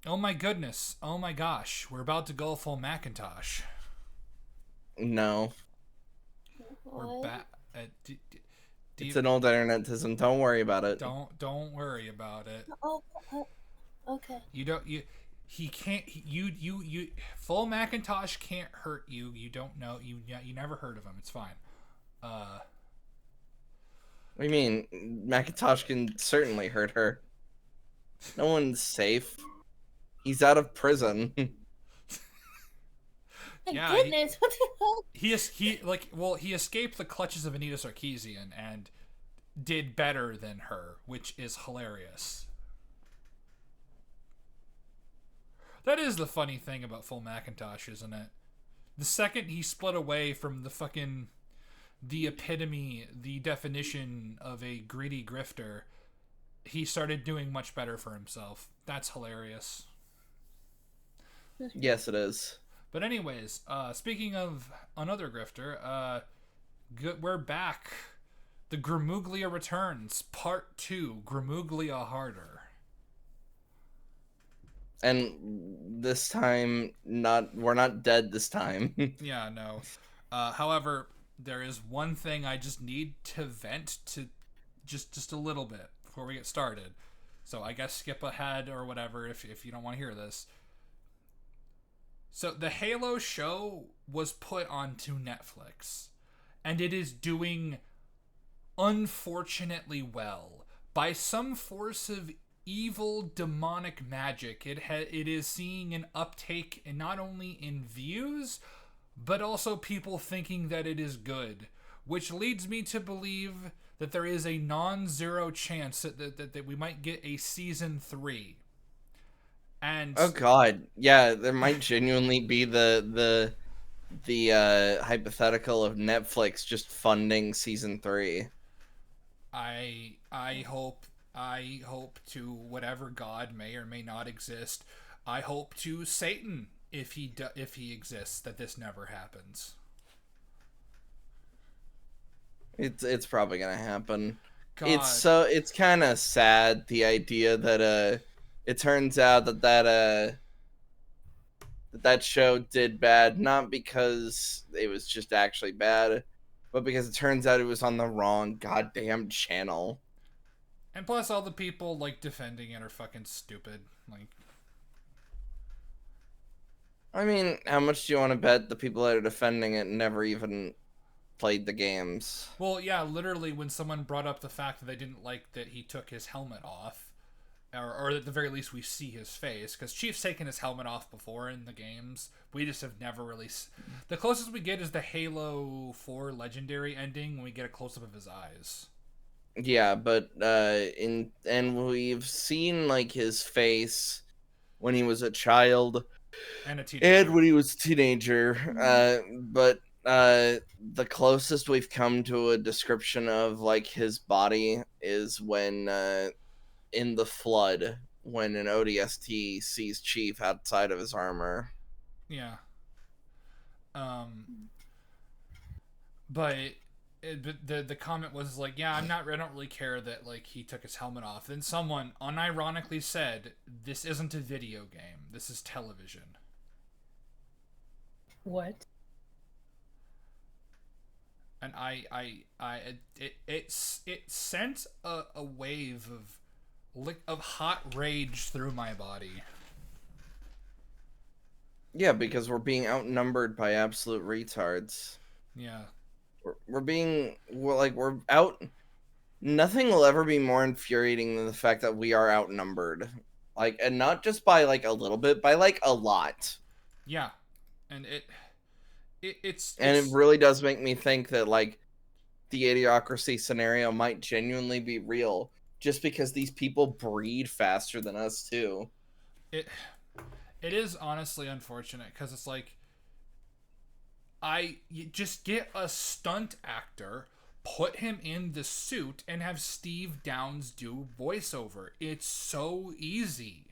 Oh my goodness. Oh my gosh. We're about to go full Macintosh. No, We're What? back. Do, do it's you, an old internetism. Don't worry about it. don't worry about it. Oh, okay. You don't you he can't you full Macintosh can't hurt you. You don't know you never heard of him. It's fine. Uh What do you mean? Macintosh can certainly hurt her. No one's safe. He's out of prison. My yeah, goodness, what the hell? he escaped the clutches of Anita Sarkeesian and did better than her, which is hilarious. That is the funny thing about Full Macintosh, isn't it? The second he split away from the epitome, the definition of a greedy grifter, he started doing much better for himself. That's hilarious. Yes, it is. But anyways, speaking of another grifter, we're back. The Gramuglia returns, part 2, Gramuglia Harder. And this time, not we're not dead this time. Yeah, no. However, there is one thing I just need to vent to just a little bit before we get started. So I guess skip ahead or whatever if you don't want to hear this. So the Halo show was put onto Netflix, and it is doing unfortunately well. By some force of evil demonic magic, it is seeing an uptake in not only in views but also people thinking that it is good, which leads me to believe that there is a non-zero chance that we might get a season 3. And Oh God, yeah, there might genuinely be the hypothetical of Netflix just funding season 3. I hope to whatever god may or may not exist. I hope to Satan, if he exists, that this never happens. It's probably gonna happen. God, It's kind of sad, the idea that it turns out that show did bad, not because it was just actually bad, but because it turns out it was on the wrong goddamn channel. and plus all the people like defending it are fucking stupid. Like, I mean, how much do you want to bet the people that are defending it never even played the games? well, yeah, literally when someone brought up the fact that they didn't like that he took his helmet off, or at the very least we see his face, because Chief's taken his helmet off before in the games. We just have never really. The closest we get is the Halo 4 Legendary ending when we get a close up of his eyes. Yeah, but and we've seen like his face when he was a child And a and teenager. when he was a teenager. But the closest we've come to a description of like his body is when in the flood, when an ODST sees Chief outside of his armor. Yeah. Um, but the comment was like, yeah, I don't really care that like he took his helmet off. Then someone unironically said, "This isn't a video game. This is television." What? And it sent a wave of hot rage through my body. Yeah, because we're being outnumbered by absolute retards. Yeah. We're out. Nothing will ever be more infuriating than the fact that we are outnumbered. Like, and not just by like a little bit, by like a lot. Yeah. And And it it's really does make me think that like the idiocracy scenario might genuinely be real, just because these people breed faster than us too. it it is honestly unfortunate because it's like you just get a stunt actor, put him in the suit, and have Steve Downes do voiceover. It's so easy.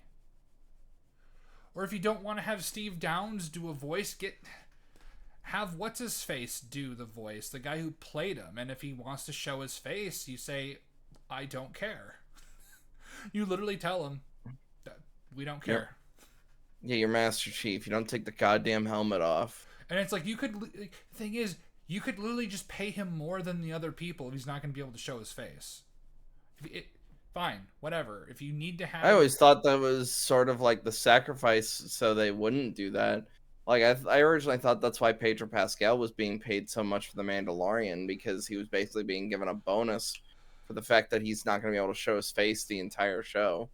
Or if you don't want to have Steve Downes do a voice, have what's his face do the voice, the guy who played him. And if he wants to show his face, you say, "I don't care." You literally tell him that we don't Yep. care. Yeah, you're Master Chief. You don't take the goddamn helmet off. And it's like, the thing is, you could literally just pay him more than the other people if he's not going to be able to show his face. Fine, whatever. If you need to have... I always thought that was sort of like the sacrifice so they wouldn't do that. Like, I originally thought that's why Pedro Pascal was being paid so much for The Mandalorian, because he was basically being given a bonus for the fact that he's not going to be able to show his face the entire show.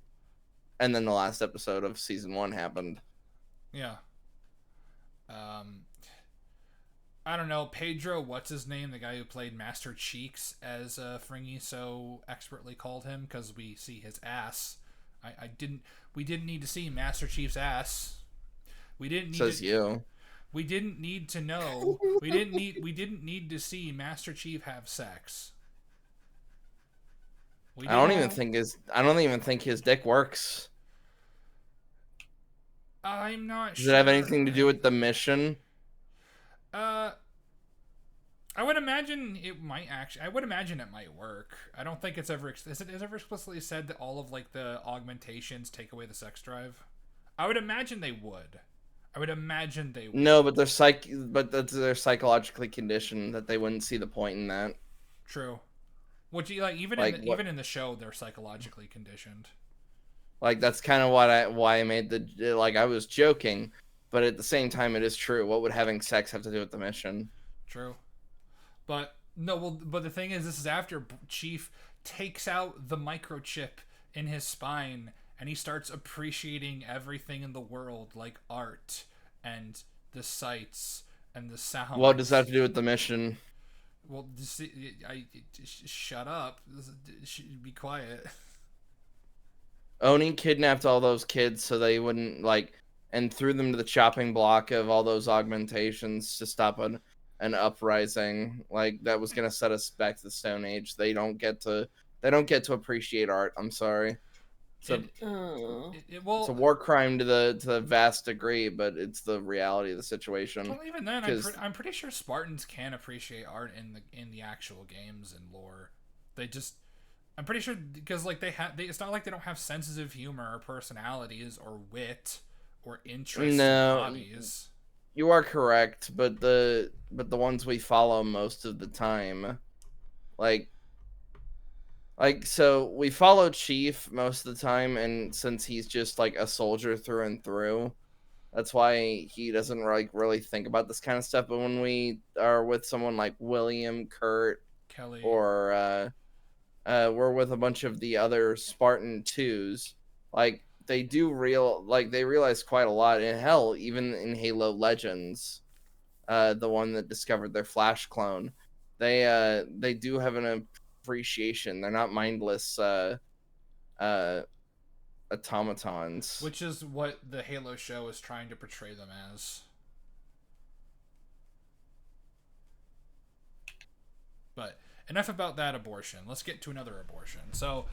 And then the last episode of season 1 happened. Yeah. I don't know, Pedro, what's his name? The guy who played Master Cheeks, as Fringy so expertly called him, because we see his ass. We didn't need to see Master Chief's ass. We didn't need Says you. We didn't need to know. We didn't need to see Master Chief have sex. I don't even think his dick works. I'm not sure. Does it have anything to do with the mission? I would imagine it might actually. I would imagine it might work. I don't think it's ever. Is it ever explicitly said that all of like the augmentations take away the sex drive? I would imagine they would. No, but they're psychologically conditioned that they wouldn't see the point in that. True. Which even in the show, they're psychologically conditioned. Like, that's kind of why I made I was joking, but at the same time, it is true. What would having sex have to do with the mission? True. But the thing is, this is after Chief takes out the microchip in his spine, and he starts appreciating everything in the world, like art and the sights and the sound. What does that have to do with the mission? Well, shut up. Be quiet. Oni kidnapped all those kids so they wouldn't, and threw them to the chopping block of all those augmentations to stop an uprising. Like, that was going to set us back to the Stone Age. They don't get to appreciate art. I'm sorry. It's a war crime to the vast degree, but it's the reality of the situation. Well, even then, I'm pretty sure Spartans can appreciate art in the actual games and lore. I'm pretty sure, because it's not like they don't have senses of humor or personalities or wit or interests or hobbies. You are correct, but the ones we follow most of the time, so we follow Chief most of the time, and since he's just like a soldier through and through, that's why he doesn't really think about this kind of stuff. But when we are with someone like William, Kurt, Kelly, or we're with a bunch of the other Spartan 2s, they realize quite a lot. And hell, even in Halo Legends, the one that discovered their Flash clone, they do have an appreciation. They're not mindless automatons. Which is what the Halo show is trying to portray them as. But enough about that abortion. Let's get to another abortion. So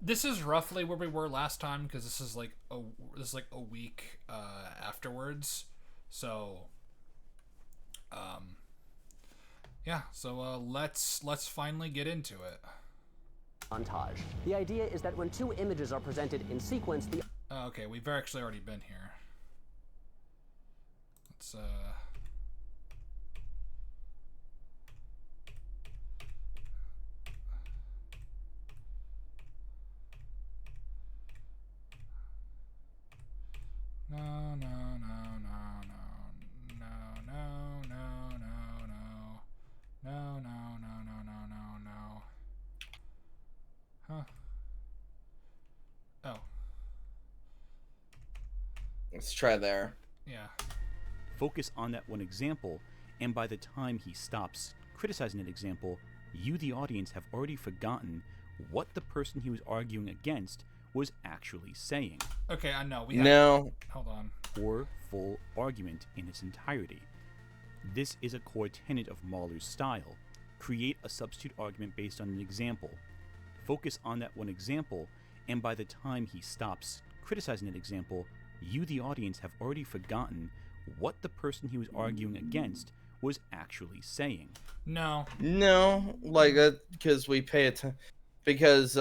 this is roughly where we were last time, because this is like a week afterwards. So yeah, so let's finally get into it. Montage. The idea is that when two images are presented in sequence, the okay, we've actually already been here. Let's no. Huh. Oh. Let's try there. Yeah. Focus on that one example, and by the time he stops criticizing that example, you, the audience, have already forgotten what the person he was arguing against was actually saying. Okay, I know. Hold on. Or full argument in its entirety. This is a core tenet of Mahler's style. Create a substitute argument based on an example. Focus on that one example, and by the time he stops criticizing that example, you, the audience, have already forgotten what the person he was arguing against was actually saying. No, like that, because we pay Because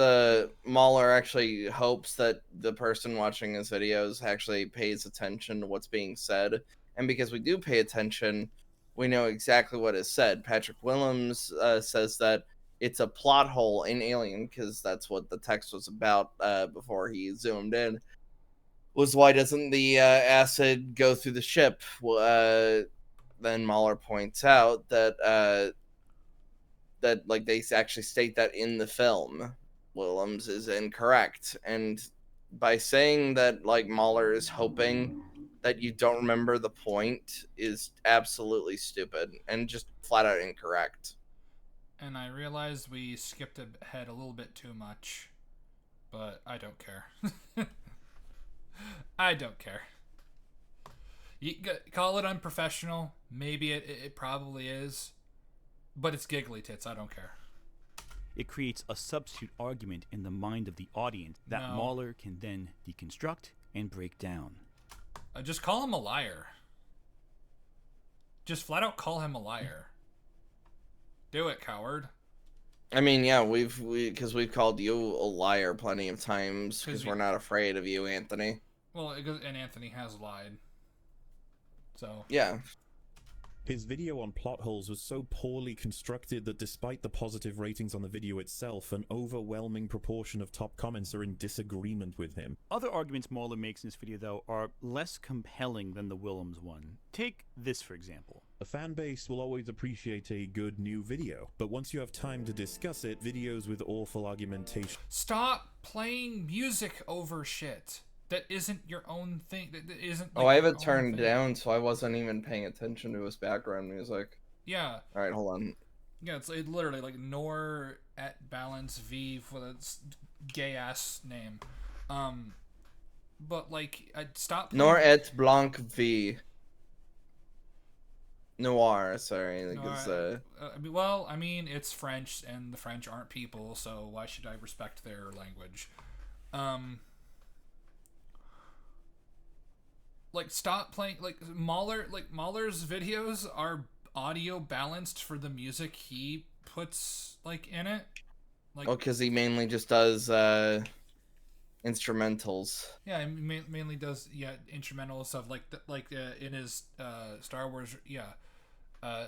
Mahler actually hopes that the person watching his videos actually pays attention to what's being said. And because we do pay attention, we know exactly what is said. Patrick Willems says that it's a plot hole in Alien, because that's what the text was about before he zoomed in, was why doesn't the acid go through the ship? Then Mahler points out that that like they actually state that in the film. Willems is incorrect, and by saying that like Mahler is hoping that you don't remember the point is absolutely stupid and just flat out incorrect. And I realized we skipped ahead a little bit too much, but I don't care. I don't care. You call it unprofessional. Maybe it probably is, but it's giggly tits. I don't care. It creates a substitute argument in the mind of the audience that No. Mahler can then deconstruct and break down. Just call him a liar. Just flat out call him a liar. Do it, coward. I mean, yeah, we've called you a liar plenty of times because we're not afraid of you, Anthony. Well, and Anthony has lied. So Yeah. His video on plot holes was so poorly constructed that despite the positive ratings on the video itself, an overwhelming proportion of top comments are in disagreement with him. Other arguments Mahler makes in this video, though, are less compelling than the Willems one. Take this, for example. A fan base will always appreciate a good new video, but once you have time to discuss it, videos with awful argumentation stop playing music over shit that isn't your own thing. That isn't. I have it turned down, so I wasn't even paying attention to his background music. Yeah. All right, hold on. Yeah, it's literally like nor at balance v for that gay ass name. But like, stop. Nor et blanc v. Noir, sorry. I mean, it's French, and the French aren't people, so why should I respect their language? Like, stop playing. Like Mahler's videos are audio balanced for the music he puts like in it. Like, because he mainly just does instrumentals. Yeah, he mainly does instrumental stuff like in his Star Wars. Yeah,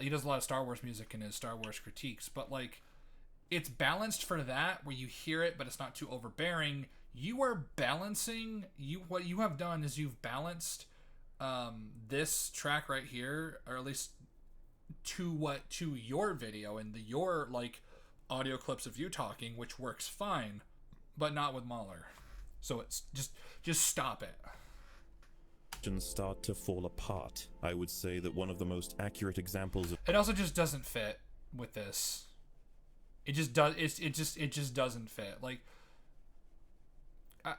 he does a lot of Star Wars music in his Star Wars critiques, but like it's balanced for that where you hear it, but it's not too overbearing. You are balancing. What you have done is you've balanced this track right here, or at least to your video and your like audio clips of you talking, which works fine, but not with Mahler. So it's just stop it. start to fall apart. I would say that one of the most accurate examples of It also just doesn't fit with this. It just does. It just doesn't fit. Like,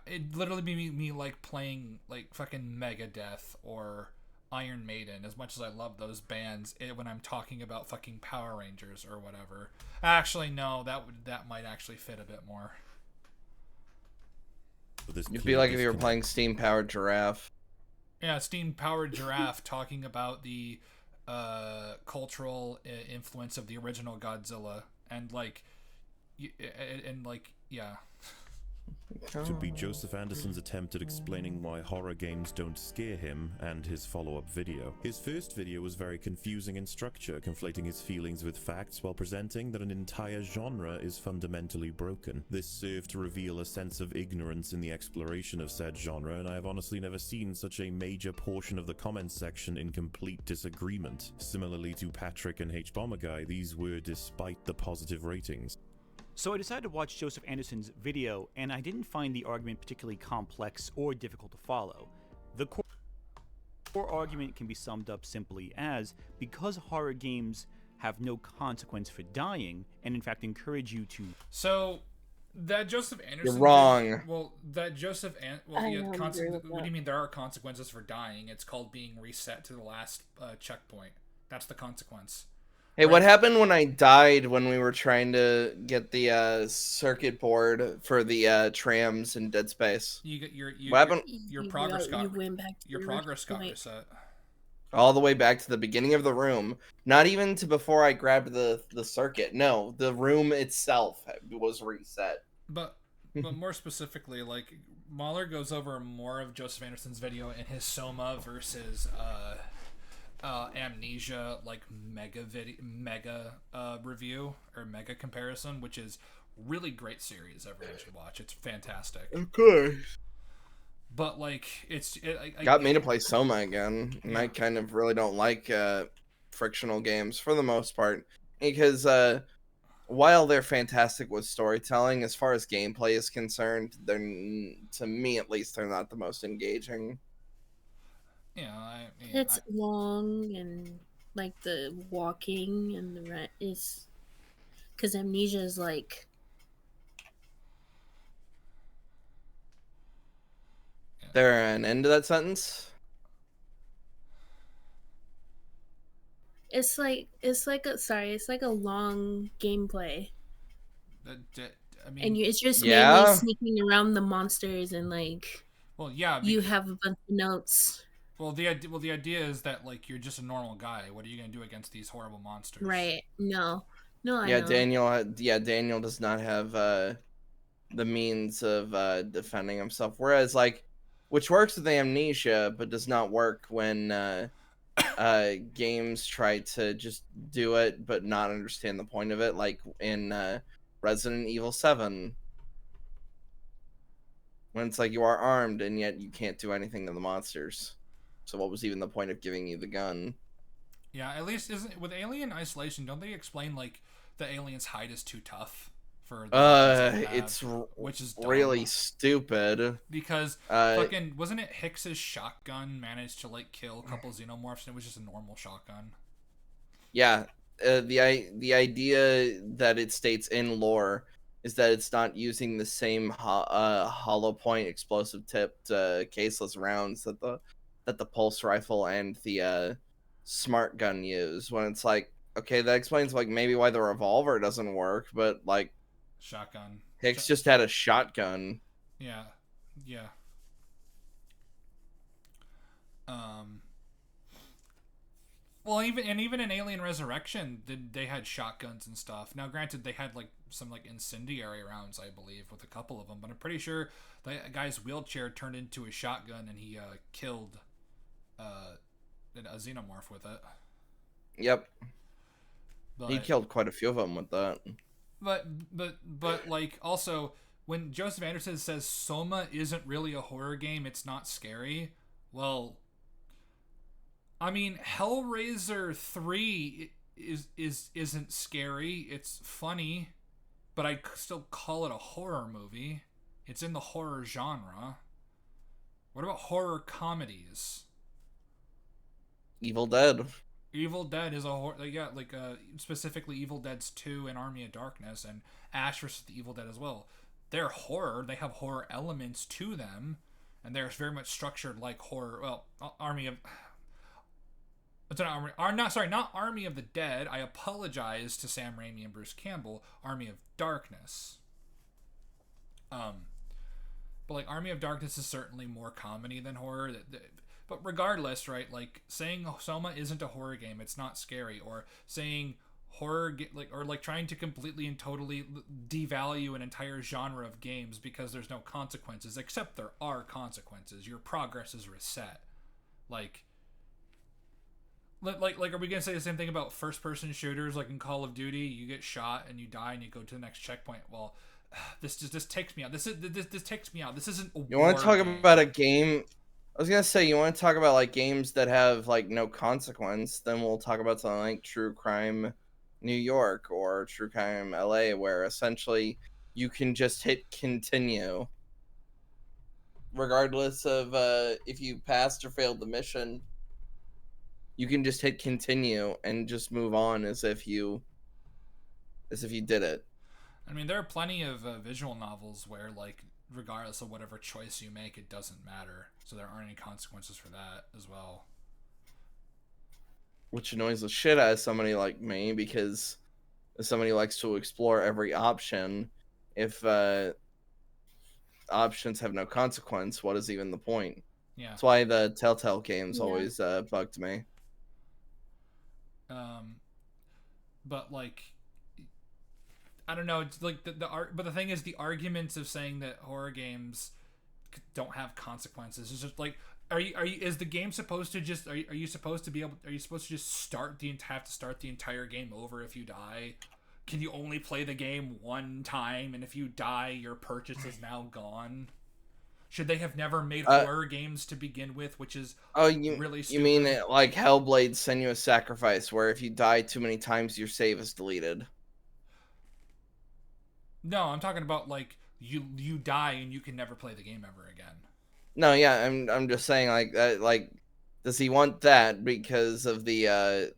it literally be me like playing like fucking Megadeth or Iron Maiden. As much as I love those bands, when I'm talking about fucking Power Rangers or whatever. Actually, no, that might actually fit a bit more. It'd be like if you were playing Steam Powered Giraffe. Yeah, Steam Powered Giraffe talking about the cultural influence of the original Godzilla and yeah. to be Joseph Anderson's attempt at explaining why horror games don't scare him and his follow-up video. His first video was very confusing in structure, conflating his feelings with facts while presenting that an entire genre is fundamentally broken. This served to reveal a sense of ignorance in the exploration of said genre, and I have honestly never seen such a major portion of the comments section in complete disagreement. Similarly to Patrick and H-Bomber Guy, these were despite the positive ratings. So I decided to watch Joseph Anderson's video, and I didn't find the argument particularly complex or difficult to follow. The core argument can be summed up simply as, because horror games have no consequence for dying, and in fact encourage you to... So, that Joseph Anderson... You're wrong. What do you mean there are consequences for dying? It's called being reset to the last checkpoint. That's the consequence. Hey, what happened when I died when we were trying to get the circuit board for the trams in Dead Space? Your What happened? Your progress got Wait. reset. All the way back to the beginning of the room. Not even to before I grabbed the circuit. No, the room itself was reset. But more specifically, like Mahler goes over more of Joseph Anderson's video in his Soma versus Amnesia like mega review or mega comparison, which is really great series. Everyone should watch. It's fantastic. Of course. But like Got me to play Soma again, and Yeah. I kind of really don't like frictional games for the most part because while they're fantastic with storytelling, as far as gameplay is concerned, they're to me at least they're not the most engaging. It's long and like the walking and the rent is because Amnesia is like There an end to that sentence? it's like it's like a long gameplay. I mean, And it's just Yeah. mainly sneaking around the monsters and like well, yeah, you have a bunch of notes. well, the idea is that like you're just a normal guy. What are you gonna do against these horrible monsters? Right. No, I Yeah, know. Daniel does not have the means of defending himself. Whereas, like, which works with Amnesia, but does not work when games try to just do it, but not understand the point of it. Like in Resident Evil 7, when it's like you are armed and yet you can't do anything to the monsters. So what was even the point of giving you the gun? Yeah, at least isn't with Alien Isolation. Don't they explain like the alien's hide is too tough for the weapons they have, It's which is dumb. really stupid. Because fucking wasn't it Hicks's shotgun managed to like kill a couple xenomorphs and it was just a normal shotgun? Yeah, the idea that it states in lore is that it's not using the same hollow point explosive tipped caseless rounds that the pulse rifle and the smart gun use. When it's like, okay, that explains like maybe why the revolver doesn't work, but like Shotgun. Hicks just had a shotgun. Yeah. Well, even in Alien Resurrection, they had shotguns and stuff. Now, granted, they had like some like incendiary rounds, I believe, with a couple of them. But I'm pretty sure the guy's wheelchair turned into a shotgun, and he killed a xenomorph with it. Yep, But, he killed quite a few of them with that. But like also when Joseph Anderson says Soma isn't really a horror game, it's not scary. Well, I mean, Hellraiser 3 isn't scary. It's funny, but I'd still call it a horror movie. It's in the horror genre. What about horror comedies? Evil Dead. Evil Dead is a horror. Yeah, like specifically Evil Dead's 2 and Army of Darkness and Ash vs. the Evil Dead as well. They're horror. They have horror elements to them, and they're very much structured like horror. Well, Army of. It's not not Army of the Dead. I apologize to Sam Raimi and Bruce Campbell. Army of Darkness. But like Army of Darkness is certainly more comedy than horror. But regardless, right? Like saying Soma isn't a horror game, it's not scary, or saying horror like trying to completely and totally devalue an entire genre of games because there's no consequences, except there are consequences. Your progress is reset. Like are we gonna say the same thing about first-person shooters? Like in Call of Duty, you get shot and you die and you go to the next checkpoint. Well, this takes me out. This takes me out. This isn't. You want to talk about a game? I was gonna say you want to talk about like games that have like no consequence. Then we'll talk about something like True Crime New York or True Crime LA, where essentially you can just hit continue, regardless of if you passed or failed the mission. You can just hit continue and just move on as if you did it. I mean, there are plenty of visual novels where, like, regardless of whatever choice you make, it doesn't matter. So there aren't any consequences for that as well. Which annoys the shit out of somebody like me, because as somebody who likes to explore every option, if options have no consequence, what is even the point? Yeah. That's why the Telltale games always bugged me. But like, I don't know. It's like but the thing is, the arguments of saying that horror games don't have consequences is just like, is the game supposed to just, are you supposed to just have to start the entire game over if you die? Can you only play the game one time, and if you die, your purchase is now gone? Should they have never made horror games to begin with, which is really stupid? You mean it, like Hellblade Senua's Sacrifice, where if you die too many times, your save is deleted? No, I'm talking about like you die and you can never play the game ever again. No, yeah, I'm just saying like that. Like, does he want that because of the?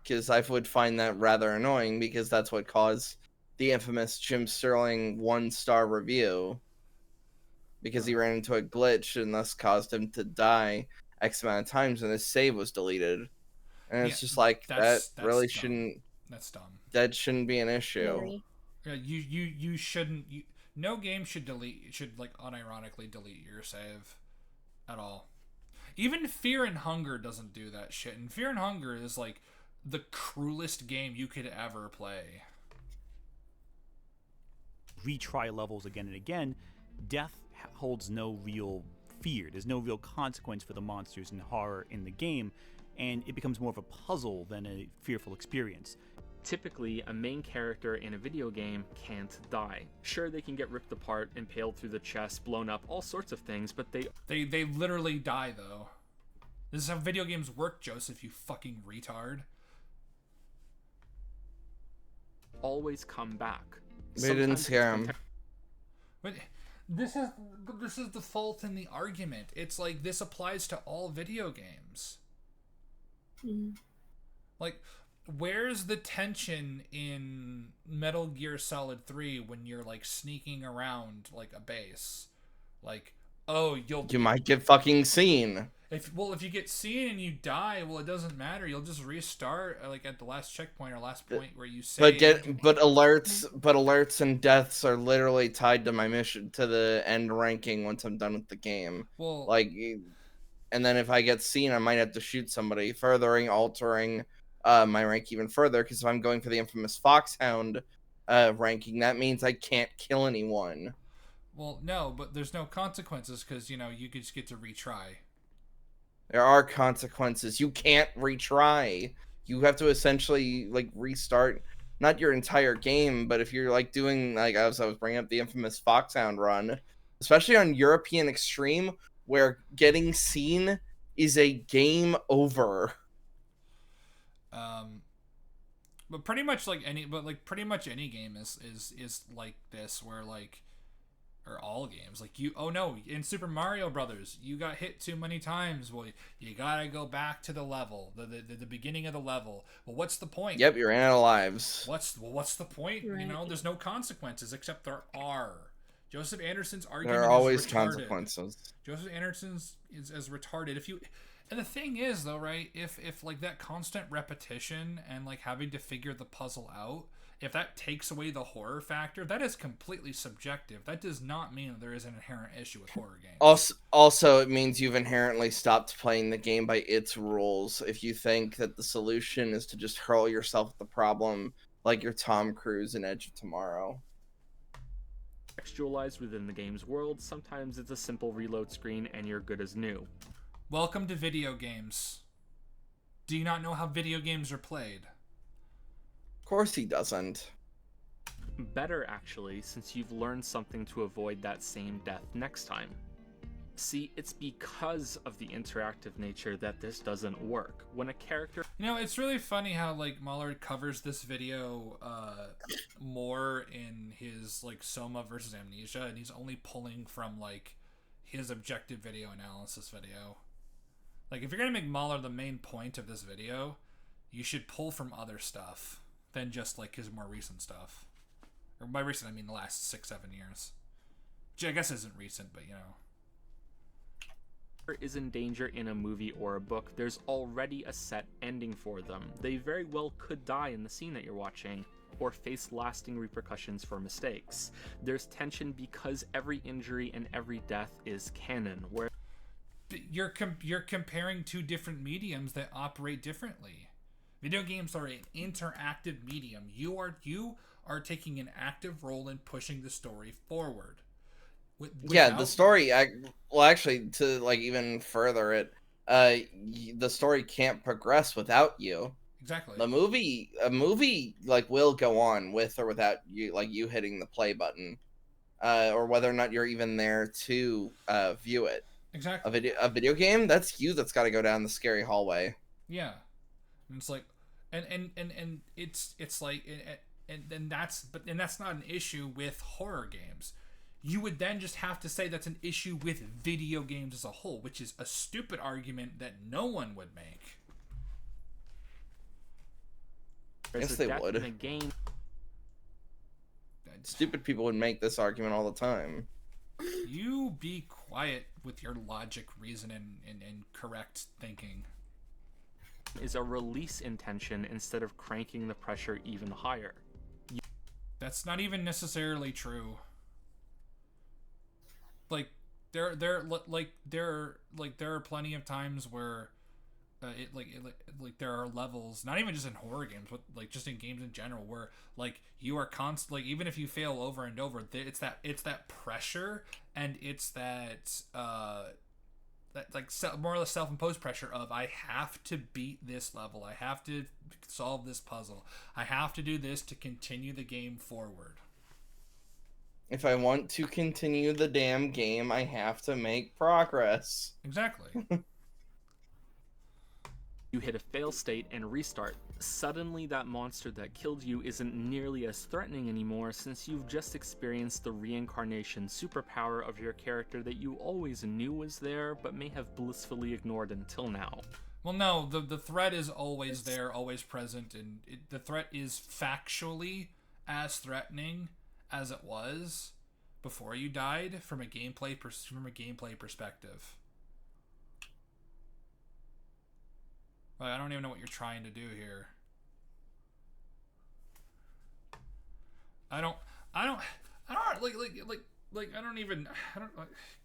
Because I would find that rather annoying because that's what caused the infamous Jim Sterling 1-star review. Because he ran into a glitch and thus caused him to die X amount of times, and his save was deleted. And it's just like that's really dumb. Shouldn't. That's dumb. That shouldn't be an issue. Very. Yeah, you shouldn't. No game should like unironically delete your save at all. Even Fear and Hunger doesn't do that shit. And Fear and Hunger is like the cruelest game you could ever play. Retry levels again and again. Death holds no real fear. There's no real consequence for the monsters and horror in the game, and it becomes more of a puzzle than a fearful experience. Typically, a main character in a video game can't die. Sure, they can get ripped apart, impaled through the chest, blown up, all sorts of things, but they literally die, though. This is how video games work, Joseph, you fucking retard. Always come back. They didn't scare him. But this is the fault in the argument. It's like this applies to all video games. Like, where's the tension in Metal Gear Solid 3 when you're like sneaking around like a base? Like, oh, you might get fucking seen. If you get seen and you die, well, it doesn't matter. You'll just restart like at the last checkpoint or last point where you save. But alerts and deaths are literally tied to my mission, to the end ranking once I'm done with the game. Well, like, and then if I get seen, I might have to shoot somebody, altering my rank even further. Because if I'm going for the infamous Foxhound ranking, that means I can't kill anyone. Well, no, but there's no consequences because you just get to retry. There are consequences. You can't retry. You have to essentially like restart, not your entire game, but if you're like doing like as I was bringing up the infamous Foxhound run, especially on European Extreme, where getting seen is a game over. But pretty much any game is like this, where like. Or all games, like in Super Mario Brothers, you got hit too many times. Well, you gotta go back to the level, the beginning of the level. Well, what's the point? Yep, you ran out of lives. What's the point? Right. There's no consequences, except there are. Joseph Anderson's argument there are always is retarded. Consequences. Joseph Anderson's is as retarded. And the thing is, though, right? If like that constant repetition and like having to figure the puzzle out. If that takes away the horror factor, that is completely subjective. That does not mean that there is an inherent issue with horror games. Also, it means you've inherently stopped playing the game by its rules. If you think that the solution is to just hurl yourself at the problem like you're Tom Cruise in Edge of Tomorrow. Textualized within the game's world, sometimes it's a simple reload screen and you're good as new. Welcome to video games. Do you not know how video games are played? Of course he doesn't. Better, actually, since you've learned something to avoid that same death next time. See, it's because of the interactive nature that this doesn't work. When a character... it's really funny how, like, Mahler covers this video more in his, like, Soma versus Amnesia, and he's only pulling from, like, his objective video analysis video. Like, if you're gonna make Mahler the main point of this video, you should pull from other stuff than just like his more recent stuff. Or by recent, I mean the last 6-7 years. Which I guess isn't recent, but is in danger in a movie or a book, there's already a set ending for them. They very well could die in the scene that you're watching, or face lasting repercussions for mistakes. There's tension because every injury and every death is canon, where you're comparing two different mediums that operate differently. Video games are an interactive medium. You are taking an active role in pushing the story forward. Yeah, the story. Well, actually, to like even further it, the story can't progress without you. Exactly. A movie like will go on with or without you, like you hitting the play button, or whether or not you're even there to view it. Exactly. A video game, that's you that's got to go down the scary hallway. Yeah, and it's like, and it's like, and that's not an issue with horror games. You would then just have to say that's an issue with video games as a whole, which is a stupid argument that no one would make. Yes, they would. In a game. Stupid people would make this argument all the time. You be quiet with your logic, reason, and correct thinking. Is a release intention instead of cranking the pressure even higher. That's not even necessarily true. Like there are plenty of times where there are levels, not even just in horror games, but like just in games in general, where like you are constantly, even if you fail over and over, it's that pressure, and it's that more or less self-imposed pressure of, I have to beat this level, I have to solve this puzzle, I have to do this to continue the game forward. If I want to continue the damn game, I have to make progress. Exactly. You hit a fail state and restart. Suddenly that monster that killed you isn't nearly as threatening anymore, since you've just experienced the reincarnation superpower of your character that you always knew was there, but may have blissfully ignored until now. Well, no, the threat is always there, always present, and the threat is factually as threatening as it was before you died from a gameplay perspective. Like, I don't even know what you're trying to do here. I don't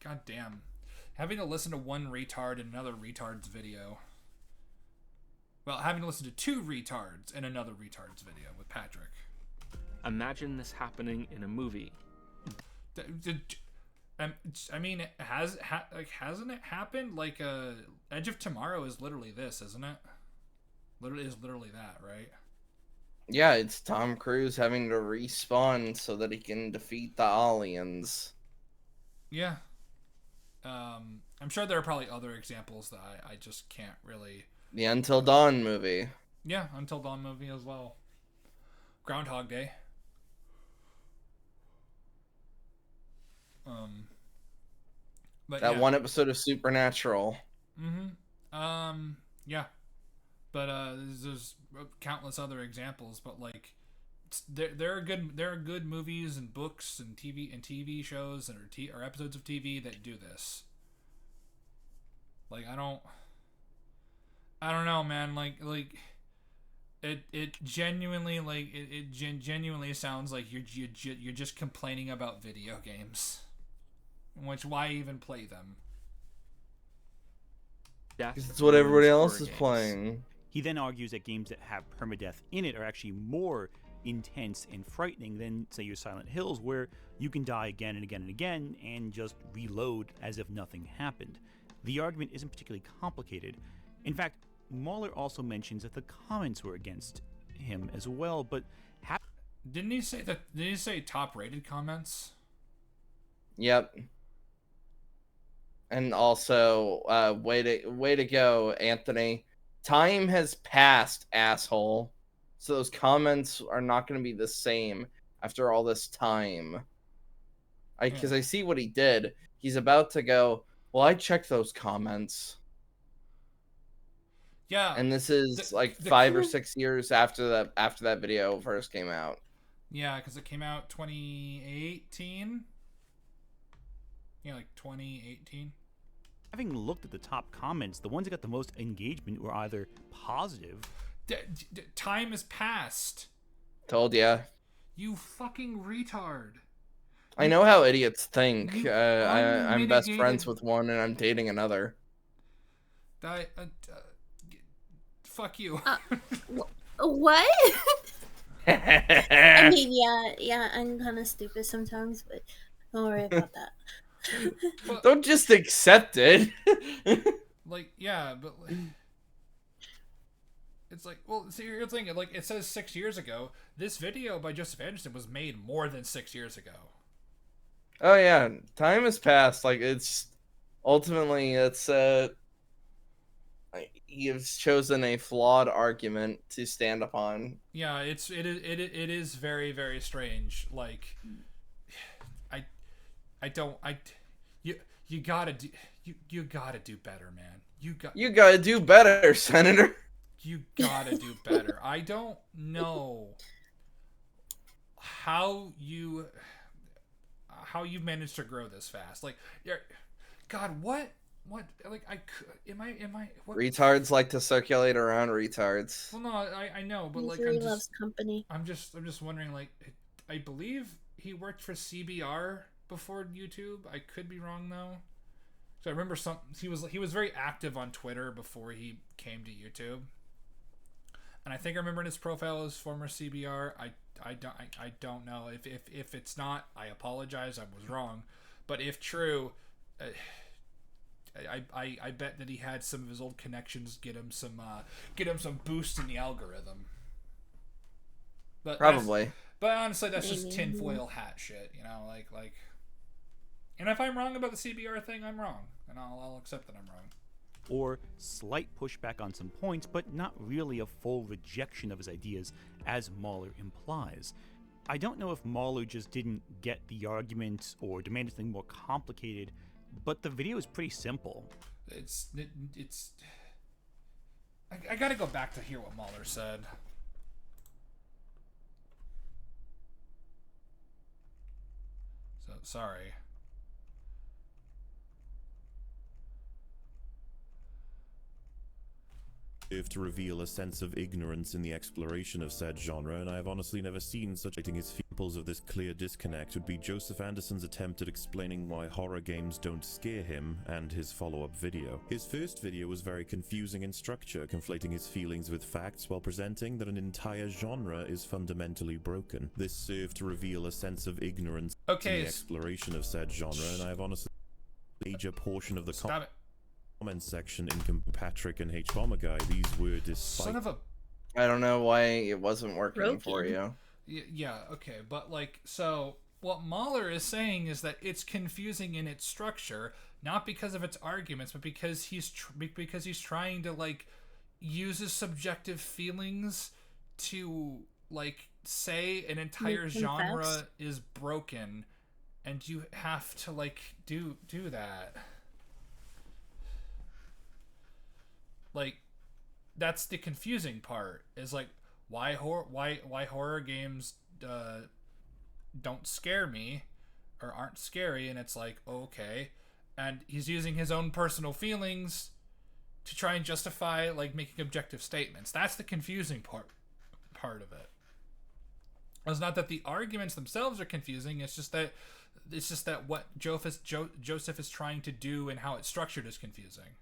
God damn. Having to listen to one retard in another retard's video. Well, having to listen to two retards in another retard's video with Patrick. Imagine this happening in a movie. I mean, hasn't it happened? Like, Edge of Tomorrow is literally this, isn't it? Literally that, right? Yeah, it's Tom Cruise having to respawn so that he can defeat the aliens. Yeah. I'm sure there are probably other examples that I just can't really... The Until Dawn movie. Yeah, Until Dawn movie as well. Groundhog Day. But that yeah. one episode of Supernatural. Yeah. But there's countless other examples. But like, there are good movies and books and TV shows or episodes of TV that do this. Like, I don't know, man. Like it genuinely, like it genuinely sounds like you're just complaining about video games. Which, why even play them? It's what everybody else is playing. He then argues that games that have permadeath in it are actually more intense and frightening than, say, your Silent Hills, where you can die again and again and again and just reload as if nothing happened. The argument isn't particularly complicated. In fact, Mahler also mentions that the comments were against him as well, but didn't he say top-rated comments? Yep. And also, way to go, Anthony. Time has passed, asshole. So those comments are not going to be the same after all this time. Because I see what he did. He's about to go, well, I checked those comments. Yeah. And this is like 5 or 6 years after that video first came out. Yeah, because it came out 2018. Yeah, like 2018. Having looked at the top comments, the ones that got the most engagement were either positive. Time has passed. Told ya. You fucking retard. I know how idiots think. I'm best friends with one and I'm dating another. Fuck you. What? I mean, yeah, I'm kind of stupid sometimes, but don't worry about that. But, Don't just accept it. like, yeah, but like, it's like, well, see, you're thinking, like, it says 6 years ago. This video by Joseph Anderson was made more than 6 years ago. Oh yeah, time has passed. Like, it's ultimately you've chosen a flawed argument to stand upon. Yeah, it is very, very strange. Like, I don't you gotta do you gotta do better, man. You gotta do better, Senator. You gotta do better. I don't know how you managed to grow this fast. Like, God, what like am I what? Retards like to circulate around retards. Well, no, I know, but like Misery loves company. I'm just wondering, like, I believe he worked for CBR before YouTube. I could be wrong though. So I remember he was very active on Twitter before he came to YouTube. And I think I remember in his profile as former CBR. I don't know if it's not. I apologize. I was wrong. But if true, I bet that he had some of his old connections get him some boost in the algorithm. But Probably. But honestly, that's just tinfoil hat shit, you know, like. And if I'm wrong about the CBR thing, I'm wrong, and I'll accept that I'm wrong. Or slight pushback on some points, but not really a full rejection of his ideas, as Mahler implies. I don't know if Mahler just didn't get the argument or demanded something more complicated, but the video is pretty simple. It's I gotta go back to hear what Mahler said. So sorry. To reveal a sense of ignorance in the exploration of said genre, and I have honestly never seen such his examples of this clear disconnect would be Joseph Anderson's attempt at explaining why horror games don't scare him, and his follow-up video. His first video was very confusing in structure, conflating his feelings with facts while presenting that an entire genre is fundamentally broken. This served to reveal a sense of ignorance in the exploration of said genre, and I have honestly a major portion of the comment section in Patrick and H Bomber Guy. These were despite. Son of a. I don't know why it wasn't working for you. Yeah, okay, but like, so what Mahler is saying is that it's confusing in its structure, not because of its arguments, but because he's trying to like use his subjective feelings to like say an entire genre is broken, and you have to like do that. Like, that's the confusing part. Is like why horror games don't scare me or aren't scary, and it's like, okay, and he's using his own personal feelings to try and justify like making objective statements. That's the confusing part of it. It's not that the arguments themselves are confusing. It's just that what Joseph is trying to do and how it's structured is confusing.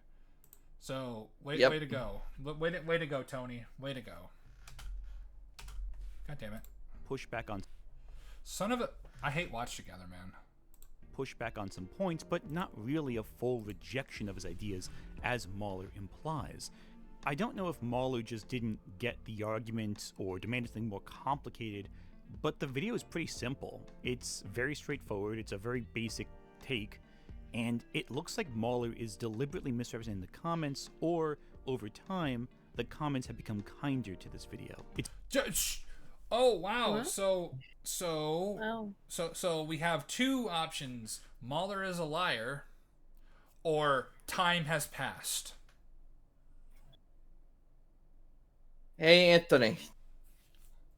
So, way to go. Way to go, Tony. Way to go. God damn it. Pushback on... Son of a... I hate Watch Together, man. Pushback on some points, but not really a full rejection of his ideas, as Mahler implies. I don't know if Mahler just didn't get the argument or demanded something more complicated, but the video is pretty simple. It's very straightforward. It's a very basic take. And it looks like Mahler is deliberately misrepresenting the comments, or over time, the comments have become kinder to this video. Oh wow! What? So we have two options: Mahler is a liar, or time has passed. Hey Anthony,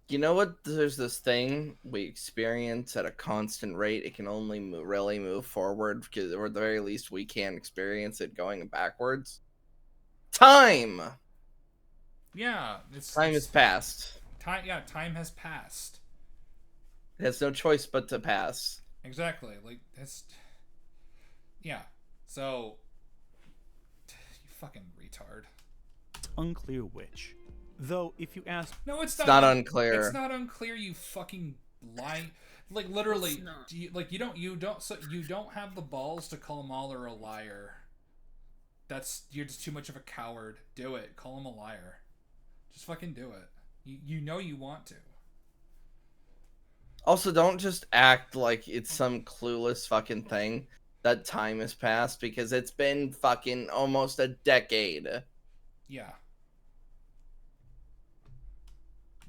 you know what? There's this thing we experience at a constant rate. It can only really move forward, because, or at the very least, we can't experience it going backwards. Time. Yeah, time has passed. Time has passed. It has no choice but to pass. Exactly. Like it's. Yeah. So. You fucking retard. It's unclear which. Though, if you ask, No, it's not not unclear. It's not unclear. You fucking lie. Like literally, It's not. you don't have the balls to call Mahler a liar. You're just too much of a coward. Do it. Call him a liar. Just fucking do it. You know you want to. Also, don't just act like it's some clueless fucking thing that time has passed, because it's been fucking almost a decade. Yeah.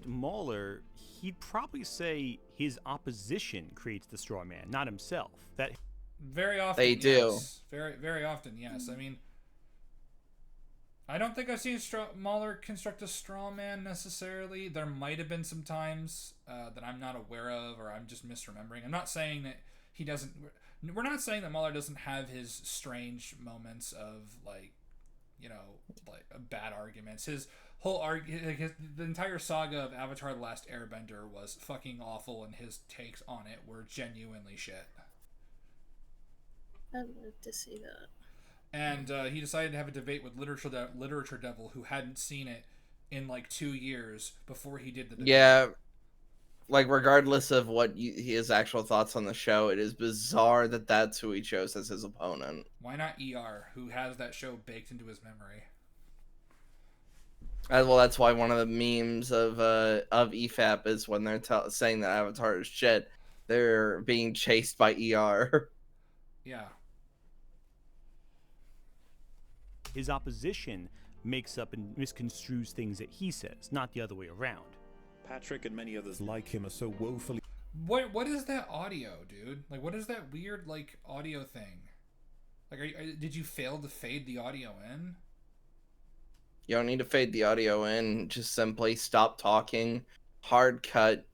Mahler, he'd probably say his opposition creates the straw man, not himself. That Very often They do. Yes. Very often, yes. I mean, I don't think I've seen Mahler construct a straw man necessarily. There might have been some times that I'm not aware of, or I'm just misremembering. I'm not saying that he doesn't. We're not saying that Mahler doesn't have his strange moments of like bad arguments. His whole the entire saga of Avatar: The Last Airbender was fucking awful, and his takes on it were genuinely shit. I'd like to see that. And he decided to have a debate with Literature Devil, who hadn't seen it in like 2 years before he did the debate. Yeah, like regardless of what his actual thoughts on the show, it is bizarre that that's who he chose as his opponent. Why not ER, who has that show baked into his memory? Well, that's why one of the memes of EFAP is when they're saying that Avatar is shit, they're being chased by ER. Yeah. his opposition makes up and misconstrues things that he says, not the other way around. Patrick and many others like him are so woefully... What is that audio, dude? Like, what is that weird, like, audio thing? Like, did you fail to fade the audio in? You don't need to fade the audio in. Just simply stop talking, hard cut,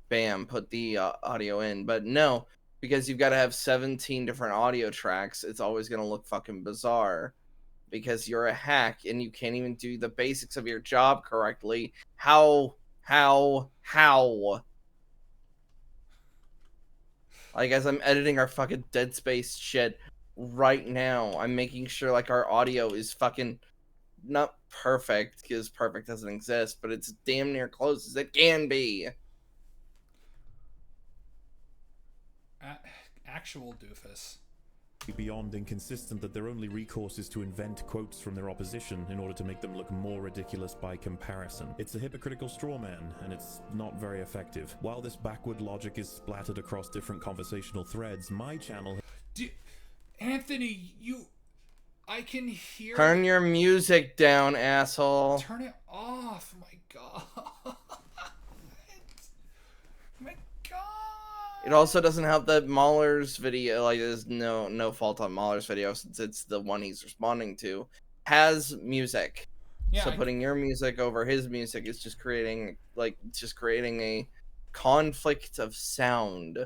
bam, put the audio in. But no, because you've got to have 17 different audio tracks, it's always going to look fucking bizarre. Because you're a hack and you can't even do the basics of your job correctly. How? Like, as I'm editing our fucking Dead Space shit right now, I'm making sure, like, our audio is fucking not perfect, because perfect doesn't exist, but it's damn near close as it can be. Actual doofus. Beyond inconsistent that their only recourse is to invent quotes from their opposition in order to make them look more ridiculous by comparison. It's a hypocritical straw man, and it's not very effective. While this backward logic is splattered across different conversational threads, my channel... Anthony, I can hear... Turn your music down, asshole. Turn it off, my god. My god. It also doesn't help that Mahler's video, like, there's no fault on Mahler's video since it's the one he's responding to, has music. Yeah, so putting your music over his music is just creating a conflict of sound.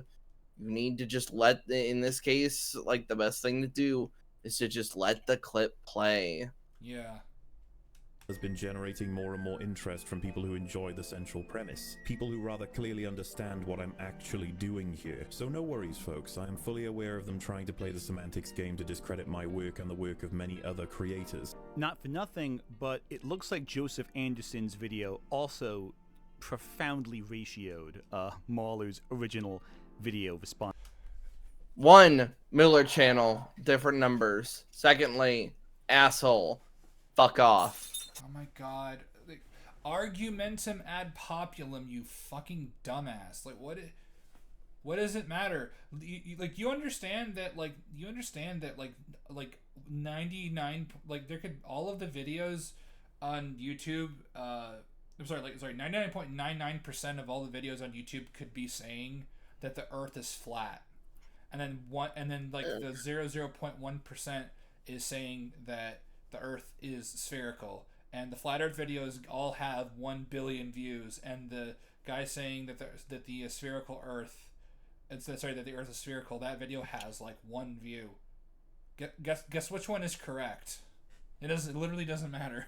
You need to just in this case, like, the best thing to do is to just let the clip play. Yeah. Has been generating more and more interest from people who enjoy the central premise. People who rather clearly understand what I'm actually doing here. So no worries, folks. I am fully aware of them trying to play the semantics game to discredit my work and the work of many other creators. Not for nothing, but it looks like Joseph Anderson's video also profoundly ratioed Mahler's original video response. 1, Miller channel, different numbers. Secondly, asshole, fuck off. Oh my god. Like, argumentum ad populum, you fucking dumbass. Like, what does it matter? You understand that 99, like, there could, all of the videos on YouTube, 99.99% of all the videos on YouTube could be saying that the earth is flat. And then the 0.1% is saying that the earth is spherical. And the flat earth videos all have 1 billion views, and the guy saying that the spherical earth, that the earth is spherical, that video has like 1 view. Guess which one is correct? It literally doesn't matter.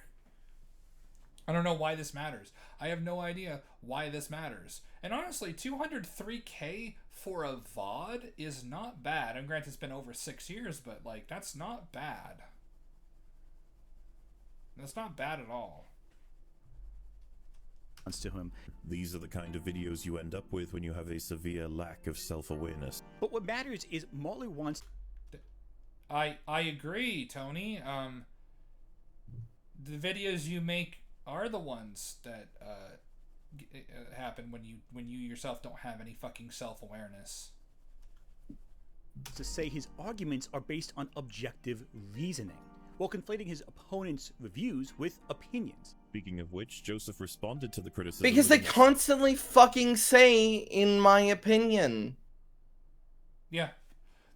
I don't know why this matters. I have no idea why this matters. And honestly, 203K for a VOD is not bad. And granted, it's been over 6 years, but like, that's not bad. That's not bad at all. to him. These are the kind of videos you end up with when you have a severe lack of self-awareness. But what matters is Marley wants... I agree, Tony. The videos you make are the ones that happen when you yourself don't have any fucking self-awareness. to say his arguments are based on objective reasoning, while conflating his opponent's reviews with opinions. Speaking of which, Joseph responded to the criticism Because they with an constantly fucking say, in my opinion. Yeah,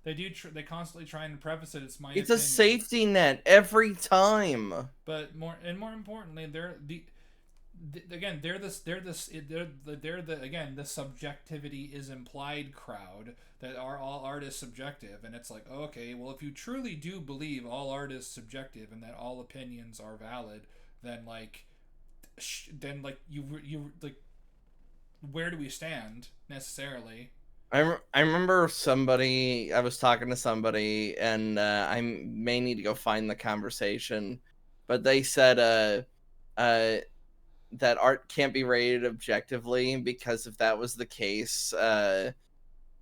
they do. They constantly try and preface it. It's my It's opinion. a safety net every time. But more importantly, they're the subjectivity is implied crowd that are all art is subjective, and it's like, okay, well, if you truly do believe all art is subjective and that all opinions are valid, then you where do we stand necessarily? I remember I was talking to somebody, and I may need to go find the conversation, but they said that art can't be rated objectively, because if that was the case,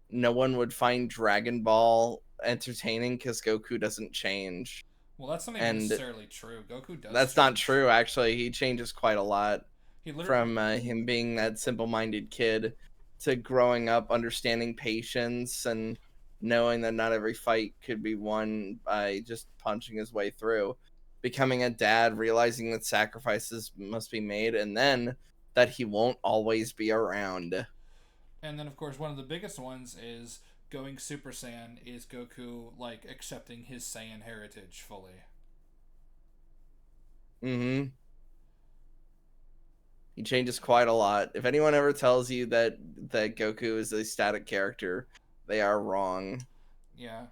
no one would find Dragon Ball entertaining because Goku doesn't change. Well, that's not even necessarily true. Goku does. That's not true, actually. He changes quite a lot. He From him being that simple-minded kid to growing up understanding patience and knowing that not every fight could be won by just punching his way through, becoming a dad, realizing that sacrifices must be made, and then that he won't always be around. And then, of course, one of the biggest ones is going Super Saiyan is Goku, accepting his Saiyan heritage fully. Mm-hmm. He changes quite a lot. If anyone ever tells you that Goku is a static character, they are wrong. Yeah.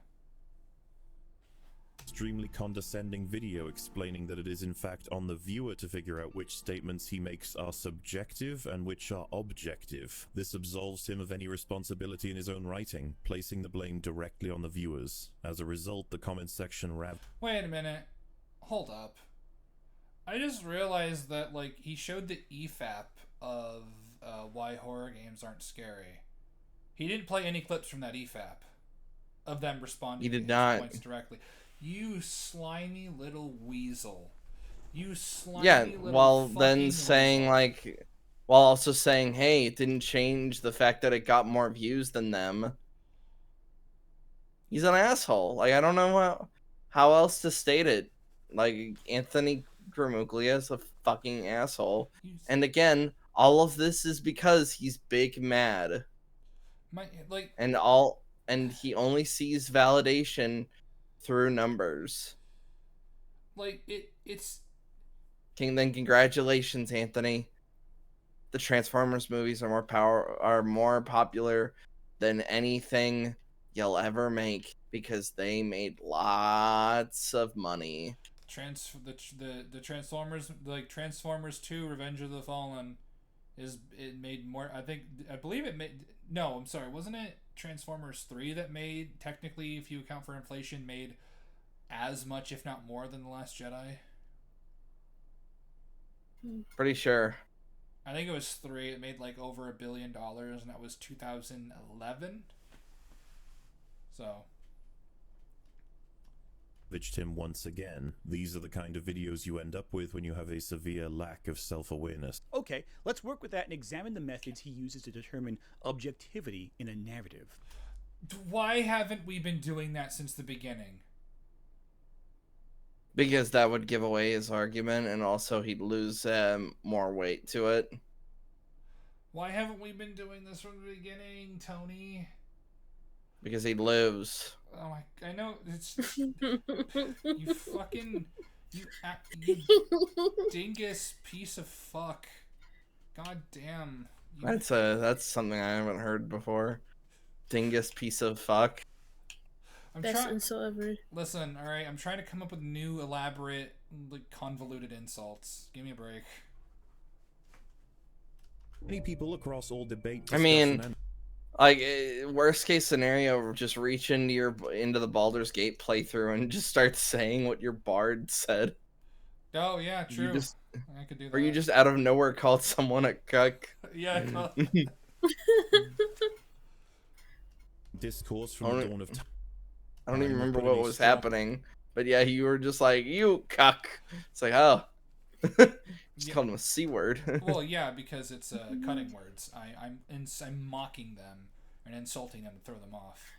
extremely condescending video explaining that it is in fact on the viewer to figure out which statements he makes are subjective and which are objective. This absolves him of any responsibility in his own writing, placing the blame directly on the viewers. As a result, the comments section Wait a minute. Hold up. I just realized that, he showed the EFAP of why horror games aren't scary. He didn't play any clips from that EFAP of them responding He did to his not. points directly. You slimy little weasel. You slimy little while fucking then saying, weasel. while also saying, hey, it didn't change the fact that it got more views than them. He's an asshole. I don't know how else to state it. Anthony Gramuglia is a fucking asshole. And again, all of this is because he's big mad. And he only sees validation through numbers. Then congratulations, Anthony. The Transformers movies are more popular than anything you'll ever make because they made lots of money. The Transformers, Transformers 2 Revenge of the Fallen, it made more. I believe it made. No, I'm sorry. Wasn't it Transformers 3 that made, technically, if you account for inflation, made as much, if not more, than The Last Jedi? Pretty sure. I think it was 3. It made over $1 billion, and that was 2011. So. him once again. These are the kind of videos you end up with when you have a severe lack of self-awareness. Okay, let's work with that and examine the methods he uses to determine objectivity in a narrative. Why haven't we been doing that since the beginning? Because that would give away his argument, and also he'd lose more weight to it. Why haven't we been doing this from the beginning, Tony? Because he'd lose. Oh my! I know it's you fucking you dingus piece of fuck. God damn. That's something I haven't heard before. Dingus piece of fuck. Best insult ever. Listen, all right. I'm trying to come up with new, elaborate, convoluted insults. Give me a break. Many people across all debate. Worst case scenario, just reach into the Baldur's Gate playthrough and just start saying what your bard said. Oh yeah, You true. just, I could do that. or you just out of nowhere called someone a cuck. Yeah. Discourse from I the don't, dawn of time. I don't even I've remember put in what a was strong- happening, but yeah, you were just like, you cuck. It's like, oh. Just Yeah. called him a C word. Well, yeah, because it's cutting words. I'm mocking them and insulting them to throw them off.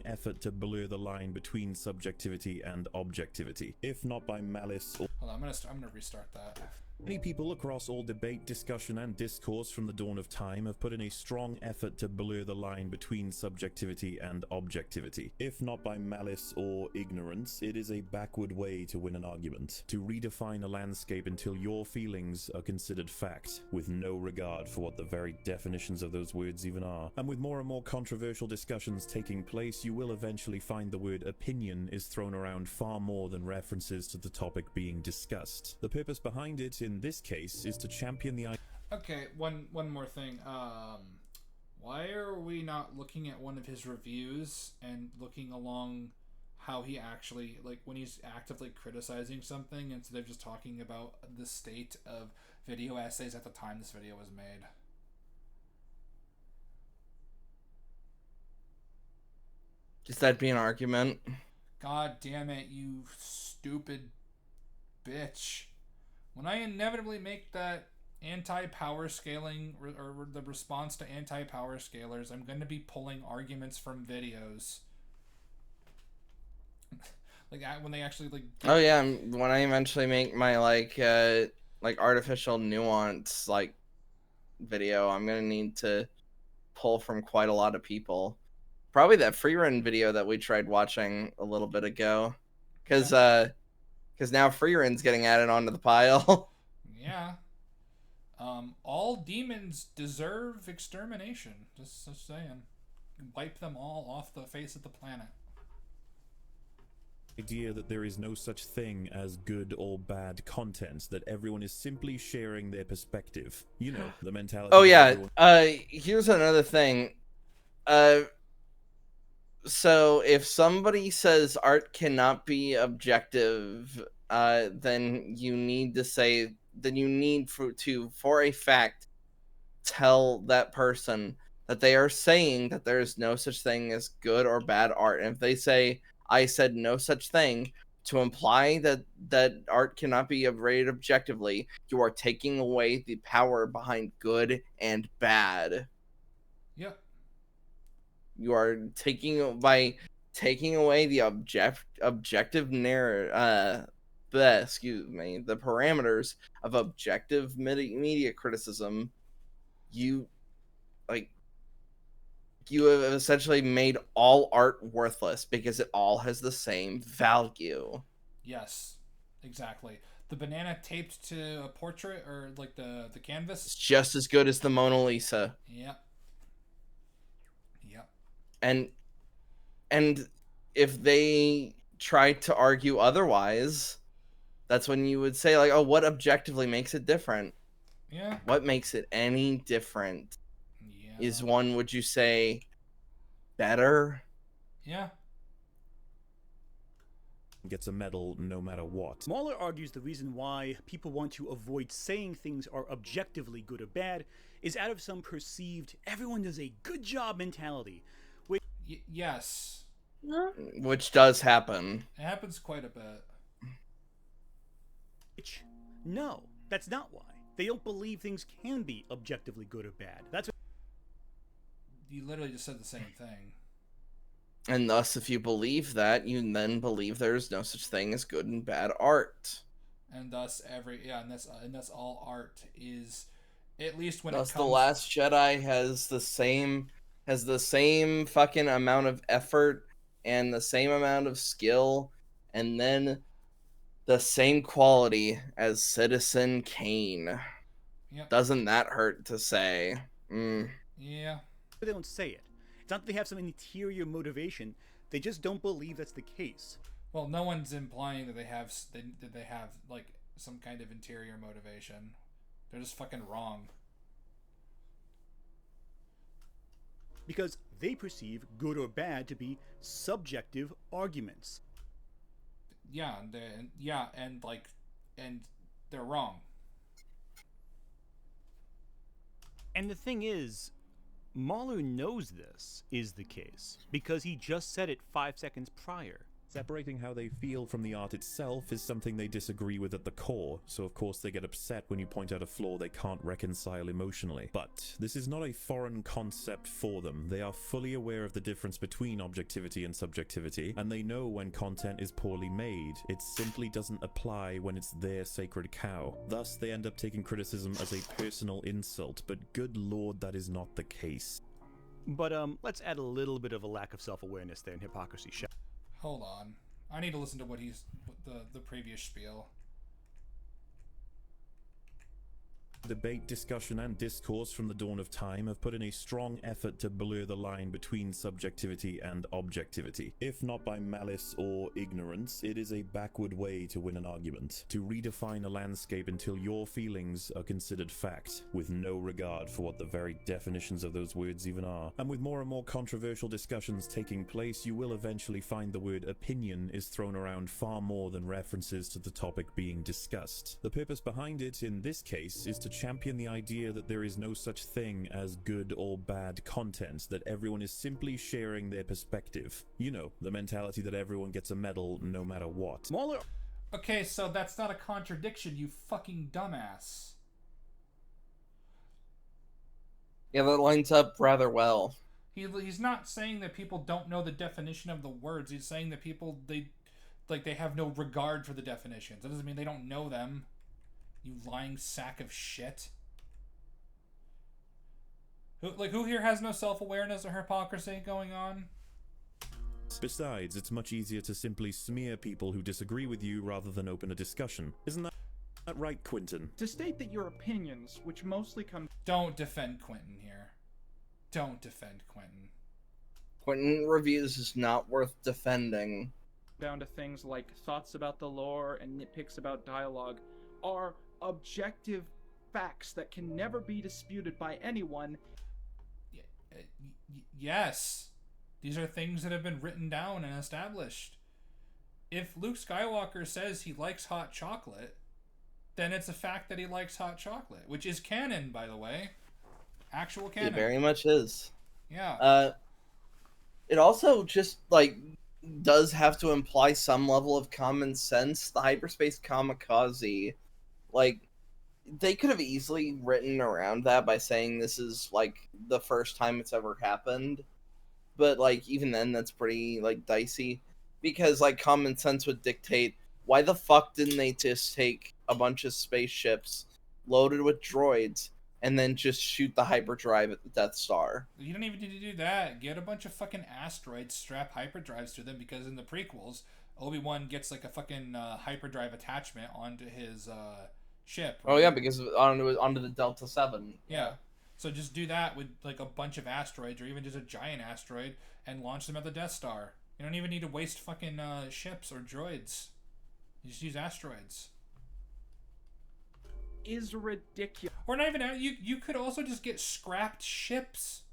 effort to blur the line between subjectivity and objectivity, if not by malice or Hold on, I'm gonna restart that. many people across all debate, discussion, and discourse from the dawn of time have put in a strong effort to blur the line between subjectivity and objectivity. If not by malice or ignorance, it is a backward way to win an argument, to redefine a landscape until your feelings are considered fact, with no regard for what the very definitions of those words even are. And with more and more controversial discussions taking place, you will eventually find the word opinion is thrown around far more than references to the topic being discussed. The purpose behind it, in this case, is to champion the idea. Okay, one more thing. Why are we not looking at one of his reviews and looking along how he actually, like, when he's actively criticizing something instead of just talking about the state of video essays at the time this video was made? Does that be an argument? God damn it, you stupid bitch. When I inevitably make that anti-power scaling or the response to anti-power scalers, I'm going to be pulling arguments from videos. When they actually Oh yeah, when I eventually make my like artificial nuance video, I'm gonna need to pull from quite a lot of people. Probably that free run video that we tried watching a little bit ago, because now free run's getting added onto the pile. Yeah. All demons deserve extermination. Just saying. Wipe them all off the face of the planet. Idea that there is no such thing as good or bad content, that everyone is simply sharing their perspective. You know, the mentality. Oh of yeah. everyone- Here's another thing. So if somebody says art cannot be objective, then you need to say, then you need for a fact tell that person that they are saying that there is no such thing as good or bad art. And if they say, I said no such thing, to imply that art cannot be rated objectively, you are taking away the power behind good and bad. Yep. You are taking away the objective narrative. The parameters of objective media criticism. You have essentially made all art worthless because it all has the same value. Yes. Exactly. The banana taped to a portrait or like the canvas. It's just as good as the Mona Lisa. Yep. Yep. And if they try to argue otherwise, that's when you would say, like, oh, what objectively makes it different? Yeah. What makes it any different? Yeah. Is one, would you say, better? Yeah. Gets a medal no matter what. Mahler argues the reason why people want to avoid saying things are objectively good or bad is out of some perceived everyone does a good job mentality. Yes. Which does happen. It happens quite a bit. Which, no, that's not why. They don't believe things can be objectively good or bad. That's what You literally just said the same thing. And thus, if you believe that, you then believe there's no such thing as good and bad art. And thus and thus all art is, at least when Thus, it comes. The Last Jedi has the same fucking amount of effort and the same amount of skill, and then the same quality as Citizen Kane. Yep. Doesn't that hurt to say? Yeah. they don't say it. It's not that they have some interior motivation. They just don't believe that's the case. Well, no one's implying that they have like some kind of interior motivation. They're just fucking wrong. Because they perceive good or bad to be subjective arguments. and they're wrong. And the thing is, Mahler knows this is the case because he just said it 5 seconds prior. Separating how they feel from the art itself is something they disagree with at the core, so of course they get upset when you point out a flaw they can't reconcile emotionally. But this is not a foreign concept for them. They are fully aware of the difference between objectivity and subjectivity, and they know when content is poorly made. It simply doesn't apply when it's their sacred cow. Thus, they end up taking criticism as a personal insult, but good lord, that is not the case. But let's add a little bit of a lack of self-awareness there and hypocrisy. Hold on. I need to listen to what the previous spiel. Debate, discussion, and discourse from the dawn of time have put in a strong effort to blur the line between subjectivity and objectivity. If not by malice or ignorance, it is a backward way to win an argument. To redefine a landscape until your feelings are considered fact, with no regard for what the very definitions of those words even are. And with more and more controversial discussions taking place, you will eventually find the word opinion is thrown around far more than references to the topic being discussed. The purpose behind it, in this case, is to champion the idea that there is no such thing as good or bad content, that everyone is simply sharing their perspective. You know, the mentality that everyone gets a medal no matter what. Mahler. Okay, so that's not a contradiction, you fucking dumbass. Yeah, that lines up rather well. He's not saying that people don't know the definition of the words. He's saying that people, they have no regard for the definitions. That doesn't mean they don't know them. You lying sack of shit. Who here has no self-awareness or hypocrisy going on? Besides, it's much easier to simply smear people who disagree with you rather than open a discussion. Isn't that right, Quentin? To state that your opinions, which mostly come... Don't defend Quentin here. Don't defend Quentin. Quentin reviews is not worth defending. Down to things like thoughts about the lore and nitpicks about dialogue are objective facts that can never be disputed by anyone. Yes. These are things that have been written down and established. If Luke Skywalker says he likes hot chocolate, then it's a fact that he likes hot chocolate, which is canon, by the way. Actual canon. It very much is. Yeah. It also just, does have to imply some level of common sense. The hyperspace kamikaze, they could have easily written around that by saying this is, the first time it's ever happened. But, even then, that's pretty, dicey. Because, common sense would dictate, why the fuck didn't they just take a bunch of spaceships loaded with droids and then just shoot the hyperdrive at the Death Star? You don't even need to do that. Get a bunch of fucking asteroids, strap hyperdrives to them, because in the prequels, Obi-Wan gets, a fucking hyperdrive attachment onto his, ship. Right? Oh, yeah, because onto the Delta 7. Yeah. So just do that with a bunch of asteroids, or even just a giant asteroid, and launch them at the Death Star. You don't even need to waste fucking ships or droids. You just use asteroids. Is ridiculous. Or not even you could also just get scrapped ships,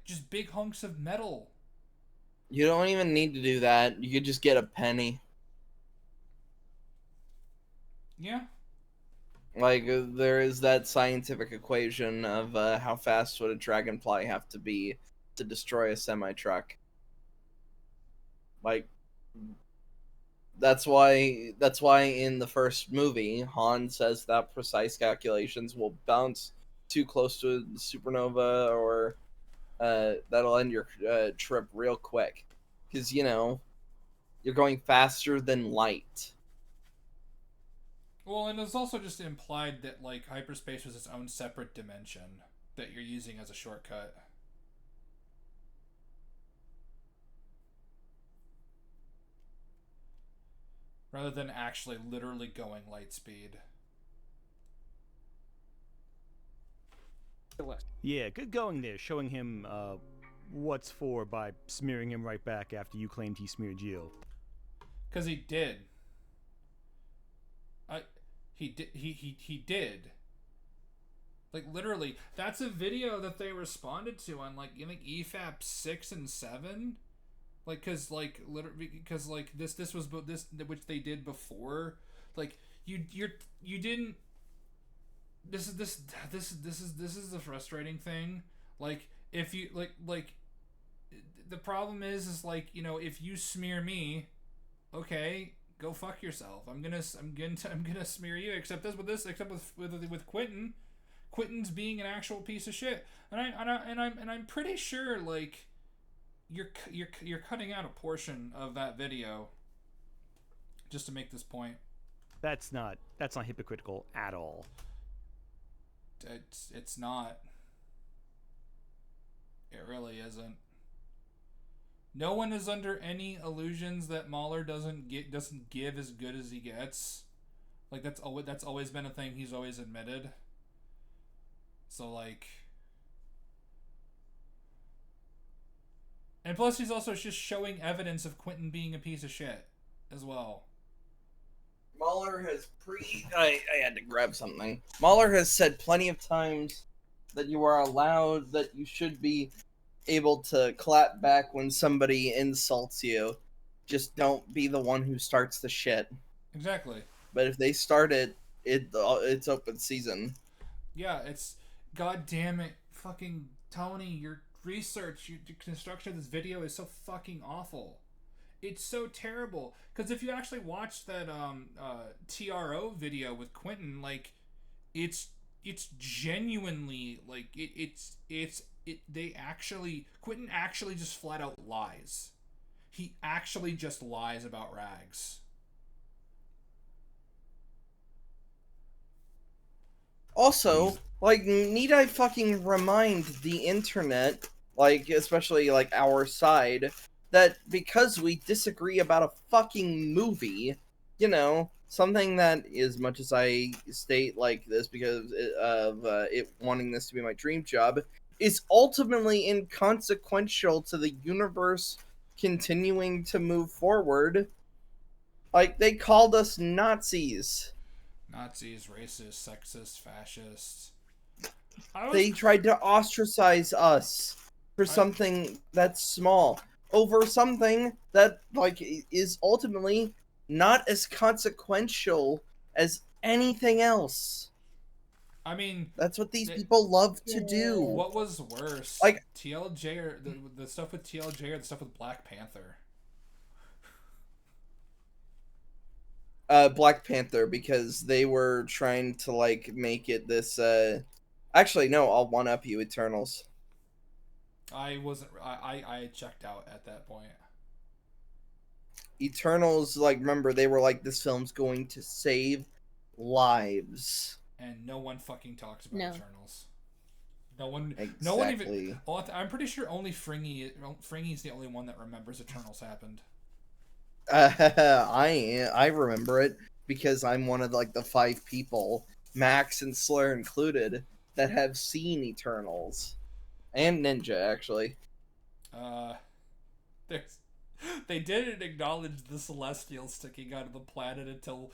just big hunks of metal. You don't even need to do that. You could just get a penny. Yeah. There is that scientific equation of how fast would a dragonfly have to be to destroy a semi-truck. That's why in the first movie, Han says that precise calculations will bounce too close to a supernova, or that'll end your trip real quick. Because, you're going faster than light. Well, and it's also just implied that, hyperspace was its own separate dimension that you're using as a shortcut. Rather than actually literally going light speed. Yeah, good going there, showing him what's for by smearing him right back after you claimed he smeared you. Because he did. He did. Literally, that's a video that they responded to on, EFAP 6 and 7. Like, cause like literally, because like this was this which they did before. Like you didn't. This is the frustrating thing. Like if you like the problem is like, you know, if you smear me, okay, go fuck yourself. I'm gonna smear you. Except with Quentin. Quentin's being an actual piece of shit, and I'm pretty sure like you're cutting out a portion of that video just to make this point. That's not hypocritical at all. It's not. It really isn't. No one is under any illusions that Mahler doesn't give as good as he gets. Like that's always been a thing he's always admitted. So like, and plus he's also just showing evidence of Quentin being a piece of shit as well. Mahler has I had to grab something. Mahler has said plenty of times that you are allowed, that you should be able to clap back when somebody insults you. Just don't be the one who starts the shit. Exactly. But if they start it, it's open season. Yeah, it's god damn it, fucking Tony, your research, your construction of this video is so fucking awful. It's so terrible. Because if you actually watch that TRO video with Quentin, like, it's genuinely like Quentin actually just flat out lies. He actually just lies about Rags. Also, like, need I fucking remind the internet, like, especially like our side, that because we disagree about a fucking movie, you know, something that, as much as I state like this because of it wanting this to be my dream job, is ultimately inconsequential to the universe continuing to move forward. Like, they called us Nazis. Nazis, racist, sexist, fascists. They tried to ostracize us for something that's small over something that, like, is ultimately not as consequential as anything else. I mean, that's what these people love to do. What was worse, like TLJ or the stuff with TLJ or the stuff with Black Panther? Black Panther, because they were trying to like make it this. Actually, no, I'll one up you, Eternals. I wasn't. I checked out at that point. Eternals, like, remember, they were like, this film's going to save lives. And no one fucking talks about Eternals. No one. Exactly. No one even. I'm pretty sure only Fringy's the only one that remembers Eternals happened. I remember it because I'm one of like the 5 people, Max and Slur included, that have seen Eternals, and Ninja actually. They didn't acknowledge the Celestials sticking out of the planet until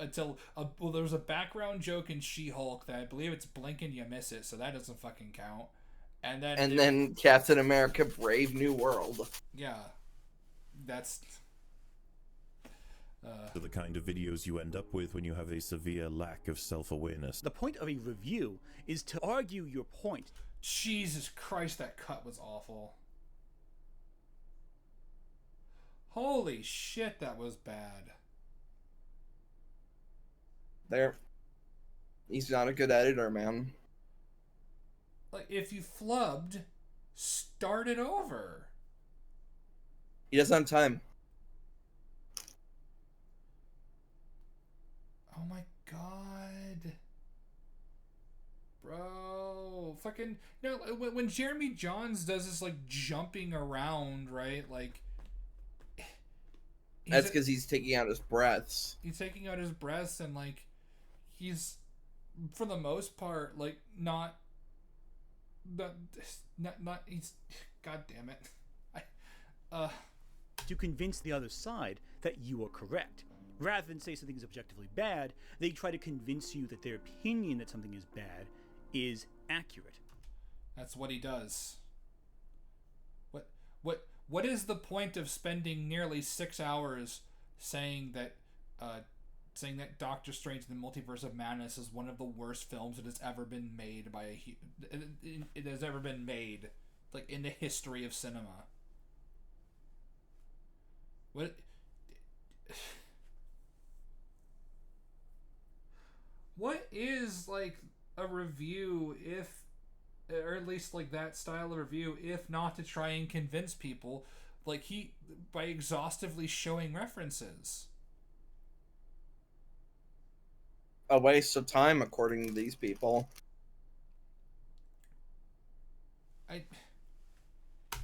there was a background joke in She-Hulk that I believe it's blink and you miss it, so that doesn't fucking count. And then Captain America: Brave New World. Yeah, that's. The kind of videos you end up with when you have a severe lack of self-awareness. The point of a review is to argue your point. Jesus Christ, that cut was awful. Holy shit, that was bad. He's not a good editor, man. Like, if you flubbed, start it over. He doesn't have time. Oh my god. Bro. Fucking. No, when Jeremy Jahns does this, like, jumping around, right? Like. That's because he's taking out his breaths. He's taking out his breaths, and, like, he's, for the most part, like, not he's. God damn it. To convince the other side that you are correct. Rather than say something is objectively bad, they try to convince you that their opinion that something is bad is accurate. That's what he does. what is the point of spending nearly 6 hours saying that Doctor Strange in the Multiverse of Madness is one of the worst films that has ever been made it has ever been made, like, in the history of cinema? What is, like, a review, or at least, like, that style of review, if not to try and convince people, like, by exhaustively showing references? A waste of time, according to these people.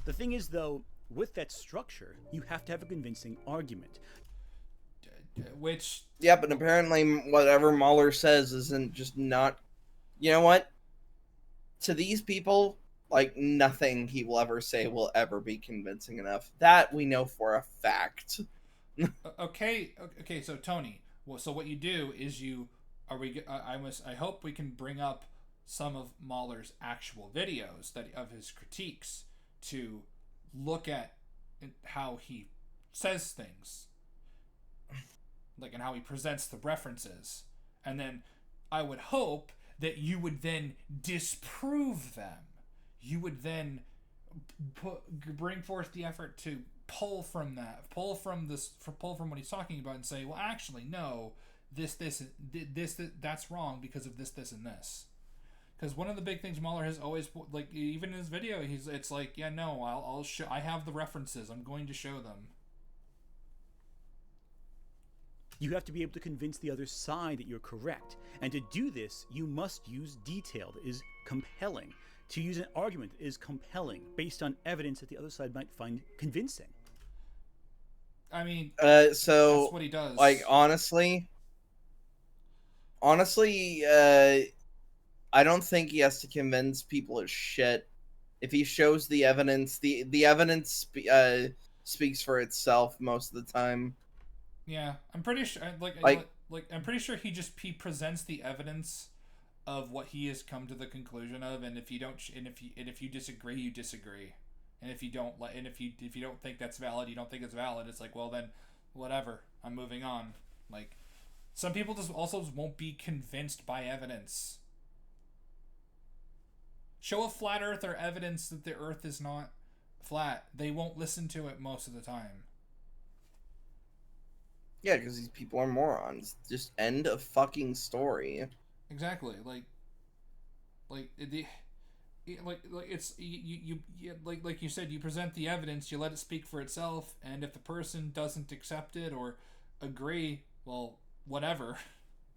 The thing is, though, with that structure, you have to have a convincing argument. Which... Yeah, but apparently whatever Mahler says isn't just not... You know what? To these people, like, nothing he will ever say will ever be convincing enough. That we know for a fact. Okay, so Tony, so what you do is I hope we can bring up some of Mahler's actual videos of his critiques to look at how he says things, like, and how he presents the references, and then I would hope that you would then disprove them. You would then bring forth the effort to pull from what he's talking about and say, well, actually, no, this, that's wrong because of this, and this. Because one of the big things Mahler has always, like, even in his video, it's like, yeah, no, I'll show, I have the references, I'm going to show them. You have to be able to convince the other side that you're correct. And to do this, you must use detail that is compelling. To use an argument that is compelling, based on evidence that the other side might find convincing. I mean, so that's what he does. Like, honestly, I don't think he has to convince people as shit. If he shows the evidence, the evidence speaks for itself most of the time. Yeah, I'm pretty sure. I'm pretty sure he presents the evidence of what he has come to the conclusion of, and if you don't, if you disagree, you disagree, and if you don't if you don't think that's valid, you don't think it's valid. It's like, well, then, whatever. I'm moving on. Like, some people just won't be convinced by evidence. Show a flat earther evidence that the earth is not flat. They won't listen to it most of the time. Yeah, because these people are morons. Just end of fucking story. Exactly. Like it's you like you said, you present the evidence, you let it speak for itself, and if the person doesn't accept it or agree, well, whatever.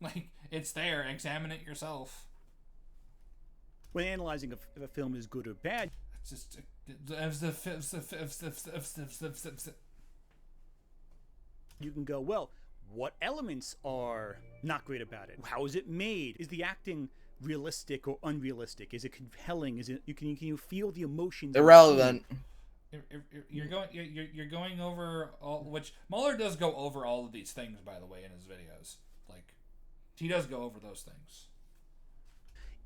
Like, it's there. Examine it yourself. When analyzing if a film is good or bad, It's just you can go, well, what elements are not great about it? How is it made? Is the acting realistic or unrealistic? Is it compelling? Is it can you feel the emotions? Irrelevant. You're going over all, which Mahler does go over all of these things, by the way, in his videos. Like, he does go over those things.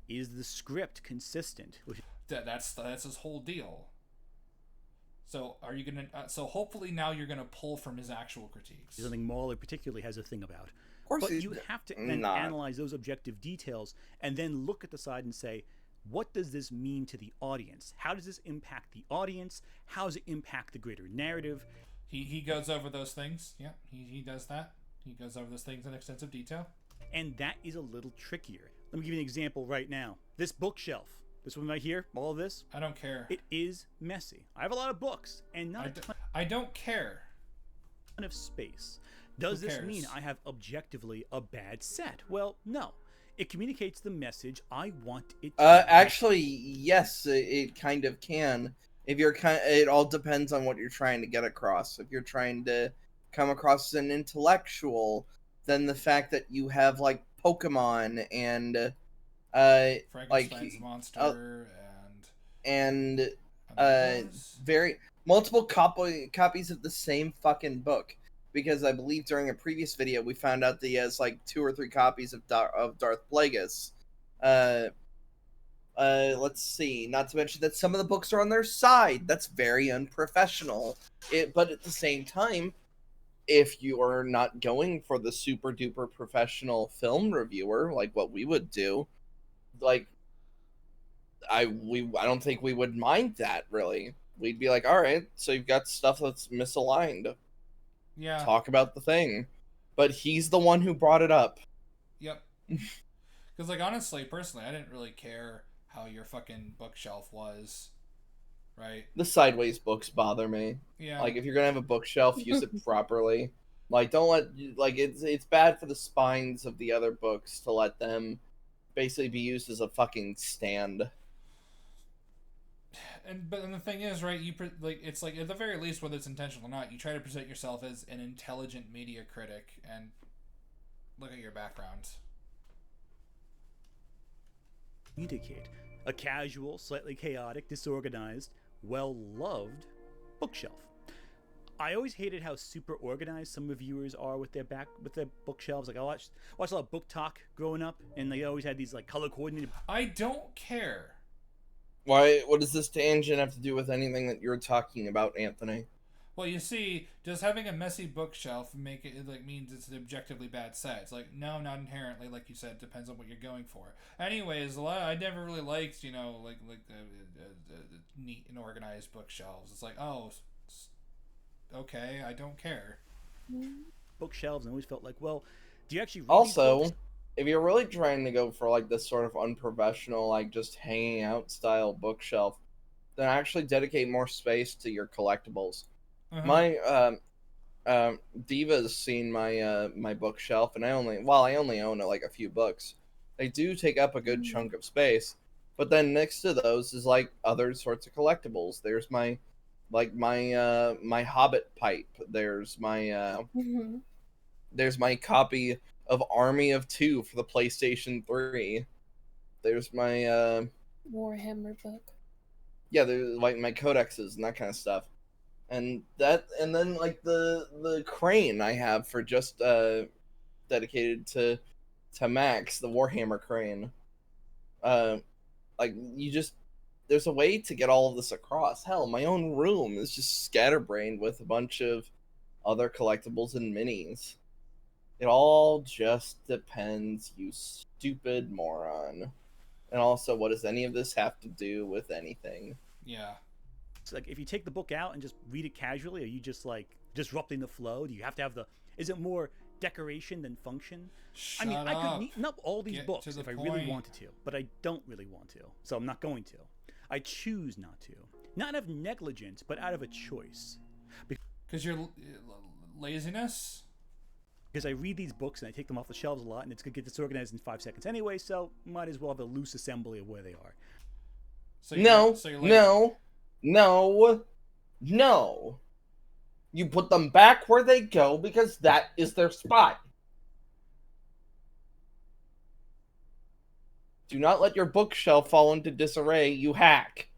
Is the script consistent? That's his whole deal. So are you gonna? So hopefully now you're gonna pull from his actual critiques. Something Mahler particularly has a thing about. Of course, but you have to then analyze those objective details and then look at the side and say, what does this mean to the audience? How does this impact the audience? How does it impact the greater narrative? He goes over those things. Yeah, he does that. He goes over those things in extensive detail. And that is a little trickier. Let me give you an example right now. This bookshelf, this one right here, all of this. I don't care. It is messy. I have a lot of books and I don't care. Ton of space. Does this mean I have objectively a bad set? Well, no. It communicates the message I want it to. Actually, yes, it kind of can. If you're it all depends on what you're trying to get across. If you're trying to come across as an intellectual, then the fact that you have, like, Pokemon and Frankenstein's monster and very multiple copies of the same fucking book, because I believe during a previous video we found out that he has like 2 or 3 copies of Darth Plagueis. Let's see. Not to mention that some of the books are on their side. That's very unprofessional. But at the same time, if you are not going for the super duper professional film reviewer, like what we would do, like I don't think we would mind that really. We'd be like, all right, so you've got stuff that's misaligned. Yeah. Talk about the thing. But he's the one who brought it up. Yep. Because, like, honestly, personally, I didn't really care how your fucking bookshelf was, right? The sideways books bother me. Yeah. Like, if you're gonna have a bookshelf, use it properly. Like, don't let, like, it's bad for the spines of the other books to let them basically be used as a fucking stand. But the thing is, right? It's like at the very least, whether it's intentional or not, you try to present yourself as an intelligent media critic, and look at your background. Indicate a casual, slightly chaotic, disorganized, well-loved bookshelf. I always hated how super organized some reviewers are with their bookshelves. Like I watched a lot of Book Talk growing up, and they always had these like color coordinated. I don't care. Why? What does this tangent have to do with anything that you're talking about, Anthony? Well, you see, does having a messy bookshelf make it like means it's an objectively bad set? It's like, no, not inherently. Like you said, it depends on what you're going for. Anyways, I never really liked, like neat and organized bookshelves. It's like, oh, okay, I don't care. Bookshelves, and I always felt like, well, do you actually read Also, these books? if you're really trying to go for like this sort of unprofessional, like just hanging out style bookshelf, then actually dedicate more space to your collectibles. Uh-huh. My Diva's seen my my bookshelf, and I only own like a few books. They do take up a good chunk of space, but then next to those is like other sorts of collectibles. There's my my Hobbit pipe. There's my there's my copy of Army of Two for the PlayStation 3. There's my Warhammer book. yeah, there's like my codexes and that kind of stuff. And then like the crane I have for just dedicated to Max, the Warhammer crane. Like you just there's a way to get all of this across. Hell, my own room is just scatterbrained with a bunch of other collectibles and minis. It all just depends, you stupid moron. And also, what does any of this have to do with anything? Yeah. It's like if you take the book out and just read it casually, are you just like disrupting the flow? Do you have to have is it more decoration than function? Shut I mean, up. I could neaten up all these Get books to the if I point. really wanted to, but I don't really want to, so I'm not going to. I choose not to. Not out of negligence, but out of a choice. Because you're laziness? Because I read these books and I take them off the shelves a lot, and it's going to get disorganized in 5 seconds anyway, so might as well have a loose assembly of where they are. So you're no. You put them back where they go because that is their spot. Do not let your bookshelf fall into disarray, you hack.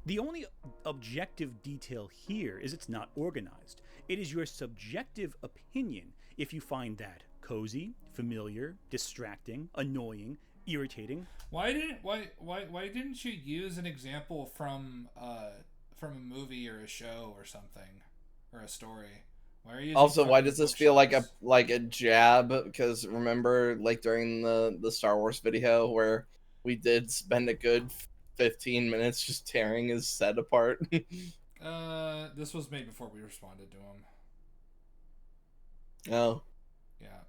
The only objective detail here is it's not organized. It is your subjective opinion if you find that cozy, familiar, distracting, annoying, irritating. Why didn't you use an example from a movie or a show or something or a story? Why does this feel like a jab? Because remember, like during the Star Wars video where we did spend a good 15 minutes just tearing his set apart. This was made before we responded to him. Oh. Yeah.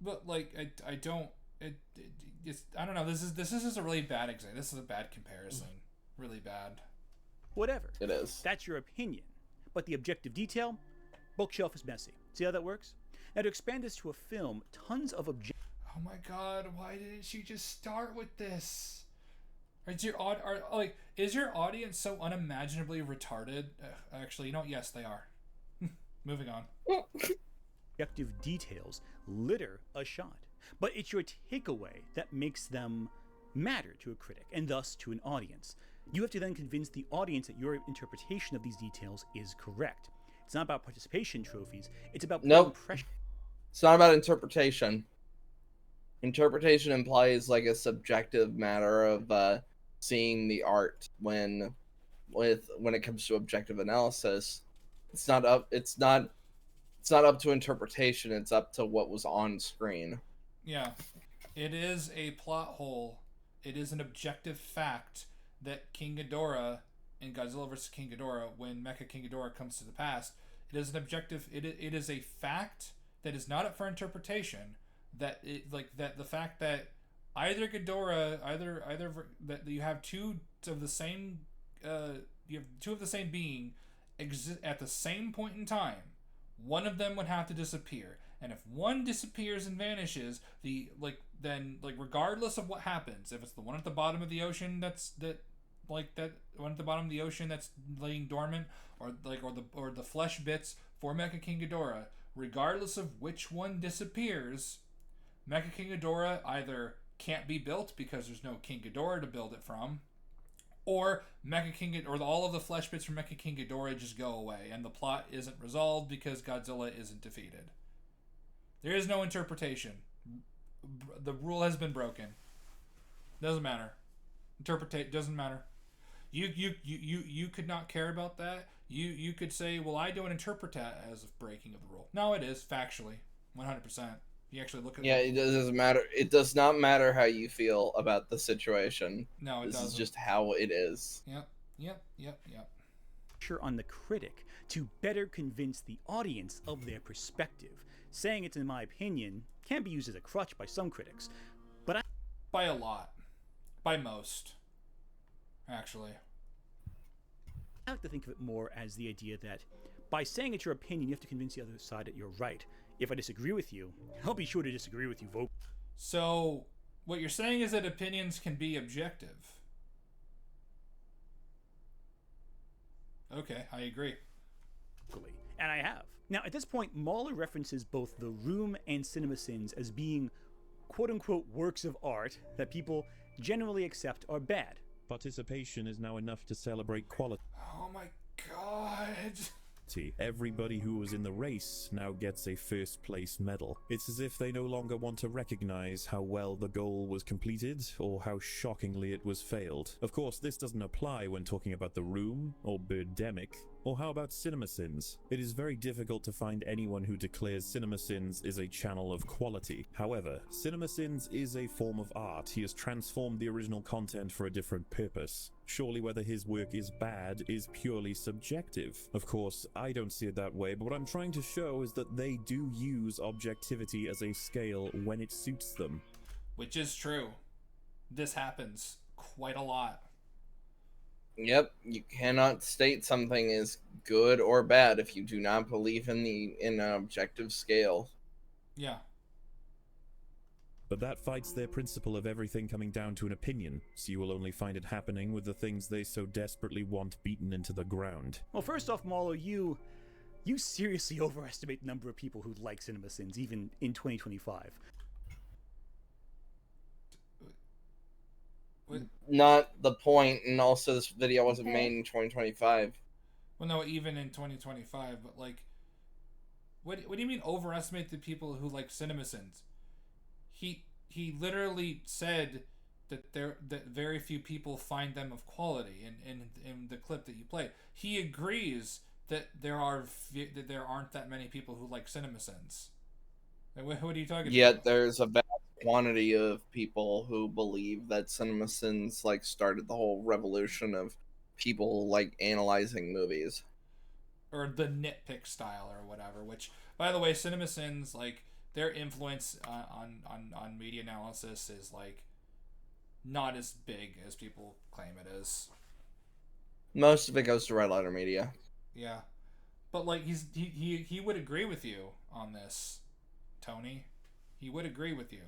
But like I don't I don't know. This is just a really bad example. This is a bad comparison. Really bad. Whatever. It is. That's your opinion. But the objective detail, bookshelf is messy. See how that works? Now to expand this to a film, tons of Oh my god, why didn't you just start with this? Is your audience so unimaginably retarded? Actually, yes, they are. Moving on. objective details litter a shot. But it's your takeaway that makes them matter to a critic, and thus to an audience. You have to then convince the audience that your interpretation of these details is correct. It's not about participation trophies, it's about Nope. impression. It's not about interpretation. Interpretation implies like a subjective matter of seeing the art when it comes to objective analysis. It's not up to interpretation, it's up to what was on screen. Yeah. It is a plot hole. It is an objective fact that King Ghidorah in Godzilla vs. King Ghidorah, when Mecha King Ghidorah comes to the past, it is an objective. It is a fact that is not up for interpretation. That the fact that either Ghidorah, that you have two of the same being exist at the same point in time. One of them would have to disappear, and if one disappears and vanishes, regardless of what happens, if it's the one at the bottom of the ocean that's one at the bottom of the ocean that's laying dormant, or the flesh bits for Mecha King Ghidorah, regardless of which one disappears, Mecha King Ghidorah either can't be built because there's no King Ghidorah to build it from, or all of the flesh bits from Mecha King Ghidorah just go away, and the plot isn't resolved because Godzilla isn't defeated. There is no interpretation. The rule has been broken. Doesn't matter. Doesn't matter. You could not care about that. You could say, well, I don't interpret that as a breaking of the rule. No, it is factually 100%. You actually look at it doesn't matter. It does not matter how you feel about the situation. No, it doesn't. This is just how it is. Yep. Pressure on the critic to better convince the audience of their perspective. Saying it's in my opinion can be used as a crutch by some critics, but by a lot, by most, actually. I like to think of it more as the idea that by saying it's your opinion, you have to convince the other side that you're right. If I disagree with you, I'll be sure to disagree with you vocally. So, what you're saying is that opinions can be objective. Okay, I agree. And I have. Now, at this point, Mahler references both The Room and CinemaSins as being quote-unquote works of art that people generally accept are bad. Participation is now enough to celebrate quality. Oh my god. Everybody who was in the race now gets a first place medal. It's as if they no longer want to recognize how well the goal was completed or how shockingly it was failed. Of course, this doesn't apply when talking about The Room or Birdemic. Or how about CinemaSins? It is very difficult to find anyone who declares CinemaSins is a channel of quality. However, CinemaSins is a form of art. He has transformed the original content for a different purpose. Surely whether his work is bad is purely subjective. Of course, I don't see it that way, but what I'm trying to show is that they do use objectivity as a scale when it suits them. Which is true. This happens quite a lot. Yep, you cannot state something is good or bad if you do not believe in an objective scale. Yeah. But that fights their principle of everything coming down to an opinion, so you will only find it happening with the things they so desperately want beaten into the ground. Well, first off, Mahler, you seriously overestimate the number of people who like CinemaSins, even in 2025. Not the point, and also this video wasn't made in 2025. Well, no, even in 2025, but like, what do you mean overestimate the people who like CinemaSins? He literally said that very few people find them of quality in the clip that you played. He agrees that there aren't that many people who like CinemaSins. What are you talking about? Yet there's a vast quantity of people who believe that CinemaSins like started the whole revolution of people like analyzing movies, or the nitpick style or whatever. Which, by the way, CinemaSins, like, their influence on media analysis is like not as big as people claim it is. Most of it goes to Red Letter Media. Yeah, but like he would agree with you on this, Tony. He would agree with you.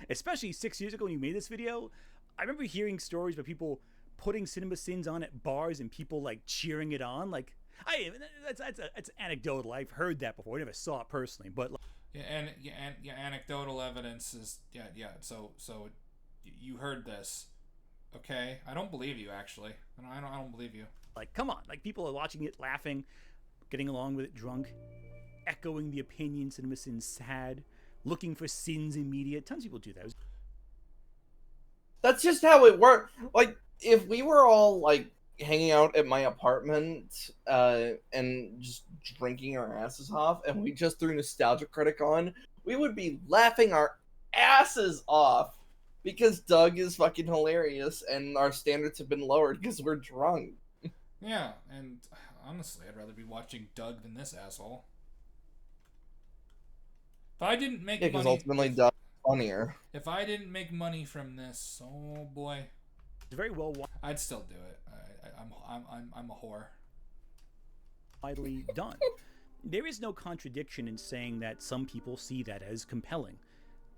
Especially 6 years ago when you made this video, I remember hearing stories about people putting CinemaSins on at bars and people like cheering it on. Like, that's anecdotal. I've heard that before. I never saw it personally, but anecdotal evidence is yeah. So you heard this, okay? I don't believe you, actually. I don't believe you. Like, come on! Like, people are watching it, laughing, getting along with it, drunk, echoing the opinion CinemaSins had, looking for sins in media. Tons of people do that. That's just how it works. Like, if we were all like hanging out at my apartment and just drinking our asses off, and we just threw Nostalgia Critic on, we would be laughing our asses off because Doug is fucking hilarious, and our standards have been lowered because we're drunk. Yeah, and honestly, I'd rather be watching Doug than this asshole. If I didn't make Yeah, because money, ultimately Doug's funnier. if I didn't make money from this, oh boy, It's very well I'd still do it. I'm a whore. widely done. There is no contradiction in saying that some people see that as compelling.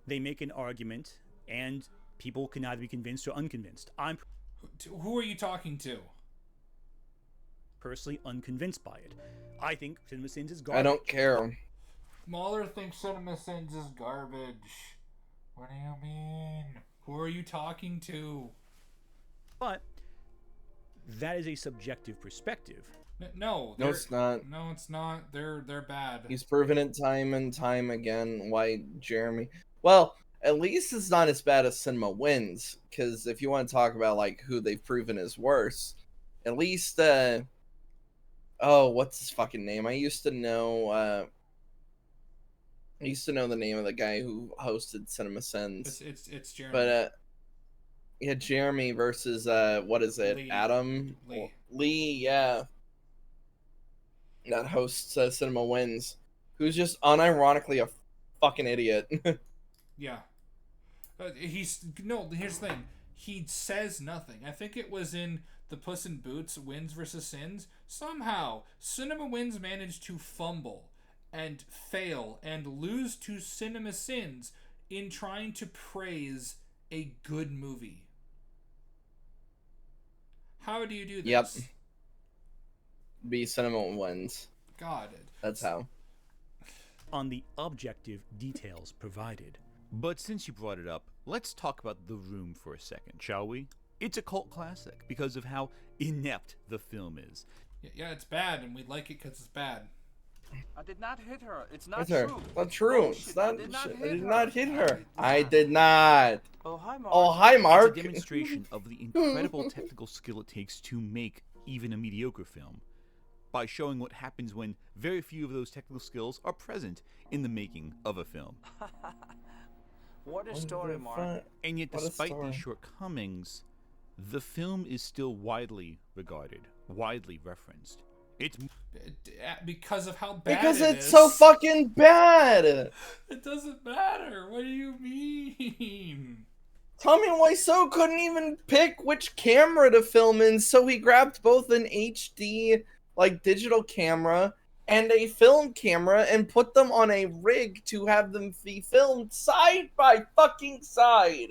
They make an argument, and people can either be convinced or unconvinced. I'm Who are you talking to? personally unconvinced by it. I think CinemaSins is garbage. I don't care. Mahler thinks CinemaSins is garbage. What do you mean? Who are you talking to? But that is a subjective perspective. No, No, it's not. No, it's not. They're bad. He's proven it time and time again. Why Jeremy? Well, at least it's not as bad as Cinema Wins. Because if you want to talk about like who they've proven is worse, at least oh, what's his fucking name? I used to know the name of the guy who hosted CinemaSins. It's Jeremy. But yeah, Jeremy versus what is it? Lee. Adam Lee, yeah. That hosts Cinema Wins, who's just unironically a fucking idiot. Yeah. Here's the thing. He says nothing. I think it was in the Puss in Boots Wins versus Sins. Somehow, Cinema Wins managed to fumble and fail and lose to CinemaSins in trying to praise a good movie. How do you do this? Yep. Be Cinema Wins. God. That's how. On the objective details provided. But since you brought it up, let's talk about The Room for a second, shall we? It's a cult classic because of how inept the film is. Yeah, it's bad, and we like it because it's bad. I did not hit her. It's not It's her. true. Not true. Oh, It's shit, not. I did not I hit did her. not hit her. I I did did not. Oh, hi, Mark. Oh, hi, Mark. It's a demonstration of the incredible technical skill it takes to make even a mediocre film, by showing what happens when very few of those technical skills are present in the making of a film. What a story, Mark. And yet, What a despite story. these shortcomings, the film is still widely regarded, widely referenced. It's Because of how bad Because it it's is. so fucking bad. It doesn't matter. What do you mean? Tommy Wiseau couldn't even pick which camera to film in, so he grabbed both an HD, like, digital camera and a film camera and put them on a rig to have them be filmed side by fucking side.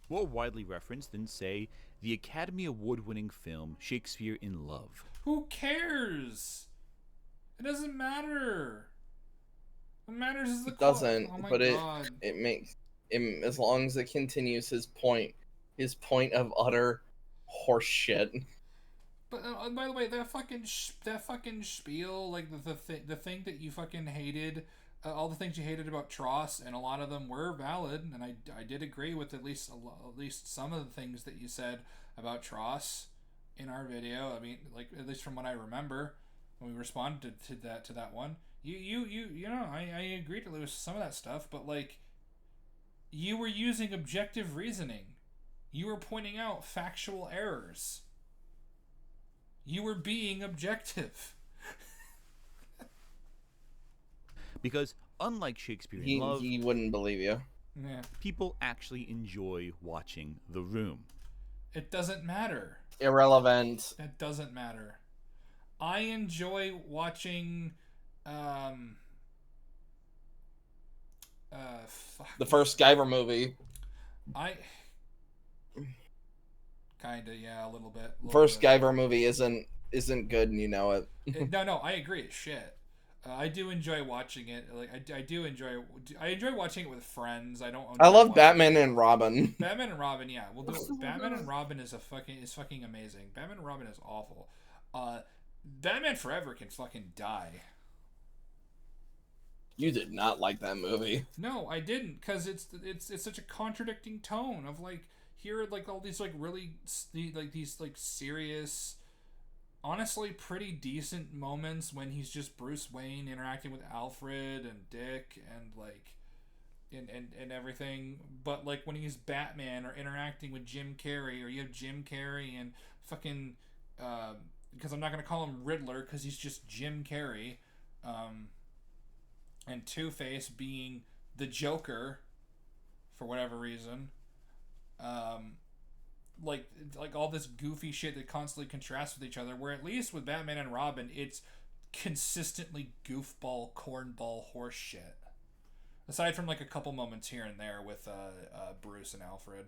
more widely referenced than, say, the Academy Award-winning film Shakespeare in Love. Who cares? It doesn't matter. What matters is the It doesn't, Oh my but God. it makes him, as long as it continues his point of utter horseshit. But by the way, that fucking spiel, like the thing that you fucking hated, all the things you hated about Tross, and a lot of them were valid, and I did agree with at least some of the things that you said about Tross in our video. I mean, like, at least from what I remember when we responded to that one, you know, I agreed with some of that stuff, but like, you were using objective reasoning. You were pointing out factual errors. You were being objective. Because, unlike Shakespeare in Love, He wouldn't believe you. Yeah. people actually enjoy watching The Room. It doesn't matter. Irrelevant. That doesn't matter. I enjoy watching The first Guyver movie. Kinda, yeah, a little bit. First Guyver movie isn't good, and you know it. No, I agree. It's shit. I do enjoy watching it. Like I enjoy watching it with friends. I love Batman and Robin. Batman and Robin, yeah. We'll do it. Batman and Robin is fucking amazing. Batman and Robin is awful. Batman Forever can fucking die. You did not like that movie. No, I didn't, because it's such a contradicting tone of like here like all these like really like these like serious, honestly pretty decent moments when he's just Bruce Wayne interacting with Alfred and Dick and like and everything, but like when he's Batman or interacting with Jim Carrey, or you have Jim Carrey and fucking because I'm not gonna call him Riddler because he's just Jim Carrey, and Two-Face being the Joker for whatever reason, like all this goofy shit that constantly contrasts with each other, where at least with Batman and Robin it's consistently goofball cornball horse shit, aside from like a couple moments here and there with Bruce and Alfred.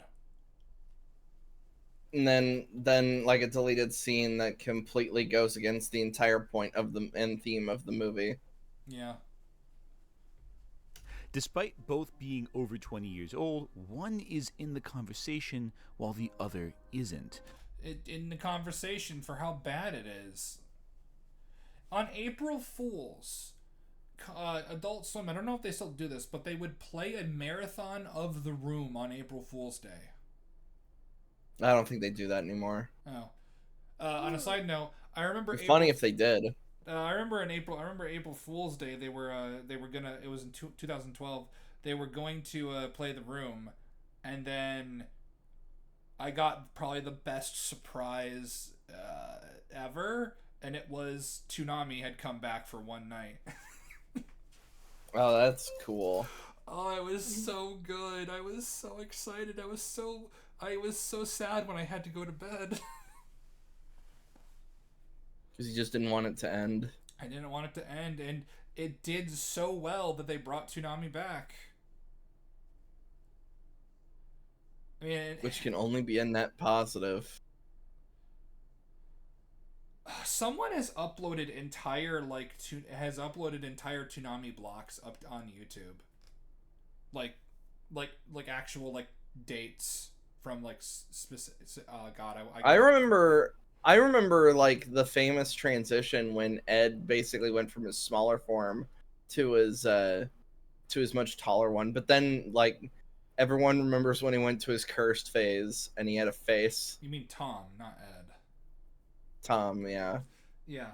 And then like a deleted scene that completely goes against the entire point of the and theme of the movie. Yeah. Despite both being over 20 years old, one is in the conversation while the other isn't. In the conversation for how bad it is. On April Fools, Adult Swim, I don't know if they still do this, but they would play a marathon of The Room on April Fool's Day. I don't think they do that anymore. Oh. On a side note, I remember It'd be funny if they did. I remember April Fool's Day. They were gonna. It was in 2012. They were going to play The Room, and then I got probably the best surprise ever, and it was Toonami had come back for one night. Oh, that's cool. Oh, it was so good. I was so excited. I was so sad when I had to go to bed. Because you just didn't want it to end. I didn't want it to end, and it did so well that they brought Toonami back. I mean, which can only be a net positive. Someone has uploaded entire entire Toonami blocks up on YouTube. Like actual like dates from like specific. God, I remember like the famous transition when Ed basically went from his smaller form to his much taller one. But then like everyone remembers when he went to his cursed phase and he had a face. You mean Tom, not Ed. Tom, yeah. Yeah.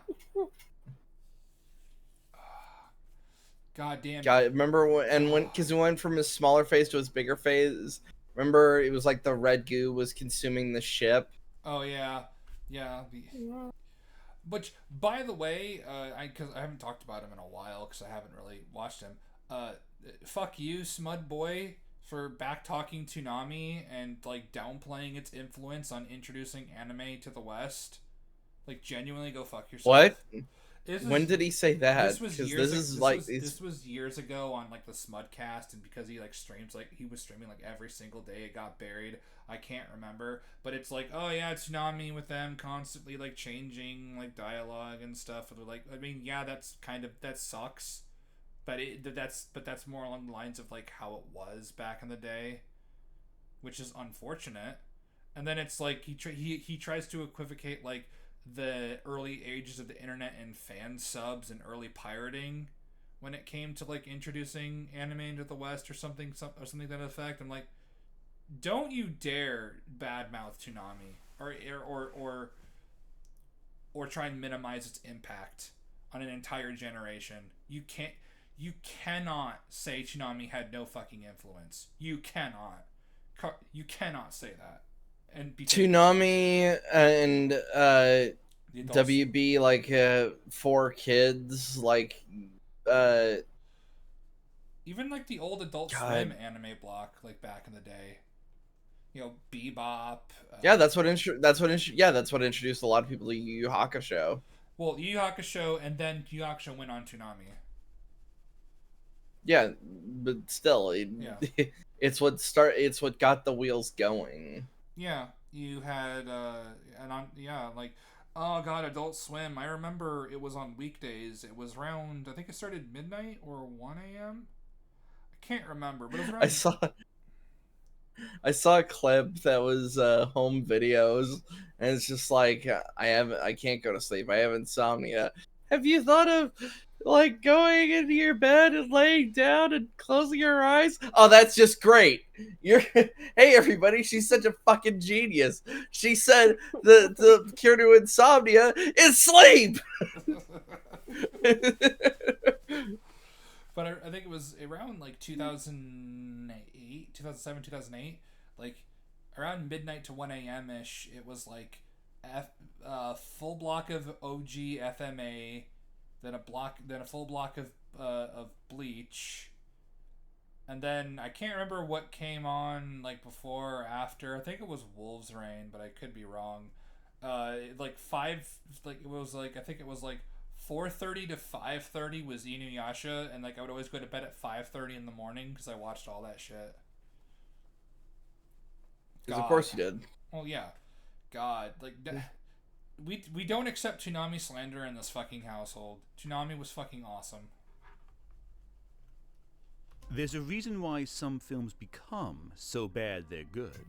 God damn. God, remember when because he went from his smaller phase to his bigger phase. Remember, it was like the red goo was consuming the ship. Oh yeah. Yeah. Which, by the way, because I haven't talked about him in a while because I haven't really watched him. Fuck you, Smud Boy, for back-talking Toonami and like downplaying its influence on introducing anime to the West. Like, genuinely go fuck yourself. What? When did he say that? This was years ago on like the Smudcast, and because he like streams, like he was streaming like every single day it got buried. I can't remember, but it's like, oh yeah, it's Toonami with them constantly like changing like dialogue and stuff. They're like, I mean, yeah, that sucks, but that's more along the lines of like how it was back in the day, which is unfortunate. And then it's like he tries to equivocate like the early ages of the internet and fan subs and early pirating when it came to like introducing anime into the West or something to that effect. I'm like, don't you dare badmouth Toonami or try and minimize its impact on an entire generation. You cannot say Toonami had no fucking influence. You cannot say that. And Toonami and WB like for kids like even like the old Adult Swim anime block like back in the day, you know, Bebop. That's what introduced a lot of people to Yu Yu Hakusho. Well, Yu Yu Hakusho, and then Yu Yu Hakusho went on Toonami. Yeah, but still, it's what got the wheels going. Yeah, you had like, oh god, Adult Swim. I remember it was on weekdays. It was around, I think it started midnight or 1 a.m. I can't remember, but it was around. I saw a clip that was home videos, and it's just like I can't go to sleep. I have insomnia. Have you thought of like going into your bed and laying down and closing your eyes. Oh, that's just great. You're hey everybody, she's such a fucking genius. She said the cure to insomnia is sleep. But I think it was around like 2008, 2007, 2008, like around midnight to 1 a.m. ish. It was like full block of OG FMA, then a full block of Bleach, and then I can't remember what came on like before or after. I think it was Wolves Rain, but I could be wrong. Like it was like I think it was like 4:30 to 5:30 was Inuyasha, and like I would always go to bed at 5:30 in the morning because I watched all that shit. Because of course you did. Oh yeah, God, like we don't accept Toonami slander in this fucking household. Toonami was fucking awesome. There's a reason why some films become so bad they're good,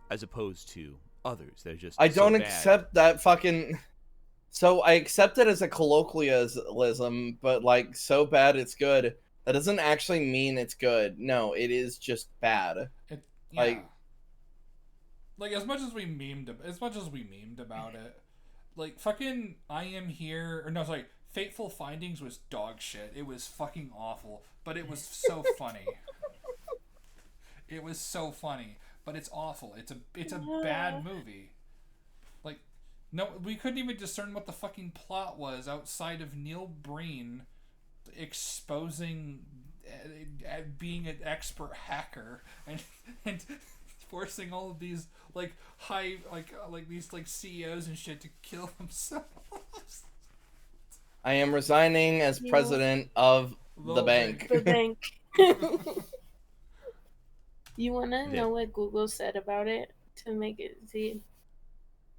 as opposed to others. They're just I don't so accept that fucking. So I accept it as a colloquialism, but like so bad it's good. That doesn't actually mean it's good. No, it is just bad. Yeah. Like as much as we memed about it, like fucking I Am Here, or no, sorry, Fateful Findings was dog shit. It was fucking awful, but it was so funny. It was so funny, but it's awful. It's a bad movie. Like, no, we couldn't even discern what the fucking plot was outside of Neil Breen exposing being an expert hacker and forcing all of these like high like these like CEOs and shit to kill themselves. I am resigning as president of the bank. The bank. You wanna know what Google said about it to make it see?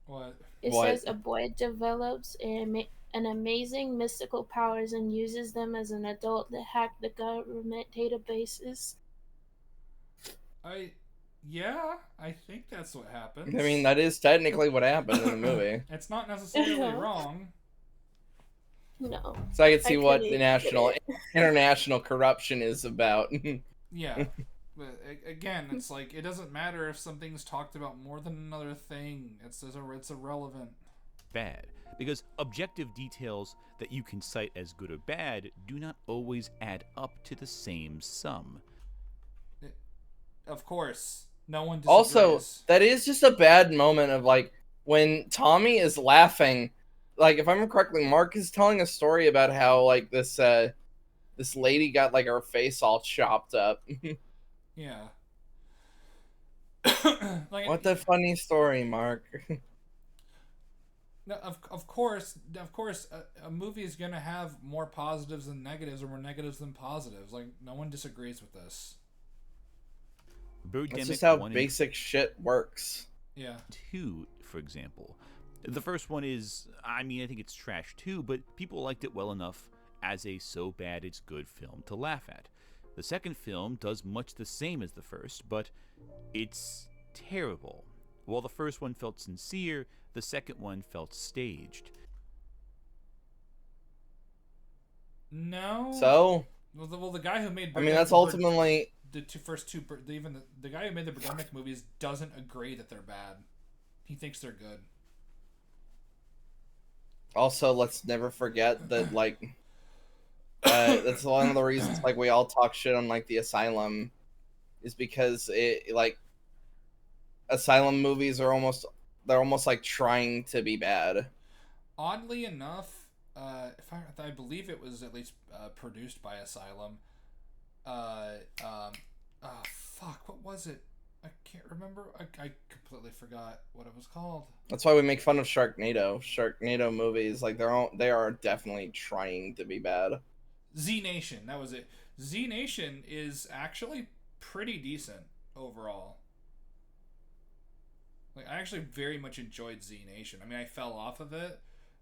What? It says a boy develops an amazing mystical powers and uses them as an adult to hack the government databases. I think that's what happens. I mean, that is technically what happened in the movie. It's not necessarily wrong. No. So I can see what the international corruption is about. Yeah. But again, it's like it doesn't matter if something's talked about more than another thing. It's irrelevant. Bad, because objective details that you can cite as good or bad do not always add up to the same sum. Of course, no one disagrees. Also, that is just a bad moment of like when Tommy is laughing. Like, if I remember correctly, Mark is telling a story about how like this lady got like her face all chopped up. Yeah. What a funny story, Mark. No, of course, a movie is gonna have more positives than negatives, or more negatives than positives. Like, no one disagrees with this. That's just how basic shit works. Yeah. 2, for example. The first one is, I mean, I think it's trash too, but people liked it well enough as a so bad it's good film to laugh at. The second film does much the same as the first, but it's terrible. While the first one felt sincere, the second one felt staged. No. So? Well, the guy who made... I mean, that's ultimately... The first two... Even the guy who made the Birdemic movies doesn't agree that they're bad. He thinks they're good. Also, let's never forget that, like... that's one of the reasons, like, we all talk shit on, like, the Asylum. Is because, it like... Asylum movies are almost... They're almost, like, trying to be bad. Oddly enough, if I believe it was at least produced by Asylum. Fuck, what was it? I can't remember. I completely forgot what it was called. That's why we make fun of Sharknado. Sharknado movies, like they are definitely trying to be bad. Z Nation, that was it. Z Nation is actually pretty decent overall. Like, I actually very much enjoyed Z Nation. I mean, I fell off of it,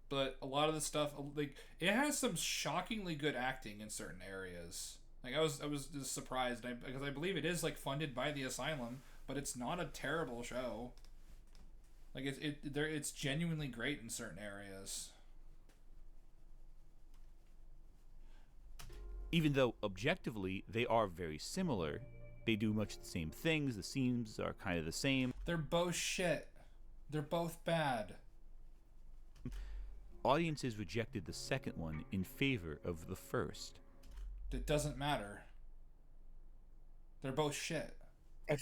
but a lot of the stuff, like, it has some shockingly good acting in certain areas. Like, I was just surprised because I believe it is like funded by the Asylum, but it's not a terrible show. Like, it's genuinely great in certain areas. Even though objectively they are very similar, they do much the same things, the scenes are kind of the same. They're both shit. They're both bad. Audiences rejected the second one in favor of the first. It doesn't matter. They're both shit. I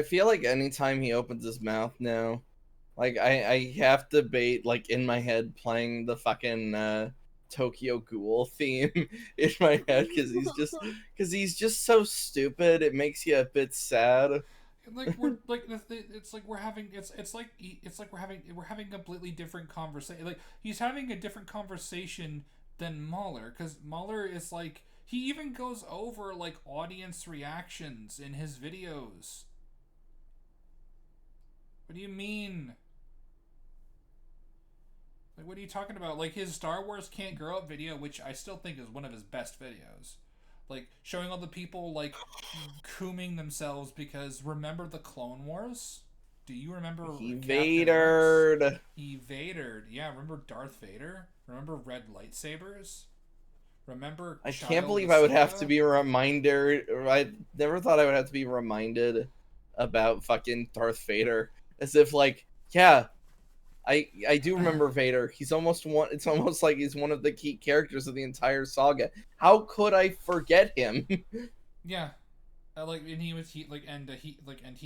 feel like anytime he opens his mouth now, like I have to bait like in my head playing the fucking Tokyo Ghoul theme in my head because he's just so stupid. It makes you a bit sad. Like we're having we're having a completely different conversation. Like he's having a different conversation than Mahler, because Mahler is like, he even goes over like audience reactions in his videos. What do you mean? Like, what are you talking about? Like his Star Wars Can't Grow Up video, which I still think is one of his best videos. Like, showing all the people, like, cooming themselves because, remember the Clone Wars? Do you remember Vader? Vader. Yeah, remember Darth Vader? Remember red lightsabers? Remember I can't believe I would have to be reminded. I never thought I would have to be reminded about fucking Darth Vader. As if, like, yeah, I do remember Vader. He's almost one. It's almost like he's one of the key characters of the entire saga. How could I forget him? Yeah, like, and he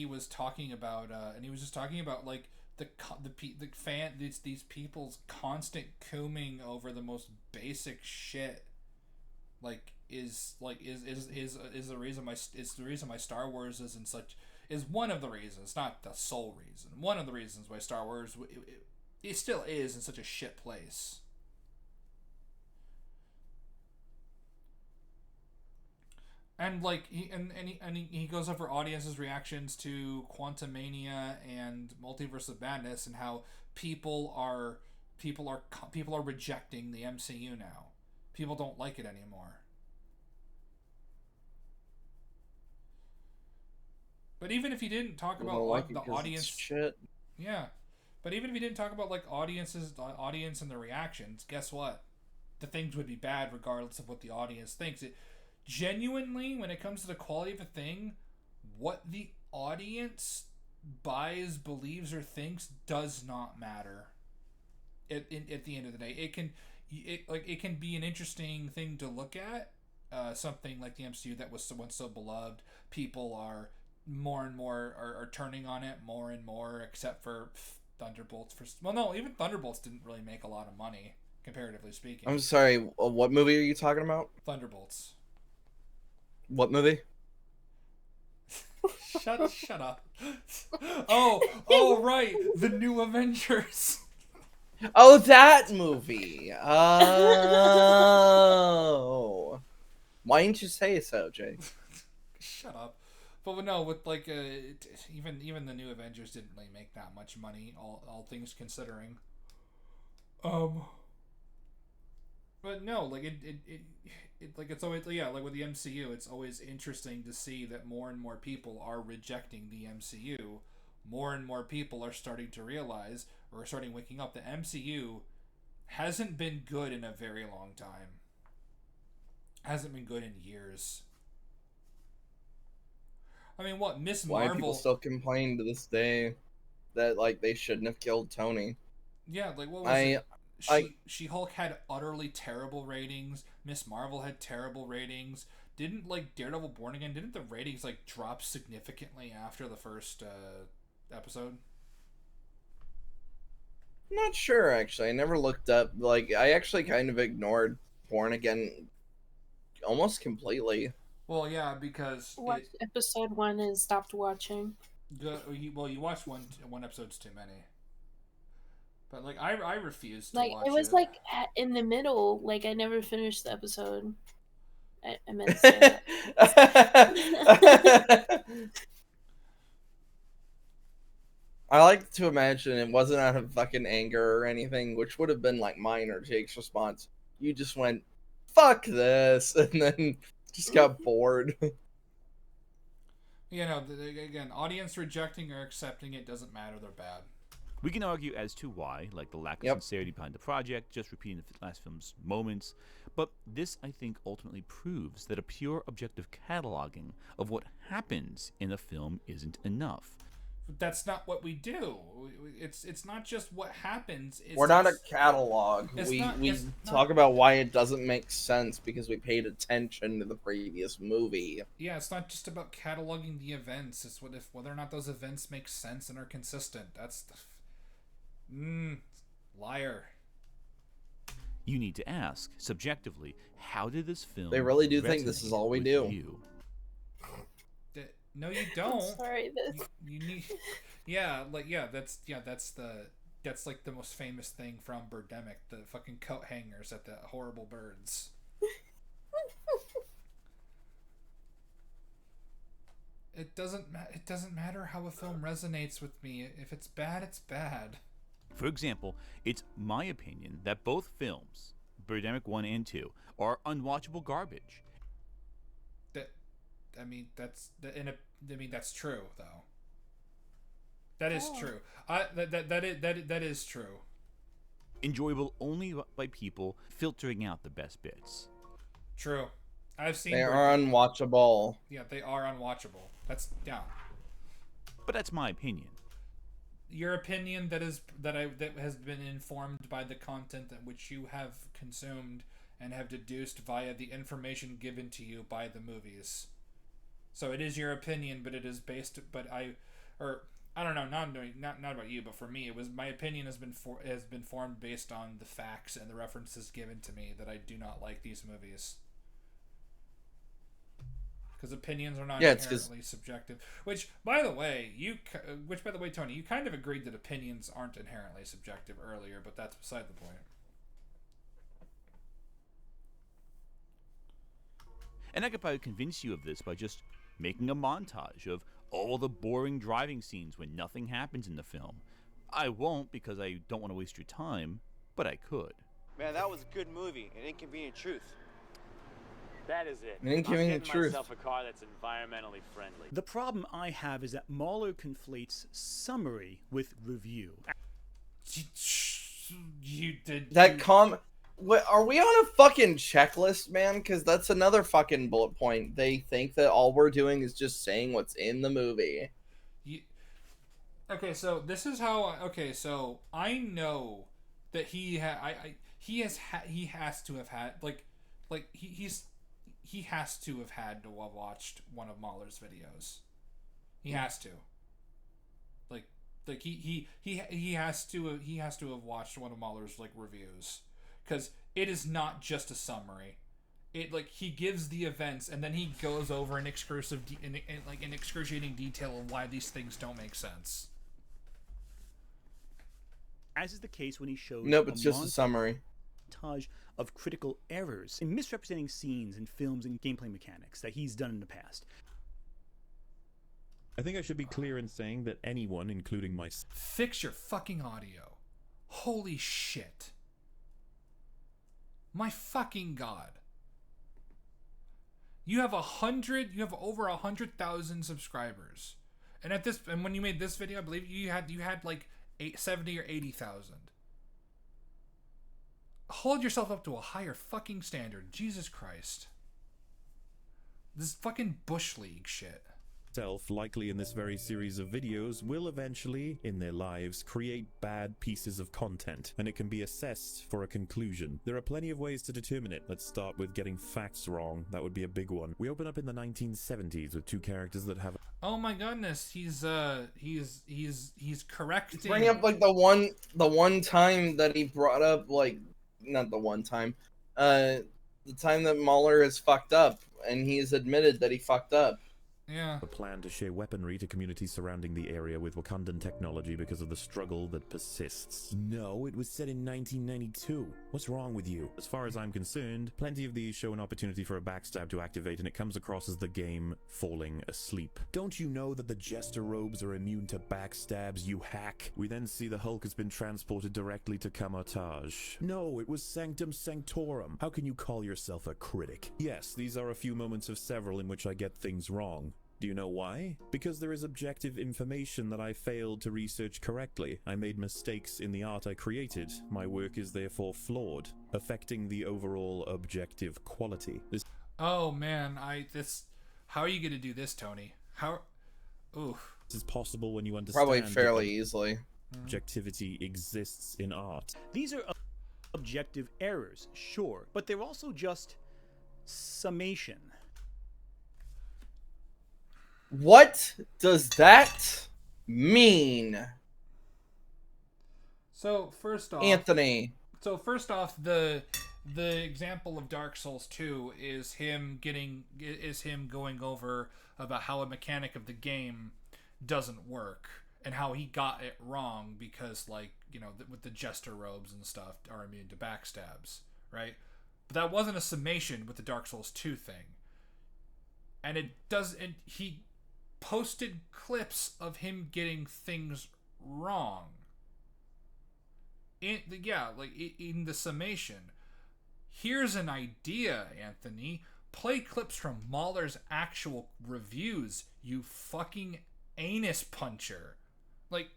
was talking about and he was just talking about like these people's constant cooming over the most basic shit. Like is the reason my Star Wars is one of the reasons, not the sole reason. One of the reasons why Star Wars it still is in such a shit place. And like he goes over audiences' reactions to Quantumania and Multiverse of Madness, and how people are rejecting the MCU now. People don't like it anymore. But even if he didn't talk about the audience shit. Yeah. But even if he didn't talk about like audience and the reactions, guess what? The things would be bad regardless of what the audience thinks. It genuinely, when it comes to the quality of a thing, what the audience buys, believes, or thinks does not matter. At the end of the day, it can be an interesting thing to look at. Something like the MCU that was once so beloved, people are more and more are turning on it more and more, except for Thunderbolts. Even Thunderbolts didn't really make a lot of money, comparatively speaking. I'm sorry, what movie are you talking about? Thunderbolts. What movie? Shut up. Oh, right, the new Avengers. Oh, that movie. Oh. Why didn't you say so, Jay? Shut up. But no, with like even the new Avengers didn't really make that much money, all things considering. But no, like it like it's always, yeah, like with the MCU, it's always interesting to see that more and more people are rejecting the MCU. More and more people are starting to realize, or starting waking up, the MCU hasn't been good in a very long time. Hasn't been good in years. I mean, what, Miss Marvel... Why people still complain to this day that, like, they shouldn't have killed Tony? Yeah, like, what was it? She-Hulk had utterly terrible ratings. Miss Marvel had terrible ratings. Didn't, like, Daredevil Born Again, didn't the ratings, like, drop significantly after the first episode? I'm not sure, actually. I never looked up. Like, I actually kind of ignored Born Again almost completely. Well, yeah, because watched episode 1 and stopped watching. You watched one episode's too many. But like I refused to like watch it was it. like in the middle. Like I never finished the episode. I meant to say that. I like to imagine it wasn't out of fucking anger or anything, which would have been like mine or Jake's response. You just went, "Fuck this," and then just got bored. You know, again, audience rejecting or accepting it doesn't matter. They're bad. We can argue as to why, like the lack of sincerity behind the project, just repeating the last film's moments, but this, I think, ultimately proves that a pure objective cataloging of what happens in a film isn't enough. That's not what we do. It's not just what happens. We're not a catalog. We talk about why it doesn't make sense because we paid attention to the previous movie. Yeah, it's not just about cataloging the events. It's whether or not those events make sense and are consistent. That's liar. You need to ask, subjectively, how did this film They really do think this is all we do. You? No, you don't. I'm sorry, this. You need, that's like the most famous thing from Birdemic, the fucking coat hangers at the horrible birds. It doesn't matter how a film resonates with me. If it's bad, it's bad. For example, it's my opinion that both films, Birdemic 1 and 2, are unwatchable garbage. That's true though. That is true. That is true. Enjoyable only by people filtering out the best bits. True. I've seen. They are unwatchable. Yeah, they are unwatchable. But that's my opinion. Your opinion that has been informed by the content that which you have consumed and have deduced via the information given to you by the movies. So it is your opinion, but it is based. I don't know, not about you, but for me, it was my opinion has been formed based on the facts and the references given to me that I do not like these movies. Because opinions are not inherently subjective. Which, by the way, Tony, you kind of agreed that opinions aren't inherently subjective earlier, but that's beside the point. And I could probably convince you of this by just making a montage of all the boring driving scenes when nothing happens in the film. I won't because I don't want to waste your time, but I could. Man, that was a good movie, An Inconvenient Truth. That is it. An Inconvenient I'm Truth. myself a car that's environmentally friendly. The problem I have is that Mahler conflates summary with review. Are we on a fucking checklist, man? Because that's another fucking bullet point. They think that all we're doing is just saying what's in the movie. Okay, so this is how. So I know that he has to have had he has to have had to have watched one of Mahler's videos. He has to. He has to have watched one of Mahler's reviews. Because it is not just a summary. He gives the events and then he goes over in excruciating detail of why these things don't make sense. As is the case when he shows nope, it's just a summary. Montage of critical errors in misrepresenting scenes in films and gameplay mechanics that he's done in the past. I think I should be clear in saying that anyone, including myself... Fix your fucking audio. Holy shit. My fucking god. You have over 100,000 subscribers. And when you made this video, I believe you had 70 or 80,000. Hold yourself up to a higher fucking standard. Jesus Christ. This fucking Bush League shit. Likely in this very series of videos, will eventually, in their lives, create bad pieces of content, and it can be assessed for a conclusion. There are plenty of ways to determine it. Let's start with getting facts wrong. That would be a big one. We open up in the 1970s with two characters that have... Oh my goodness, he's correcting... Bring up the one time that he brought up, not the one time, the time that Mahler has fucked up, and he's admitted that he fucked up. Yeah. A plan to share weaponry to communities surrounding the area with Wakandan technology because of the struggle that persists. No, it was set in 1992. What's wrong with you? As far as I'm concerned, plenty of these show an opportunity for a backstab to activate, and it comes across as the game falling asleep. Don't you know that the Jester robes are immune to backstabs, you hack? We then see the Hulk has been transported directly to Camartage. No, it was Sanctum Sanctorum. How can you call yourself a critic? Yes, these are a few moments of several in which I get things wrong. Do you know why? Because there is objective information that I failed to research correctly. I made mistakes in the art I created. My work is therefore flawed, affecting the overall objective quality. Oh man, how are you gonna do this, Tony? Oof. This is possible when you understand probably fairly easily. Objectivity exists in art. These are objective errors, sure, but they're also just summation. What does that mean? So first off, Anthony. So first off, the example of Dark Souls 2 is him going over about how a mechanic of the game doesn't work and how he got it wrong because, like, you know, with the jester robes and stuff are immune to backstabs, right? But that wasn't a summation with the Dark Souls 2 thing. And he posted clips of him getting things wrong. In the summation. Here's an idea, Anthony. Play clips from Mahler's actual reviews, you fucking anus puncher. Like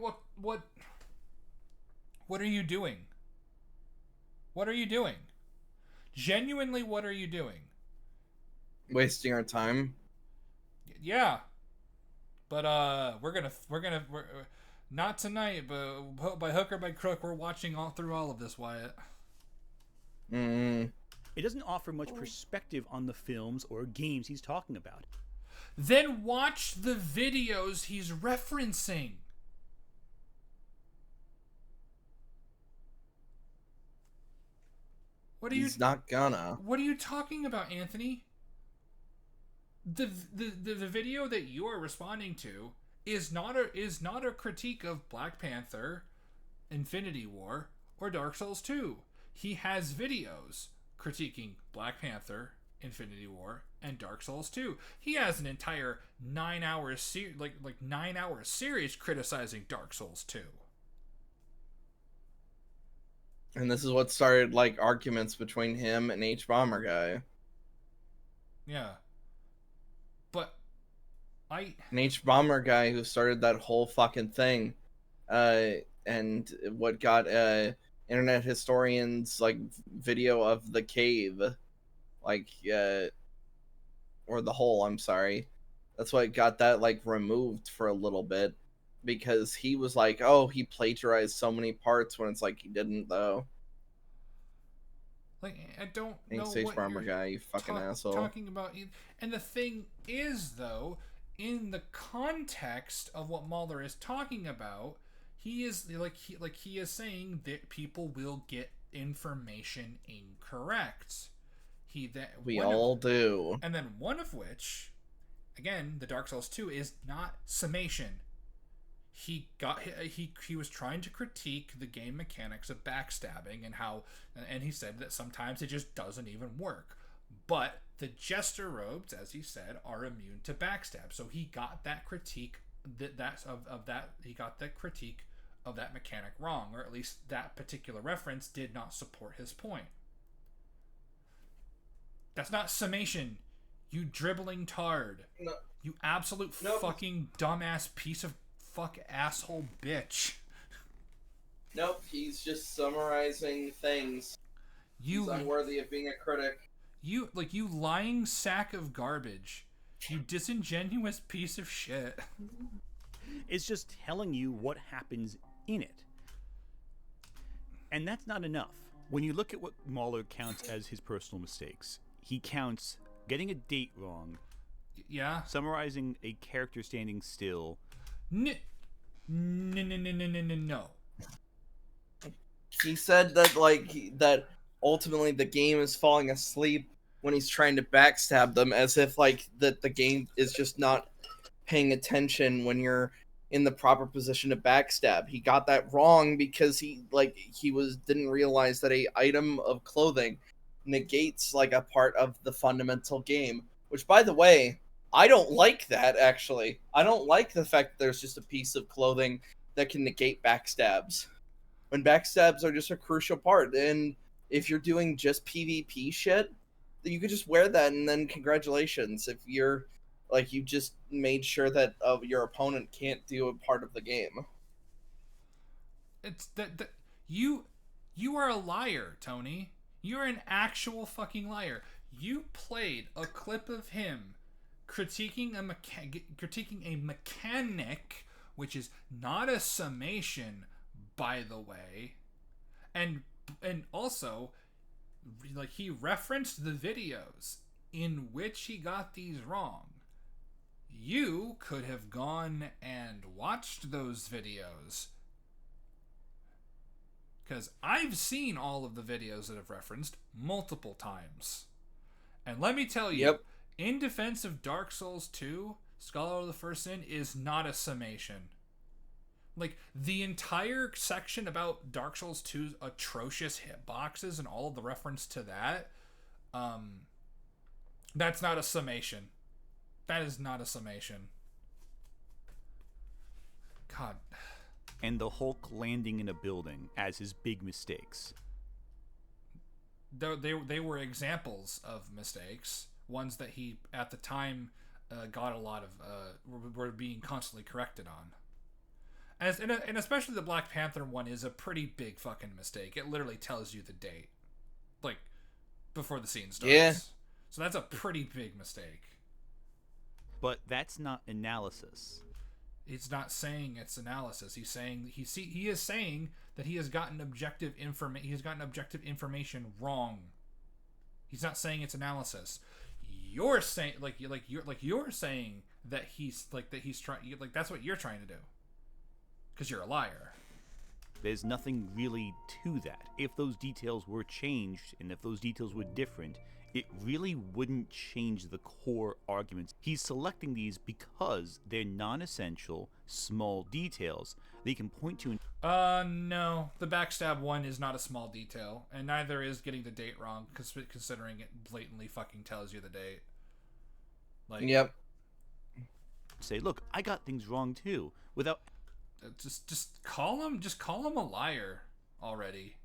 what are you doing? What are you doing? Genuinely, what are you doing? Wasting our time. Yeah. But we're gonna not tonight, but by hook or by crook, we're watching through all of this, Wyatt. It doesn't offer much perspective on the films or games he's talking about. Then watch the videos he's referencing. He's not gonna. What are you talking about, Anthony? The video that you are responding to is not a critique of Black Panther, Infinity War, or Dark Souls 2. He has videos critiquing Black Panther, Infinity War, and Dark Souls 2. He has an entire 9-hour series criticizing Dark Souls 2. And this is what started, like, arguments between him and H-Bomber Guy. Yeah. But an H-Bomber Guy who started that whole fucking thing. And what got internet historians, like, video of the cave. Like, or the hole, I'm sorry. That's what got that, like, removed for a little bit. Because he was like, oh, he plagiarized so many parts, when it's like he didn't, though. Like, I don't know H what Bomber you're Guy, you fucking asshole. talking about. And the thing is, though, in the context of what Mahler is talking about, he is saying that people will get information incorrect. We all do. And then one of which, again, the Dark Souls 2 is not summation. He was trying to critique the game mechanics of backstabbing and he said that sometimes it just doesn't even work. But the jester robes, as he said, are immune to backstab. So he got that critique he got that critique of that mechanic wrong, or at least that particular reference did not support his point. That's not summation, you dribbling tard. No. You absolute fucking dumbass piece of fuck asshole bitch. Nope, he's just summarizing things. He's unworthy of being a critic. You lying sack of garbage. You disingenuous piece of shit. It's just telling you what happens in it. And that's not enough. When you look at what Mahler counts as his personal mistakes, he counts getting a date wrong. Yeah. Summarizing a character standing still. No. He said that ultimately the game is falling asleep when he's trying to backstab them, as if that the game is just not paying attention when you're in the proper position to backstab. He got that wrong because he didn't realize that a item of clothing negates a part of the fundamental game, which, by the way, I don't like that, actually. I don't like the fact that there's just a piece of clothing that can negate backstabs, when backstabs are just a crucial part. And if you're doing just PvP shit, wear that, and then congratulations if you're like you just made sure that your opponent can't do a part of the game. It's that you are a liar, Tony. You're an actual fucking liar. You played a clip of him critiquing a mechanic, which is not a summation, by the way, and also, like, he referenced the videos in which he got these wrong. You could have gone and watched those videos, because I've seen all of the videos that I've referenced multiple times. And let me tell you, in defense of Dark Souls 2, Scholar of the First Sin is not a summation. Like, the entire section about Dark Souls 2's atrocious hitboxes and all of the reference to that, that's not a summation. That is not a summation. God. And the Hulk landing in a building as his big mistakes. They were examples of mistakes, ones that he, at the time, got a lot of, were being constantly corrected on. And especially the Black Panther one is a pretty big fucking mistake. It literally tells you the date, like, before the scene starts. Yeah. So that's a pretty big mistake. But that's not analysis. He's not saying it's analysis. He's saying he is saying that he has gotten objective information wrong. He's not saying it's analysis. You're saying you're saying that he's trying, like, that's what you're trying to do. Because you're a liar. There's nothing really to that. If those details were changed and if those details were different, it really wouldn't change the core arguments. He's selecting these because they're non-essential, small details that he can point to. No. The backstab one is not a small detail, and neither is getting the date wrong, considering it blatantly fucking tells you the date. Like, yep. Say, look, I got things wrong too, without... Just call him a liar already.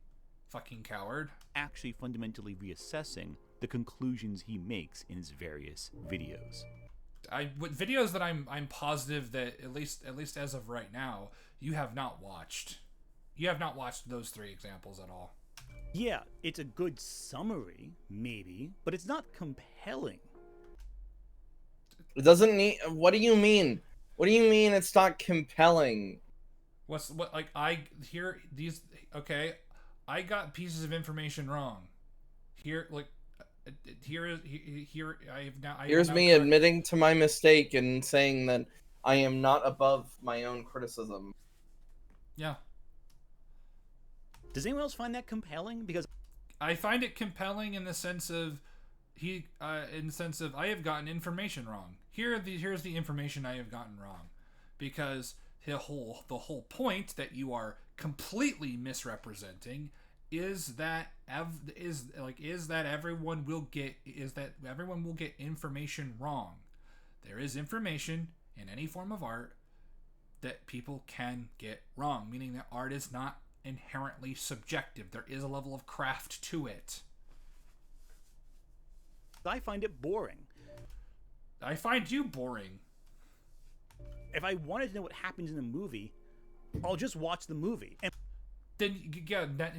Fucking coward. Actually fundamentally reassessing the conclusions he makes in his various videos. With videos that I'm positive that at least as of right now, you have not watched. You have not watched those 3 examples at all. Yeah, it's a good summary, maybe, but it's not compelling. It doesn't need. What do you mean? What do you mean it's not compelling? Okay, I got pieces of information wrong. Here's me admitting to my mistake and saying that I am not above my own criticism. Yeah. Does anyone else find that compelling? Because I find it compelling in the sense of I have gotten information wrong. Here's the information I have gotten wrong, because the whole point that you are completely misrepresenting is that everyone will get information wrong. There is information in any form of art that people can get wrong, meaning that art is not inherently subjective. There is a level of craft to it. I find it boring. I find you boring. If I wanted to know what happens in a movie, I'll just watch the movie. And then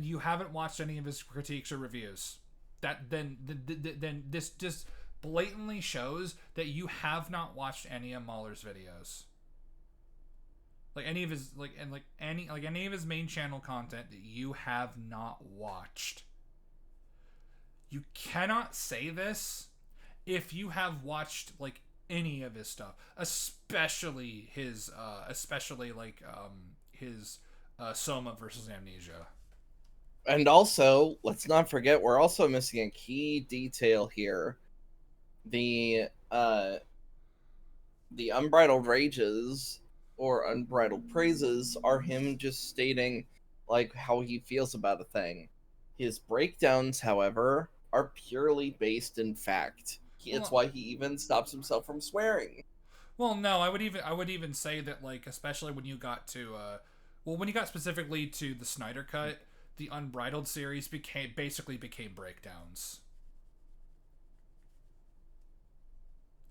you haven't watched any of his critiques or reviews. Then this just blatantly shows that you have not watched any of Mahler's videos. Like any of his main channel content that you have not watched. You cannot say this if you have watched like any of his stuff, especially his Soma versus Amnesia. And also, let's not forget, we're also missing a key detail here. The unbridled rages or unbridled praises are him just stating like how he feels about a thing. His breakdowns, however, are purely based in fact. It's why he even stops himself from swearing. Well, no, I would even say that, like, especially when you got to when you got specifically to the Snyder Cut, the Unbridled series became breakdowns.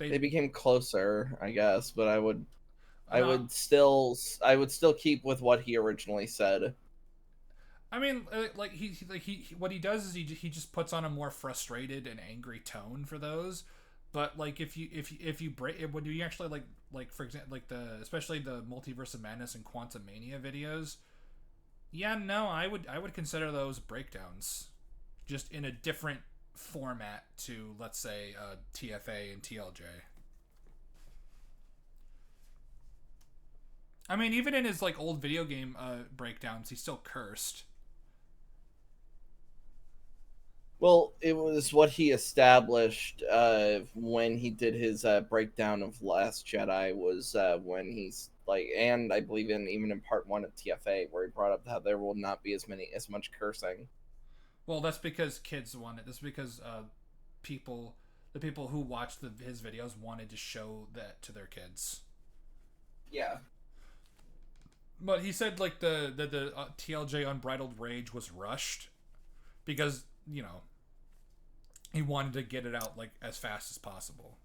They became closer, I guess, but I would No. still keep with what he originally said. I mean, like he what he does is he just puts on a more frustrated and angry tone for those. But like if you break when you actually like for example especially the Multiverse of Madness and Quantum Mania videos, yeah, no, I would consider those breakdowns, just in a different format to, let's say, TFA and TLJ. I mean, even in his like old video game breakdowns, he still cursed. Well, it was what he established when he did his breakdown of Last Jedi was when he's like, and I believe even in part 1 of TFA, where he brought up how there will not be as much cursing. Well, that's because kids want it. That's because the people who watched his videos wanted to show that to their kids. Yeah. But he said like the TLJ Unbridled Rage was rushed because, you know, he wanted to get it out like as fast as possible.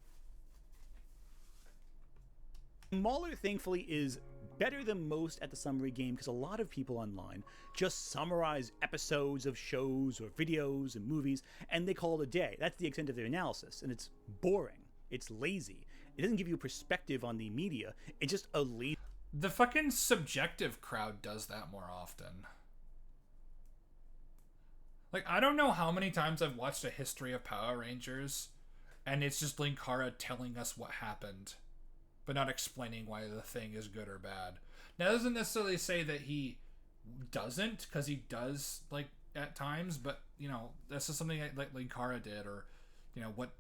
Mauler, thankfully, is better than most at the summary game because a lot of people online just summarize episodes of shows or videos and movies and they call it a day. That's the extent of their analysis, and it's boring. It's lazy. It doesn't give you a perspective on the media. It's just a lazy... The fucking subjective crowd does that more often. Like, I don't know how many times I've watched a history of Power Rangers, and it's just Linkara telling us what happened, but not explaining why the thing is good or bad. Now, that doesn't necessarily say that he doesn't, because he does, like, at times, but, you know, this is something like Linkara did, or, you know, what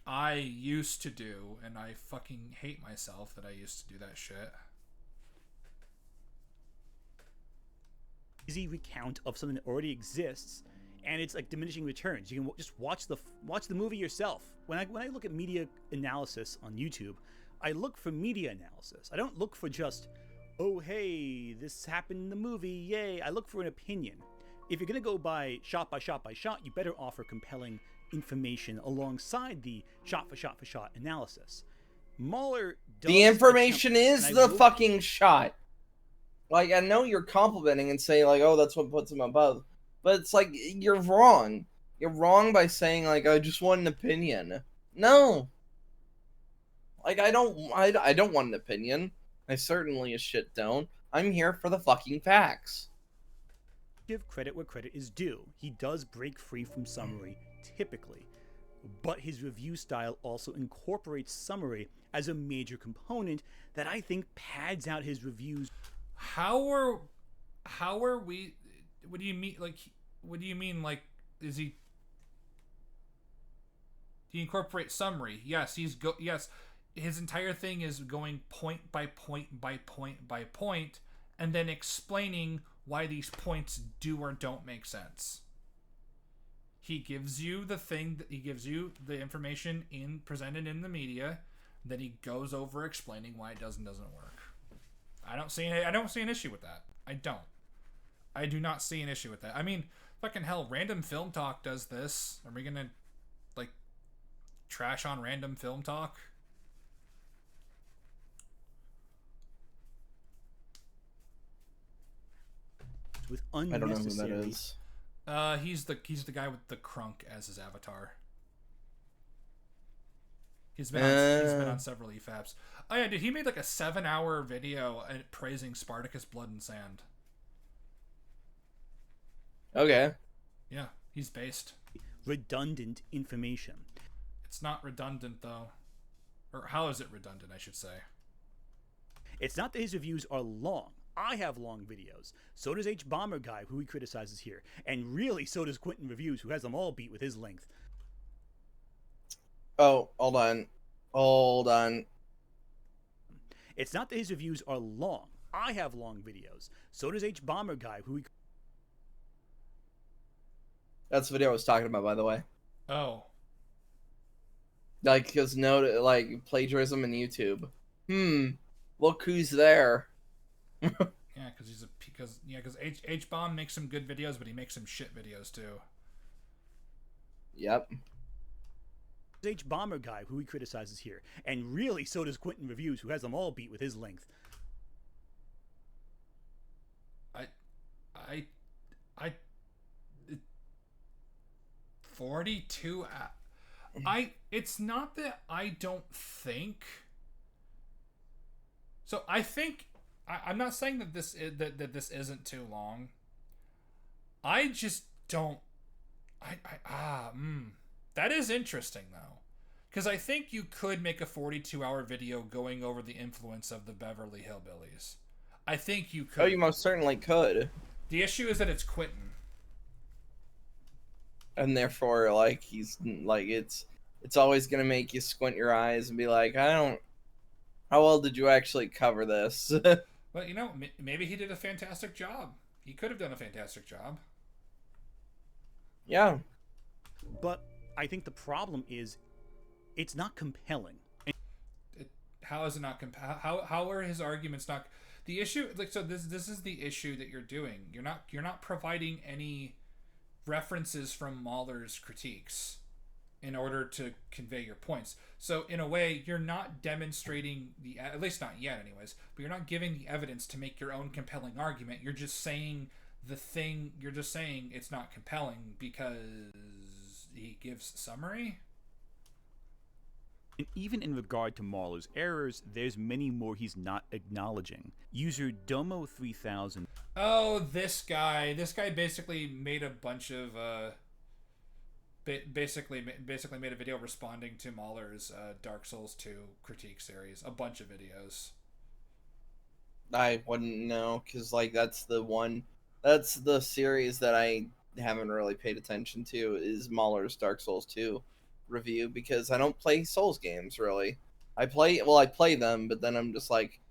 I used to do, and I fucking hate myself that I used to do that shit. Easy recount of something that already exists, and it's like diminishing returns. You can just watch the movie yourself. When I look at media analysis on YouTube, I look for media analysis. I don't look for just, oh hey, this happened in the movie, yay. I look for an opinion. If you're gonna go by shot by shot by shot, you better offer compelling information alongside the shot for shot analysis. Mauler does the information is the fucking shot. Like, I know you're complimenting and saying, like, oh, that's what puts him above. But it's like, you're wrong. You're wrong by saying, like, I just want an opinion. No. Like, I don't want an opinion. I certainly as shit don't. I'm here for the fucking facts. Give credit where credit is due. He does break free from summary, typically. But his review style also incorporates summary as a major component that I think pads out his reviews. How are we? What do you mean? Like, what do you mean? Like, is he? He incorporates summary. Yes, yes, his entire thing is going point by point by point by point, and then explaining why these points do or don't make sense. He gives you the thing that he gives you the information presented in the media, then he goes over explaining why it doesn't work. I don't see an issue with that. I do not see an issue with that. I mean, fucking hell, Random Film Talk does this. Are we gonna, like, trash on Random Film Talk? With I don't know who that is. He's the guy with the crunk as his avatar. He's been on several EFAPs. Oh yeah, dude, he made like a 7-hour video praising Spartacus Blood and Sand. Okay. Yeah, he's based. Redundant information. It's not redundant though. Or how is it redundant, I should say? It's not that his reviews are long. I have long videos. So does H Bomber Guy, who he criticizes here. And really, so does Quentin Reviews, who has them all beat with his length. Oh, hold on. Hold on. It's not that his reviews are long. I have long videos. So does H Bomber Guy, who he... That's the video I was talking about, by the way. Oh. Like, because like, plagiarism in YouTube. Look who's there. Yeah, because H Bomb makes some good videos, but he makes some shit videos too. Yep. H. Bomber guy, who he criticizes here. And really, so does Quentin Reviews, who has them all beat with his length. I 42. It's not that I don't think. So I think I'm not saying that that this isn't too long. I just don't. That is interesting though, because I think you could make a 42-hour video going over the influence of the Beverly Hillbillies. I think you could. Oh, you most certainly could. The issue is that it's Quentin. And therefore, like, he's like, it's always gonna make you squint your eyes and be like, how well did you actually cover this? But you know, maybe he did a fantastic job. He could have done a fantastic job. Yeah. But I think the problem is, it's not compelling. How is it not how are his arguments not? The issue, like, so this is the issue that you're doing. You're not providing any references from Mahler's critiques in order to convey your points. So in a way, you're not demonstrating at least not yet anyways, but you're not giving the evidence to make your own compelling argument. You're just saying it's not compelling because he gives summary. And even in regard to Mahler's errors, there's many more he's not acknowledging. User Domo3000. Oh, this guy basically made a bunch of basically made a video responding to Mahler's Dark Souls 2 critique series. A bunch of videos. I wouldn't know, because like that's the series that I haven't really paid attention to, is Mahler's Dark Souls 2 review, because I don't play Souls games really. I play them, but then I'm just like,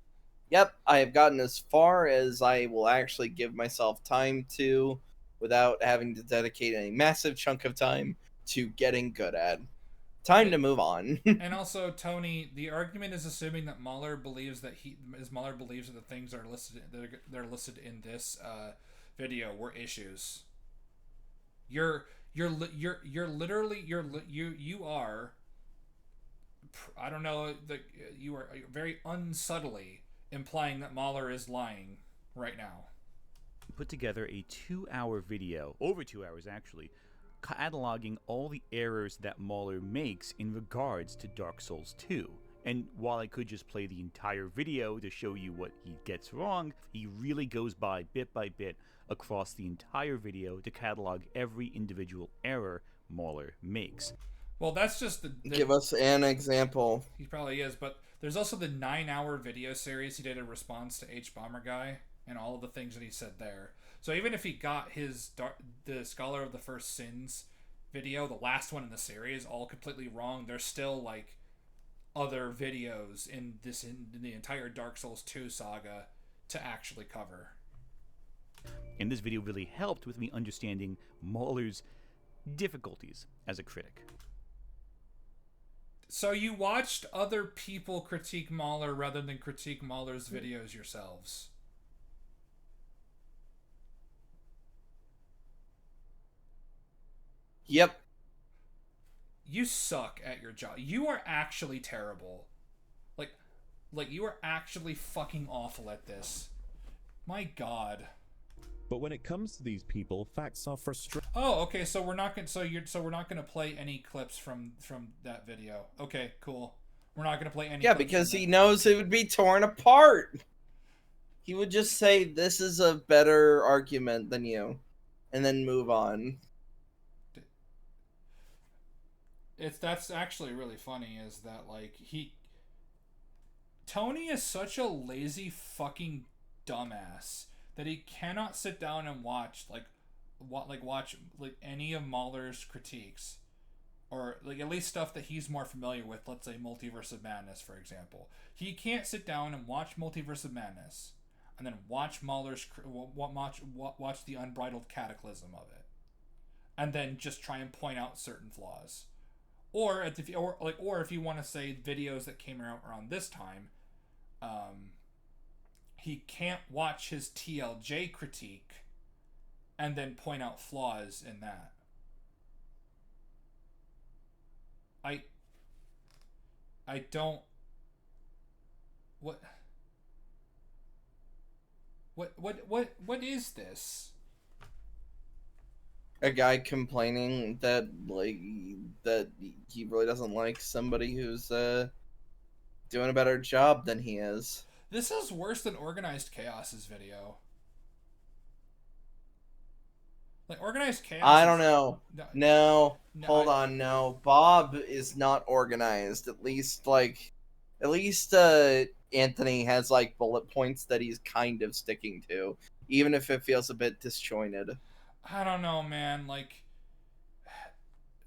yep, I have gotten as far as I will actually give myself time to without having to dedicate a massive chunk of time to getting good at. Time to move on. And also, Tony, the argument is assuming that Mahler believes that the things that are listed in this video were issues. You are I don't know, you are very unsubtly implying that Mahler is lying right now. Put together a 2-hour video, over 2 hours actually, cataloging all the errors that Mahler makes in regards to Dark Souls 2. And while I could just play the entire video to show you what he gets wrong, he really goes by bit across the entire video to catalog every individual error Mahler makes. Well, that's just Give us an example. He probably is, but there's also the 9-hour video series he did in response to H. Bomber Guy and all of the things that he said there. So even if he got the Scholar of the First Sins video, the last one in the series, all completely wrong, there's still like other videos in the entire Dark Souls 2 saga to actually cover. And this video really helped with me understanding Mahler's difficulties as a critic. So you watched other people critique Mahler rather than critique Mahler's videos yourselves? Yep. You suck at your job. You are actually terrible. Like you are actually fucking awful at this. My God. But when it comes to these people, facts are frustrating. Oh, okay. So we're not gonna play any clips from that video. Okay, cool. We're not gonna play any. Yeah, because he knows it would be torn apart. He would just say, "This is a better argument than you," and then move on. That's actually really funny. Is that like Tony is such a lazy fucking dumbass that he cannot sit down and watch any of Mahler's critiques, or like at least stuff that he's more familiar with. Let's say Multiverse of Madness, for example. He can't sit down and watch Multiverse of Madness and then watch Mahler's watch the Unbridled Cataclysm of it, and then just try and point out certain flaws. Or if you want to say videos that came out around this time, he can't watch his TLJ critique and then point out flaws in that. I don't. What is this? A guy complaining that he really doesn't like somebody who's doing a better job than he is. This is worse than Organized Chaos's video. Like Organized Chaos. I don't know. No, hold on. No, Bob is not organized. At least Anthony has like bullet points that he's kind of sticking to, even if it feels a bit disjointed. I don't know, man. Like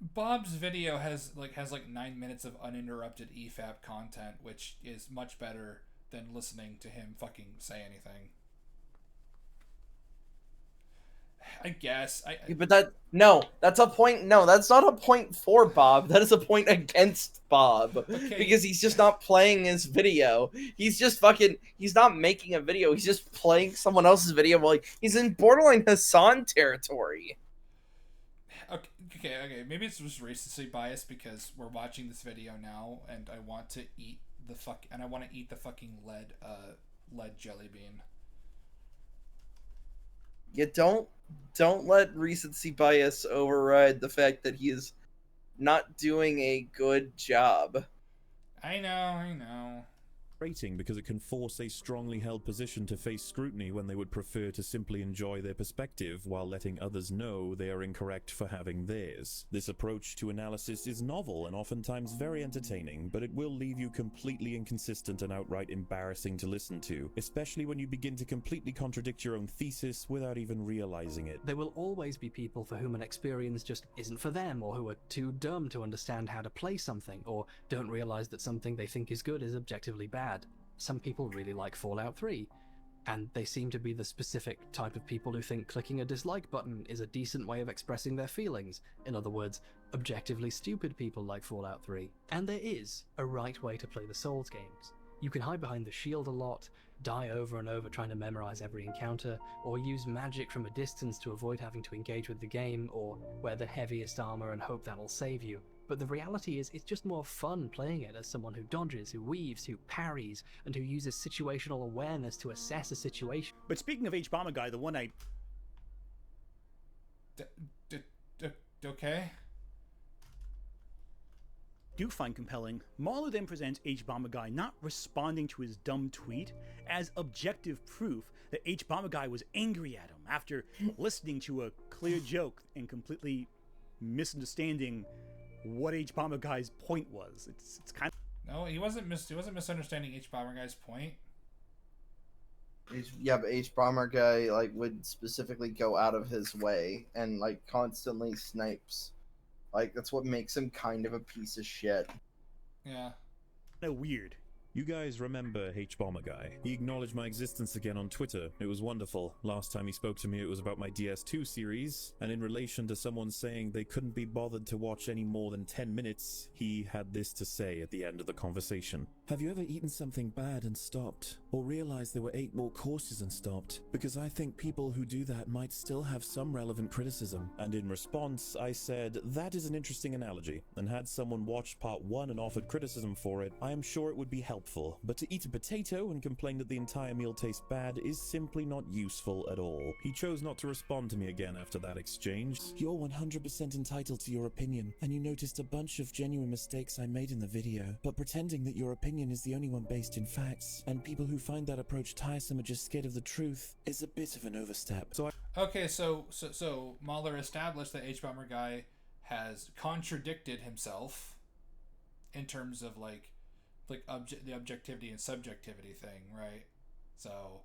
Bob's video has 9 minutes of uninterrupted EFAP content, which is much better than listening to him fucking say anything. I guess. But that's a point. No, that's not a point for Bob. That is a point against Bob. Okay. Because he's just not playing his video. He's just he's not making a video. He's just playing someone else's video while he's in borderline Hassan territory. Okay. Maybe it's just recency bias because we're watching this video now and I want to eat the fucking lead jelly bean. You don't let recency bias override the fact that he is not doing a good job. I know. Rating because it can force a strongly held position to face scrutiny when they would prefer to simply enjoy their perspective while letting others know they are incorrect for having theirs. This approach to analysis is novel and oftentimes very entertaining, but it will leave you completely inconsistent and outright embarrassing to listen to, especially when you begin to completely contradict your own thesis without even realizing it. There will always be people for whom an experience just isn't for them, or who are too dumb to understand how to play something, or don't realize that something they think is good is objectively bad. Some people really like Fallout 3, and they seem to be the specific type of people who think clicking a dislike button is a decent way of expressing their feelings. In other words, objectively stupid people like Fallout 3. And there is a right way to play the Souls games. You can hide behind the shield a lot, die over and over trying to memorize every encounter, or use magic from a distance to avoid having to engage with the game, or wear the heaviest armor and hope that'll save you. But the reality is, it's just more fun playing it as someone who dodges, who weaves, who parries, and who uses situational awareness to assess a situation. But speaking of H-Bomber Guy, the one I... Okay. do find compelling, Marlowe then presents H-Bomber Guy not responding to his dumb tweet as objective proof that H-Bomber Guy was angry at him after listening to a clear joke and completely misunderstanding what H-Bomber Guy's point was. It's kind of... No, he wasn't misunderstanding H-Bomber Guy's point. Yeah, but H-Bomber Guy would specifically go out of his way and constantly snipes. That's what makes him kind of a piece of shit. Yeah. No, weird. You guys remember H-Bomber Guy. He acknowledged my existence again on Twitter. It was wonderful. Last time he spoke to me it was about my DS2 series, and in relation to someone saying they couldn't be bothered to watch any more than 10 minutes, he had this to say at the end of the conversation. Have you ever eaten something bad and stopped? Or realized there were 8 more courses and stopped? Because I think people who do that might still have some relevant criticism. And in response, I said, that is an interesting analogy, and had someone watched part 1 and offered criticism for it, I am sure it would be helpful. But to eat a potato and complain that the entire meal tastes bad is simply not useful at all. He chose not to respond to me again after that exchange. You're 100% entitled to your opinion, and you noticed a bunch of genuine mistakes I made in the video, but pretending that your opinion is the only one based in facts, and people who find that approach tiresome or just scared of the truth, is a bit of an overstep. Okay, so Mahler established that H-Bomber Guy has contradicted himself in terms of the objectivity and subjectivity thing, right? So,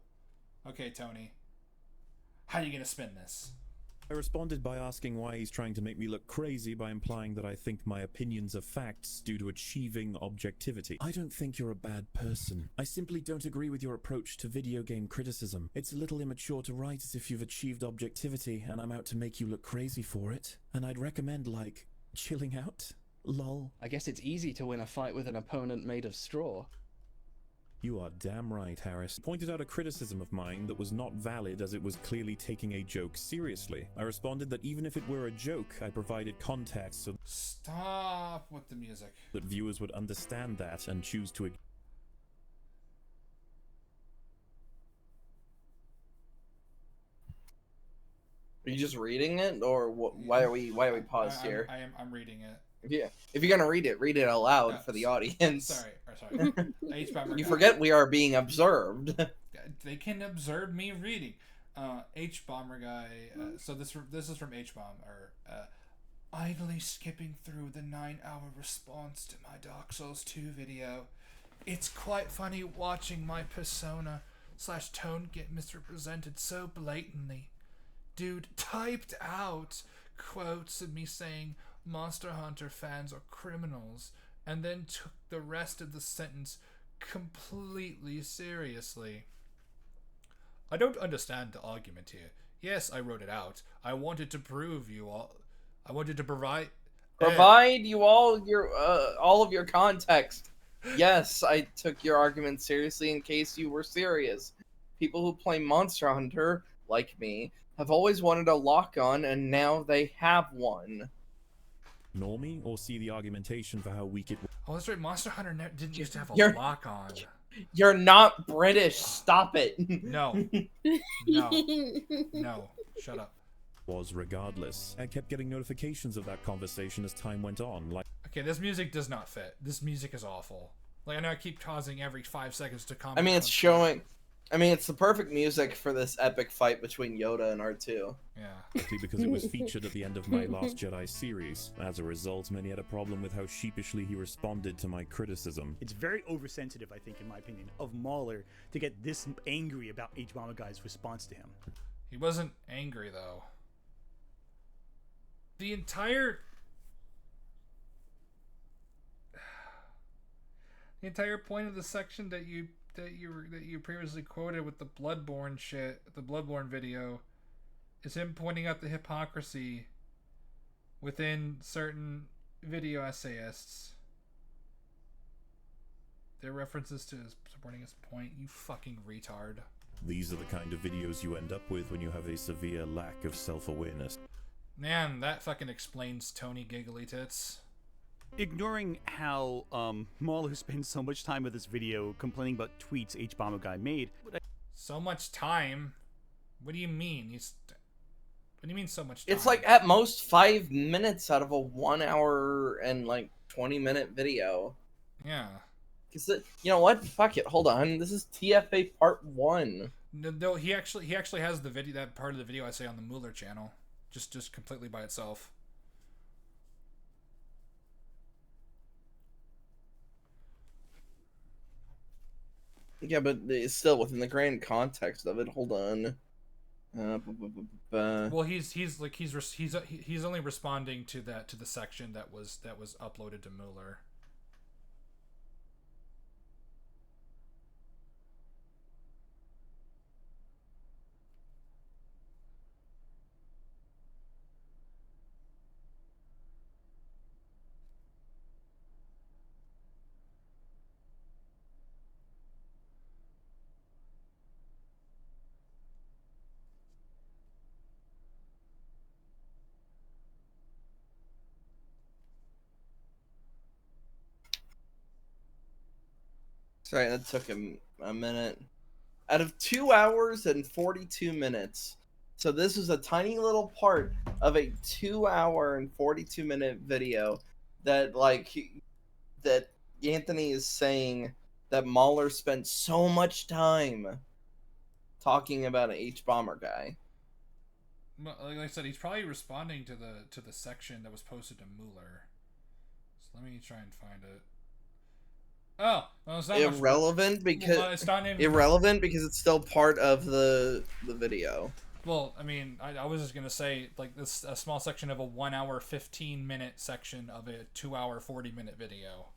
okay, Tony, how are you gonna spin this? I responded by asking why he's trying to make me look crazy by implying that I think my opinions are facts due to achieving objectivity. I don't think you're a bad person. I simply don't agree with your approach to video game criticism. It's a little immature to write as if you've achieved objectivity and I'm out to make you look crazy for it. And I'd recommend, chilling out. Lol. I guess it's easy to win a fight with an opponent made of straw. You are damn right, Harris. Pointed out a criticism of mine that was not valid as it was clearly taking a joke seriously. I responded that even if it were a joke, I provided context so Stop with the music. that viewers would understand that and choose to ignore. Are you just reading it, or why are we paused here? I'm reading it. If you're gonna read it aloud for the audience. Sorry. You forget we are being observed. They can observe me reading. H Bomber guy. So this is from H Bomb. Idly skipping through the 9-hour response to my Dark Souls 2 video. It's quite funny watching my persona / tone get misrepresented so blatantly. Dude typed out quotes of me saying Monster Hunter fans are criminals, and then took the rest of the sentence completely seriously. I don't understand the argument here. Yes, I wrote it out. I wanted to provide you all of your context. Yes, I took your argument seriously in case you were serious. People who play Monster Hunter, like me, have always wanted a lock-on, and now they have one. Ignore me or see the argumentation for how weak it was. Oh, that's right. Monster Hunter didn't used to have a lock-on. You're not British. Stop it. No. Shut up. Was regardless. I kept getting notifications of that conversation as time went on. Okay, this music does not fit. This music is awful. Like, I know I keep pausing every 5 seconds to comment. It's the perfect music for this epic fight between Yoda and R2. Yeah. Because it was featured at the end of my Last Jedi series. As a result, many had a problem with how sheepishly he responded to my criticism. It's very oversensitive, I think, in my opinion, of Mauler to get this angry about H Bomber Guy's response to him. He wasn't angry, though. The entire point of the section that you previously quoted with the Bloodborne shit, the Bloodborne video, is him pointing out the hypocrisy within certain video essayists. Their references to supporting his point, you fucking retard. These are the kind of videos you end up with when you have a severe lack of self-awareness. Man, that fucking explains Tony Giggly Tits. Ignoring how Mauler spends so much time with this video complaining about tweets H Bomber Guy made. So much time? What do you mean? What do you mean so much time? It's like at most 5 minutes out of a 1 hour and 20-minute video. Yeah. Cause you know what? Fuck it. Hold on. This is TFA Part 1. No, he actually has the video, that part of the video essay on the Mueller channel, just completely by itself. Yeah, but it's still within the grand context of it. Hold on. Well, he's only responding to the section that was uploaded to Mueller. Sorry, that took a minute. Out of 2 hours and 42 minutes. So this was a tiny little part of a 2 hour and 42 minute video that that Anthony is saying that Mauler spent so much time talking about an H Bomber Guy. Like I said, he's probably responding to the section that was posted to Mueller. So let me try and find it. Oh, well, it's not irrelevant because it's not irrelevant because it's still part of the video. Well, I mean, I was just gonna say this a small section of a 1 hour 15-minute section of a 2 hour 40-minute video.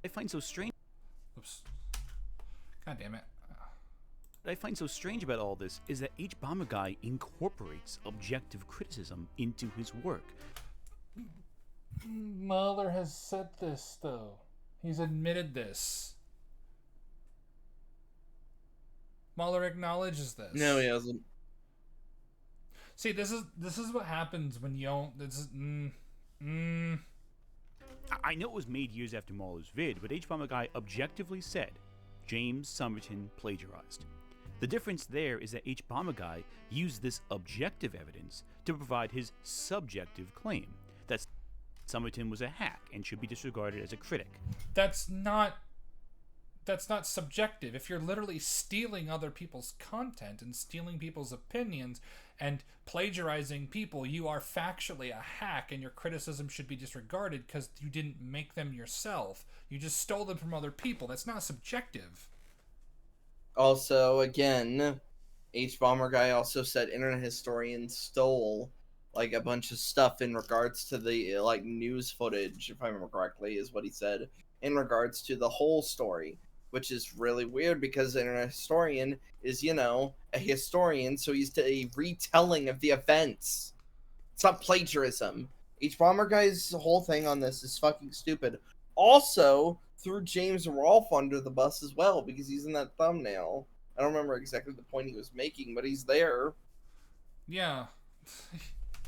I find so strange. Oops. God damn it. What I find so strange about all this is that H Bomber Guy incorporates objective criticism into his work. Mauler has said this, though. He's admitted this. Mueller acknowledges this. No, he hasn't. See, this is what happens when you don't. I know it was made years after Mueller's vid, but H-Bomber Guy objectively said James Somerton plagiarized. The difference there is that H-Bomber Guy used this objective evidence to provide his subjective claim that Somerton was a hack and should be disregarded as a critic. That's not subjective. If you're literally stealing other people's content and stealing people's opinions and plagiarizing people, you are factually a hack, and your criticism should be disregarded because you didn't make them yourself. You just stole them from other people. That's not subjective. Also, again, H-Bomber Guy also said internet historians stole like a bunch of stuff in regards to the like news footage, if I remember correctly, is what he said, in regards to the whole story, which is really weird because the internet historian is, you know, a historian, so he's a retelling of the events. It's not plagiarism. H-Bomber Guy's whole thing on this is fucking stupid. Also, threw James Rolfe under the bus as well because he's in that thumbnail. I don't remember exactly the point he was making, but he's there. Yeah.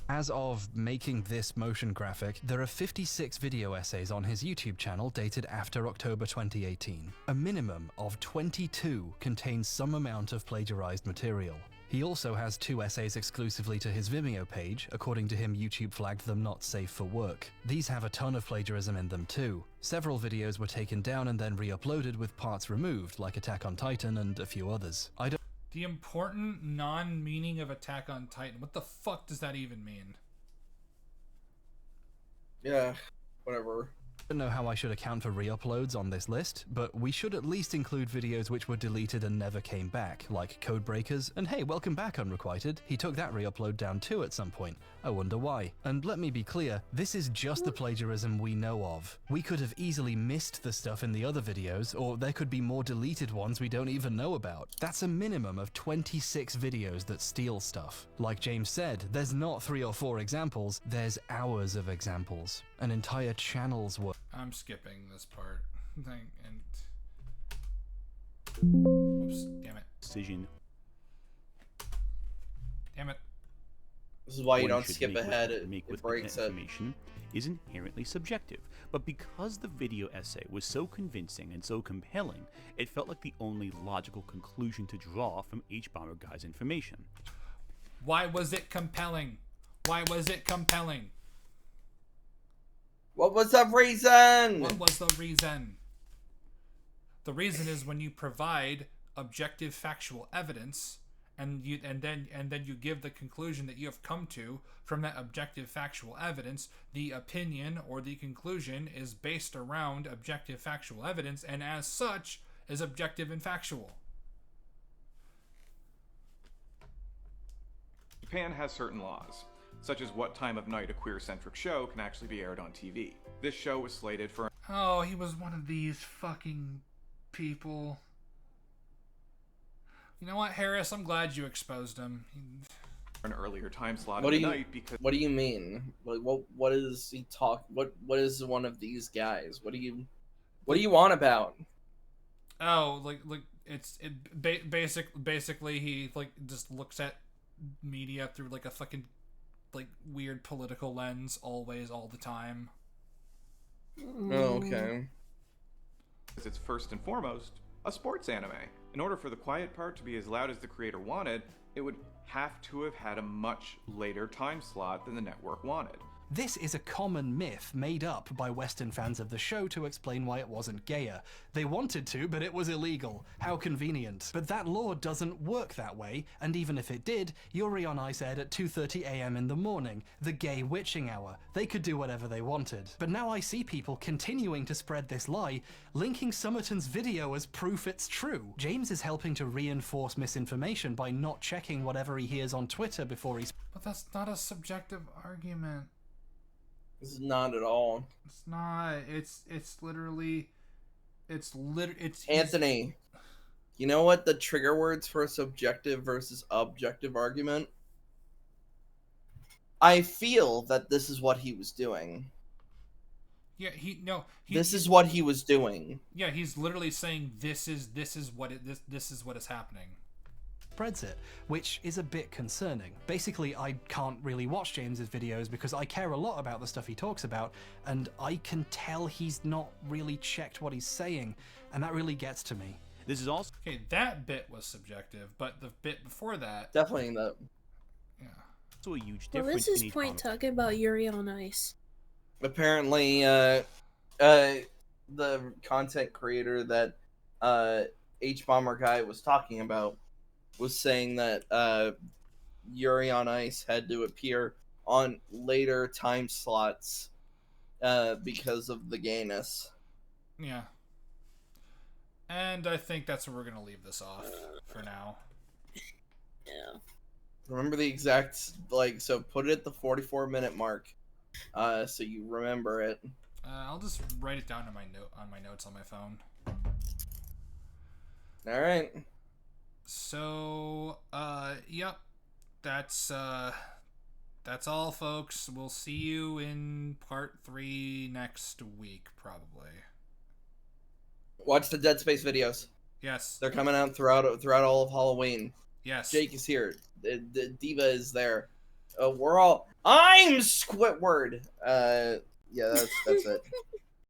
As of making this motion graphic, there are 56 video essays on his YouTube channel dated after October 2018. A minimum of 22 contains some amount of plagiarized material. He also has 2 essays exclusively to his Vimeo page. According to him, YouTube flagged them not safe for work. These have a ton of plagiarism in them too. Several videos were taken down and then re-uploaded with parts removed, like Attack on Titan and a few others. The important non-meaning of Attack on Titan. What the fuck does that even mean? Yeah, whatever. I don't know how I should account for re-uploads on this list, but we should at least include videos which were deleted and never came back, like Codebreakers, and hey, welcome back Unrequited, he took that re-upload down too at some point. I wonder why. And let me be clear, this is just the plagiarism we know of. We could have easily missed the stuff in the other videos, or there could be more deleted ones we don't even know about. That's a minimum of 26 videos that steal stuff. Like James said, there's not 3 or 4 examples, there's hours of examples. An entire channel's worth. I'm skipping this part. Oops, damn it. Decision. Damn it. This is why you One don't should skip make with- ahead. It make with breaks it. information is inherently subjective. But because the video essay was so convincing and so compelling, it felt like the only logical conclusion to draw from H-Bomber Guy's information. Why was it compelling? Why was it compelling? What was the reason? What was the reason? The reason is when you provide objective factual evidence and then you give the conclusion that you have come to from that objective factual evidence, the opinion or the conclusion is based around objective factual evidence and as such is objective and factual. Japan has certain laws, such as what time of night a queer-centric show can actually be aired on TV. This show was slated for Oh, he was one of these fucking people. You know what, Harris? I'm glad you exposed him. an earlier time slot What of do the you night because What do you mean? Like what is he talk? What is one of these guys? What do you want about? Oh, like basically he like just looks at media through like a fucking like weird political lens always all the time. Oh, okay. it's first and foremost a sports anime. In order for the quiet part to be as loud as the creator wanted, it would have to have had a much later time slot than the network wanted. This is a common myth made up by Western fans of the show to explain why it wasn't gayer. They wanted to, but it was illegal. How convenient. But that law doesn't work that way, and even if it did, Yuri on Ice aired at 2:30 a.m. in the morning, the gay witching hour. They could do whatever they wanted. But now I see people continuing to spread this lie, linking Somerton's video as proof it's true. James is helping to reinforce misinformation by not checking whatever he hears on Twitter before he's... But that's not a subjective argument. This is not at all. It's not. It's literally. It's Anthony. You know what the trigger words for a subjective versus objective argument? I feel that this is what he was doing. Yeah, this is what he was doing. Yeah, he's literally saying this is what is happening. Spreads it, which is a bit concerning. Basically, I can't really watch James's videos because I care a lot about the stuff he talks about, and I can tell he's not really checked what he's saying, and that really gets to me. This is also okay. That bit was subjective, but the bit before that definitely that. Yeah. So a huge Well, difference. this is point talking about Yuri on Ice. Apparently, the content creator that H-Bomber guy was talking about was saying that Yuri on Ice had to appear on later time slots because of the gayness. Yeah. And I think that's where we're going to leave this off for now. Yeah. Remember the exact, so put it at the 44-minute mark so you remember it. I'll just write it down on my notes on my phone. All right. So, yep. That's all, folks. We'll see you in part 3 next week, probably. Watch the Dead Space videos. Yes. They're coming out throughout all of Halloween. Yes. Jake is here. The Diva is there. I'm Squidward. Yeah, that's it.